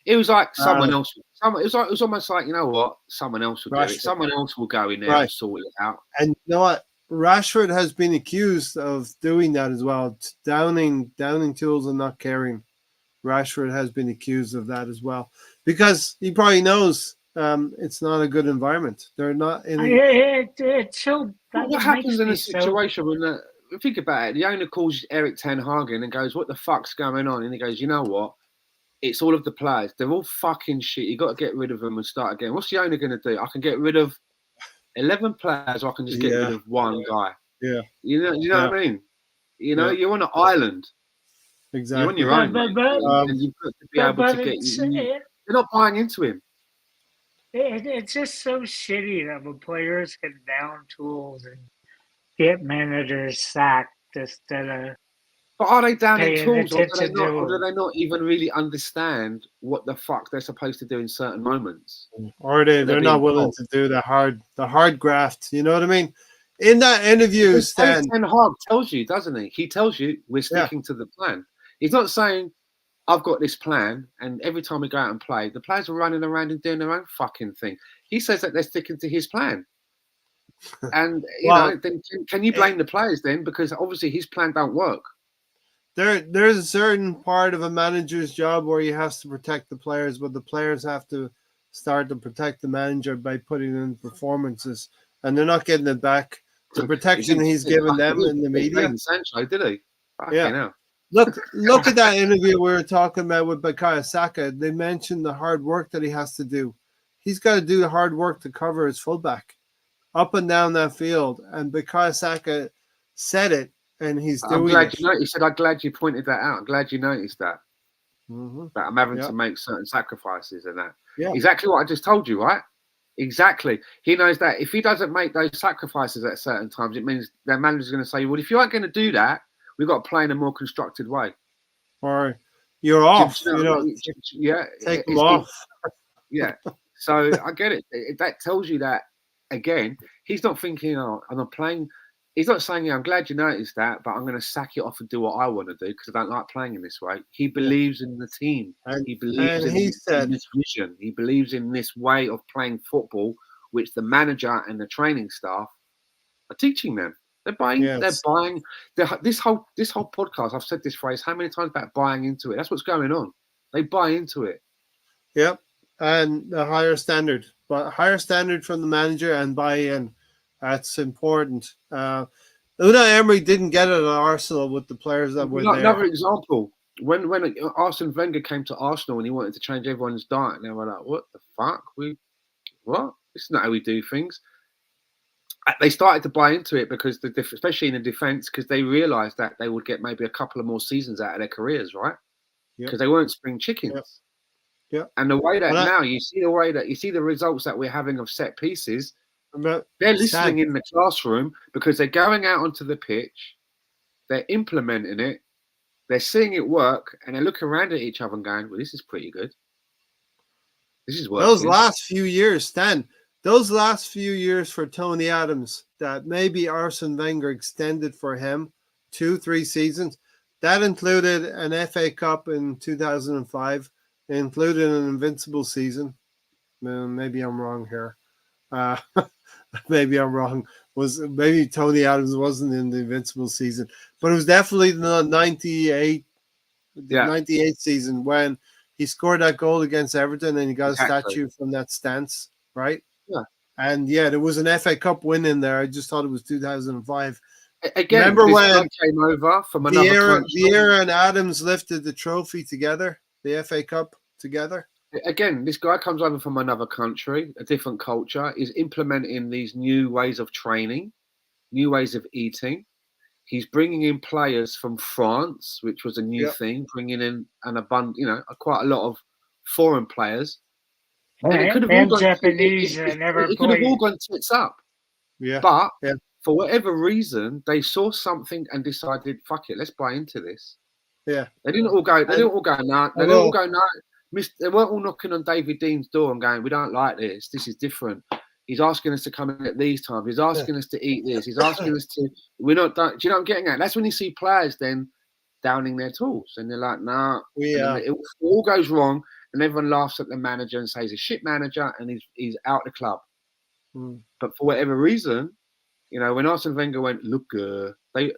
It was like someone else. It was almost like, you know what, someone else will do it. Someone else will go in there and sort it out. And you know what? Rashford has been accused of doing that as well, downing tools and not caring. Rashford has been accused of that as well, because he probably knows it's not a good environment. They're not in. What happens in a situation when think about it? The owner calls Eric Ten Hag and goes, "What the fuck's going on?" And he goes, "You know what? It's all of the players. They're all fucking shit. You got to get rid of them and start again." What's the owner going to do? I can get rid of 11 players, or I can just get rid of one guy. Yeah. You know what I mean? You're on an island. Exactly. You're on your own, and you've got to be able to get. You're not buying into him. It's just so shitty that when players can down tools and get managers sacked instead of. But are they downing tools, or do they not even really understand what the fuck they're supposed to do in certain moments? Or they're not willing to do the hard graft. You know what I mean? In that interview, Stan Ten Hag tells you, doesn't he? He tells you we're sticking to the plan. He's not saying, I've got this plan, and every time we go out and play, the players are running around and doing their own fucking thing. He says that they're sticking to his plan. And, then can you blame the players then? Because obviously his plan don't work. There's a certain part of a manager's job where he has to protect the players, but the players have to start to protect the manager by putting in performances, and they're not getting it back. The protection he's given them in the media. Sancho, did he? Yeah. Look at that interview we were talking about with Bukayo Saka. They mentioned the hard work that he has to do. He's got to do the hard work to cover his fullback up and down that field. And Bukayo Saka said it, and he's doing it. He said, I'm glad you pointed that out. I'm glad you noticed that. Mm-hmm. That I'm having to make certain sacrifices and that. Yeah. Exactly what I just told you, right? Exactly. He knows that if he doesn't make those sacrifices at certain times, it means their manager's going to say, well, if you aren't going to do that, we've got to play in a more constructed way. Or you're off. Take them off. Yeah. So I get it. That tells you that, again, he's not thinking, I'm not playing. He's not saying, I'm glad you noticed that, but I'm going to sack it off and do what I want to do because I don't like playing in this way. He believes in the team. He believes in this vision. He believes in this way of playing football, which the manager and the training staff are teaching them. They're buying. Yes. They're buying. This whole podcast. I've said this phrase how many times about buying into it. That's what's going on. They buy into it. Yep, and the higher standard, but higher standard from the manager and buy-in. That's important. Unai Emery didn't get it at Arsenal with the players that were there. Another example: when Arsene Wenger came to Arsenal and he wanted to change everyone's diet, and they were like, "What the fuck? What? This is not how we do things." They started to buy into it because, especially in the defence, because they realised that they would get maybe a couple of more seasons out of their careers, right? Because they weren't spring chickens. Yeah. And the way that now you see the results that we're having of set pieces. They're listening in the classroom because they're going out onto the pitch, they're implementing it, they're seeing it work, and they're looking around at each other and going, "Well, this is pretty good. This is working." Those last few years, Stan. Those last few years for Tony Adams, that maybe Arsene Wenger extended for him 2-3 seasons. That included an FA Cup in 2005. It included an invincible season. Maybe I'm wrong here. Maybe I'm wrong. Maybe Tony Adams wasn't in the invincible season, but it was definitely the 98 season when he scored that goal against Everton and he got a statue from that stance, right? Yeah. And yeah, there was an FA Cup win in there. I just thought it was 2005. Again, remember this when guy came over from another country? Vieira and Adams lifted the trophy together, the FA Cup together. Again, this guy comes over from another country, a different culture, is implementing these new ways of training, new ways of eating. He's bringing in players from France, which was a new thing, bringing in quite a lot of foreign players. And it could have all gone, Japanese never it could have all gone tits up. Yeah. But for whatever reason, they saw something and decided, fuck it, let's buy into this. Yeah. They didn't all go, nah. They didn't all go, nah. They weren't all knocking on David Dean's door and going, we don't like this. This is different. He's asking us to come in at these times. He's asking us to eat this. He's asking us to, we're not done. Do you know what I'm getting at? That's when you see players then downing their tools. And they're like, nah. It all goes wrong. And everyone laughs at the manager and says he's a shit manager and he's out the club. But for whatever reason, when Arsene Wenger went, look, they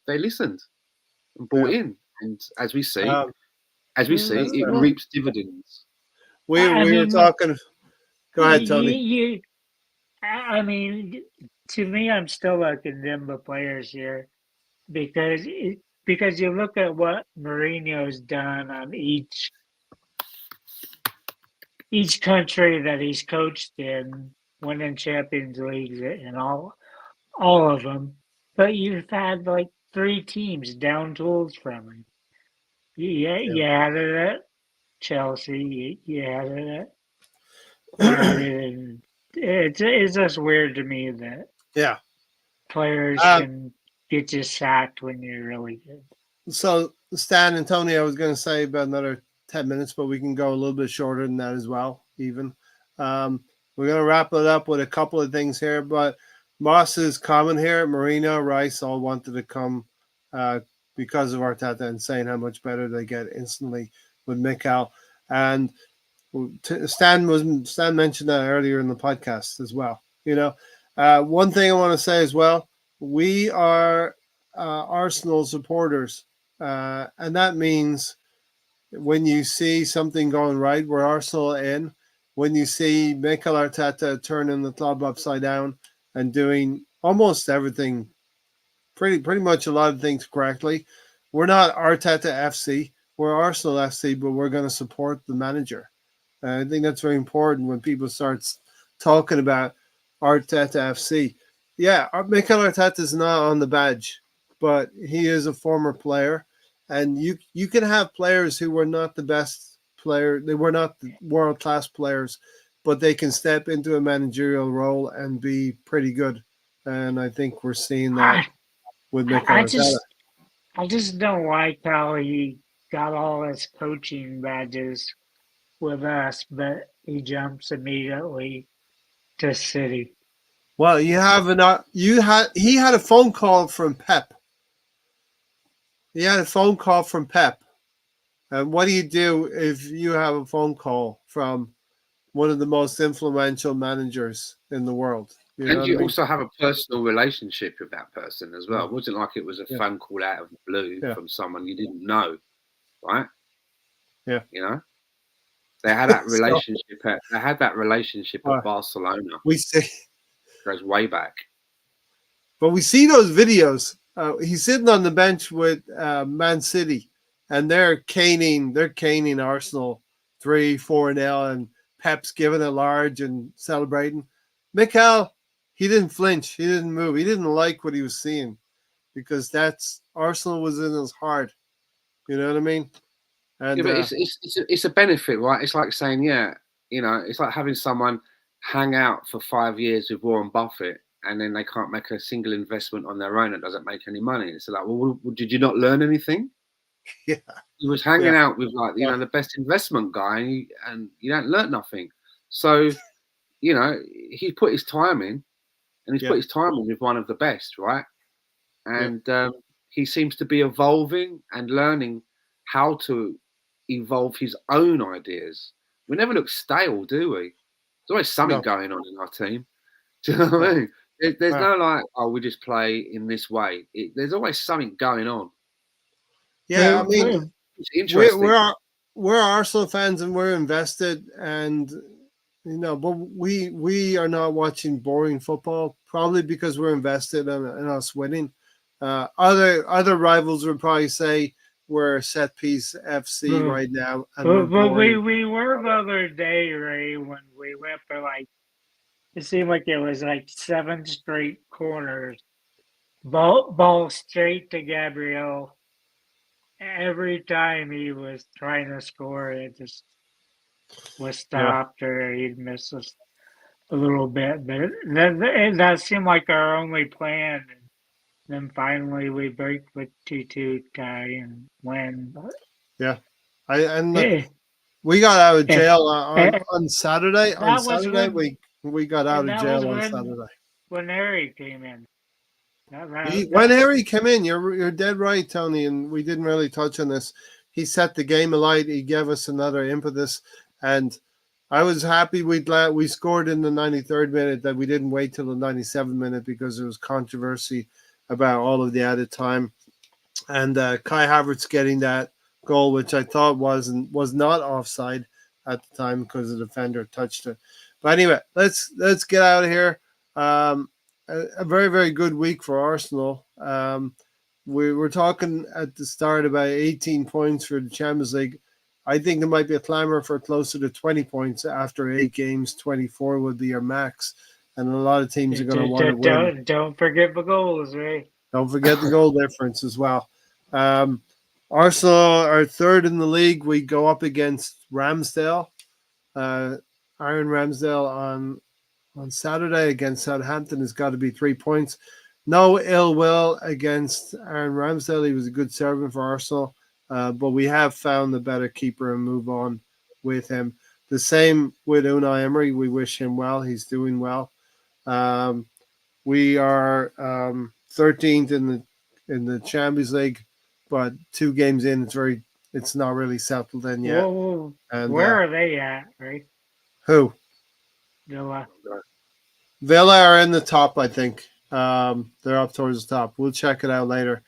listened and bought in. And as we see, it reaps dividends. We were talking. Go ahead, Tony. I mean, to me, I'm still a condemned players here because you look at what Mourinho's done on each country that he's coached in, winning Champions Leagues and all of them. But you've had like 3 teams down tools from him. You had it at Chelsea. You had it at. It's just weird to me that players can get just sacked when you're really good. So Stan and Tony, I was going to say about another 10 minutes, but we can go a little bit shorter than that as well. Even we're going to wrap it up with a couple of things here, but Moss's comment here, Mourinho, Rice all wanted to come because of Arteta and saying how much better they get instantly with Mikel. And Stan mentioned that earlier in the podcast as well. One thing I want to say as well, we are Arsenal supporters, and that means when you see something going right, we're Arsenal in. When you see Mikel Arteta turning the club upside down and doing almost everything, pretty much a lot of things correctly, we're not Arteta FC, we're Arsenal FC, but we're going to support the manager. I think that's very important when people start talking about Arteta FC. Yeah, Mikel Arteta is not on the badge, but he is a former player. And you can have players who were not the best player. They were not world-class players, but they can step into a managerial role and be pretty good. And I think we're seeing that with Mikel Arteta. I just don't like how he got all his coaching badges with us, but he jumps immediately to City. Well, he had a phone call from Pep. He had a phone call from Pep. And what do you do if you have a phone call from one of the most influential managers in the world? You also have a personal relationship with that person as well. It wasn't like it was a phone call out of the blue from someone you didn't know, right? Yeah. They had that relationship. They had that relationship at Barcelona. We see goes way back. But we see those videos. He's sitting on the bench with Man City, and they're caning Arsenal 3-4-0, and Pep's giving it large and celebrating. Mikel, he didn't flinch. He didn't move. He didn't like what he was seeing because that's Arsenal was in his heart. You know what I mean? And but it's a benefit, right? It's like saying, it's like having someone hang out for 5 years with Warren Buffett, and then they can't make a single investment on their own. It doesn't make any money. It's like, well, did you not learn anything? Yeah, he was hanging out with the best investment guy, and you don't learn nothing. So, he put his time in, and he's put his time in with one of the best, right? And he seems to be evolving and learning how to evolve his own ideas. We never look stale, do we? There's always something going on in our team. Do you know what I mean? There's no like, we just play in this way. There's always something going on. Yeah, I mean, it's interesting. We're Arsenal fans and we're invested, and but we are not watching boring football, probably because we're invested in us winning. Other rivals would probably say we're set piece FC right now, and we're But boring. we were the other day, Ray, when we went for like, it seemed like it was like 7 straight corners. Ball straight to Gabriel. Every time he was trying to score, it just was stopped or he'd miss us a little bit. But that seemed like our only plan. And then finally we break with 2-2 tie and win. Yeah, we got out of jail on Saturday. On That was Saturday, when, we got out of that jail was on Saturday. when Harry came in. When Harry came in, you're dead right, Tony, and we didn't really touch on this. He set the game alight. He gave us another impetus, and I was happy we scored in the 93rd minute, that we didn't wait till the 97th minute because there was controversy about all of the added time, and Kai Havertz getting that goal, which I thought was not offside at the time because the defender touched it. But anyway, let's get out of here. A very, very good week for Arsenal. We were talking at the start about 18 points for the Champions League. I think there might be a clamour for closer to 20 points after 8 games. 24 would be your max, and a lot of teams are going to want to win. Don't forget the goals, right? Don't forget the goal difference as well. Arsenal are third in the league. We go up against Ramsdale, Aaron Ramsdale on Saturday against Southampton. Has got to be 3 points. No ill will against Aaron Ramsdale. He was a good servant for Arsenal, but we have found the better keeper and move on with him. The same with Unai Emery. We wish him well. He's doing well. We are 13th in the Champions League, but 2 games in, it's not really settled in yet. Whoa. And where are they at, right? Who? Villa are in the top, I think. They're up towards the top. We'll check it out later.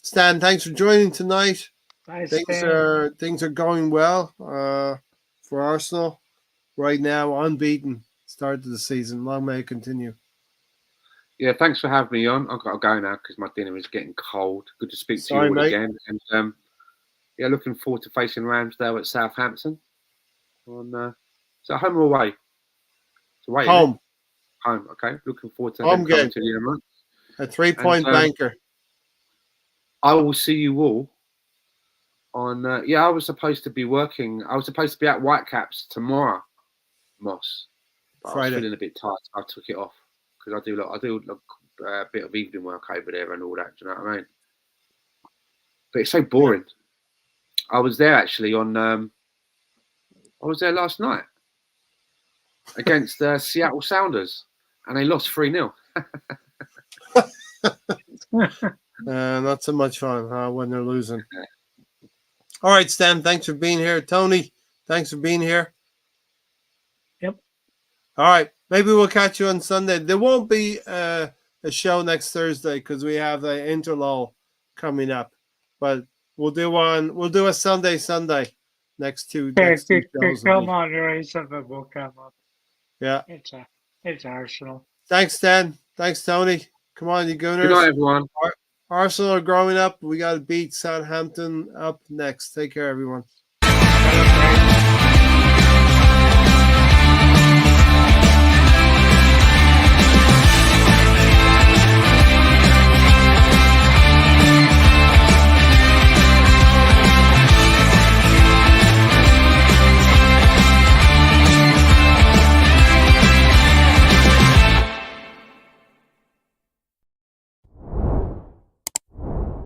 Stan, thanks for joining tonight. Things are going well for Arsenal right now, unbeaten start to the season. Long may it continue. Yeah, thanks for having me on. I've got to go now because my dinner is getting cold. Good to speak to you all again. And yeah, looking forward to facing Ramsdale at Southampton. So home or away? Away, home. Home, okay. Looking forward to home game. To the Emirates. A 3-point banker. I will see you all on. I was supposed to be working. I was supposed to be at Whitecaps tomorrow, Moss. But I was feeling a bit tired. So I took it off because I do a bit of evening work over there and all that. Do you know what I mean? But it's so boring. I was there actually on. I was there last night against the Seattle Sounders, and they lost 3-0. Not so much fun when they're losing. All right, Stan, thanks for being here. Tony, thanks for being here. Yep. All right, maybe we'll catch you on Sunday. There won't be a show next Thursday because we have the interlull coming up, but we'll do a Sunday next two shows. Come on, Ray, something will come up. Yeah, it's Arsenal. Thanks, Stan. Thanks, Tony. Come on, you Gooners. Good night, everyone. Arsenal are growing up. We got to beat Southampton up next. Take care, everyone.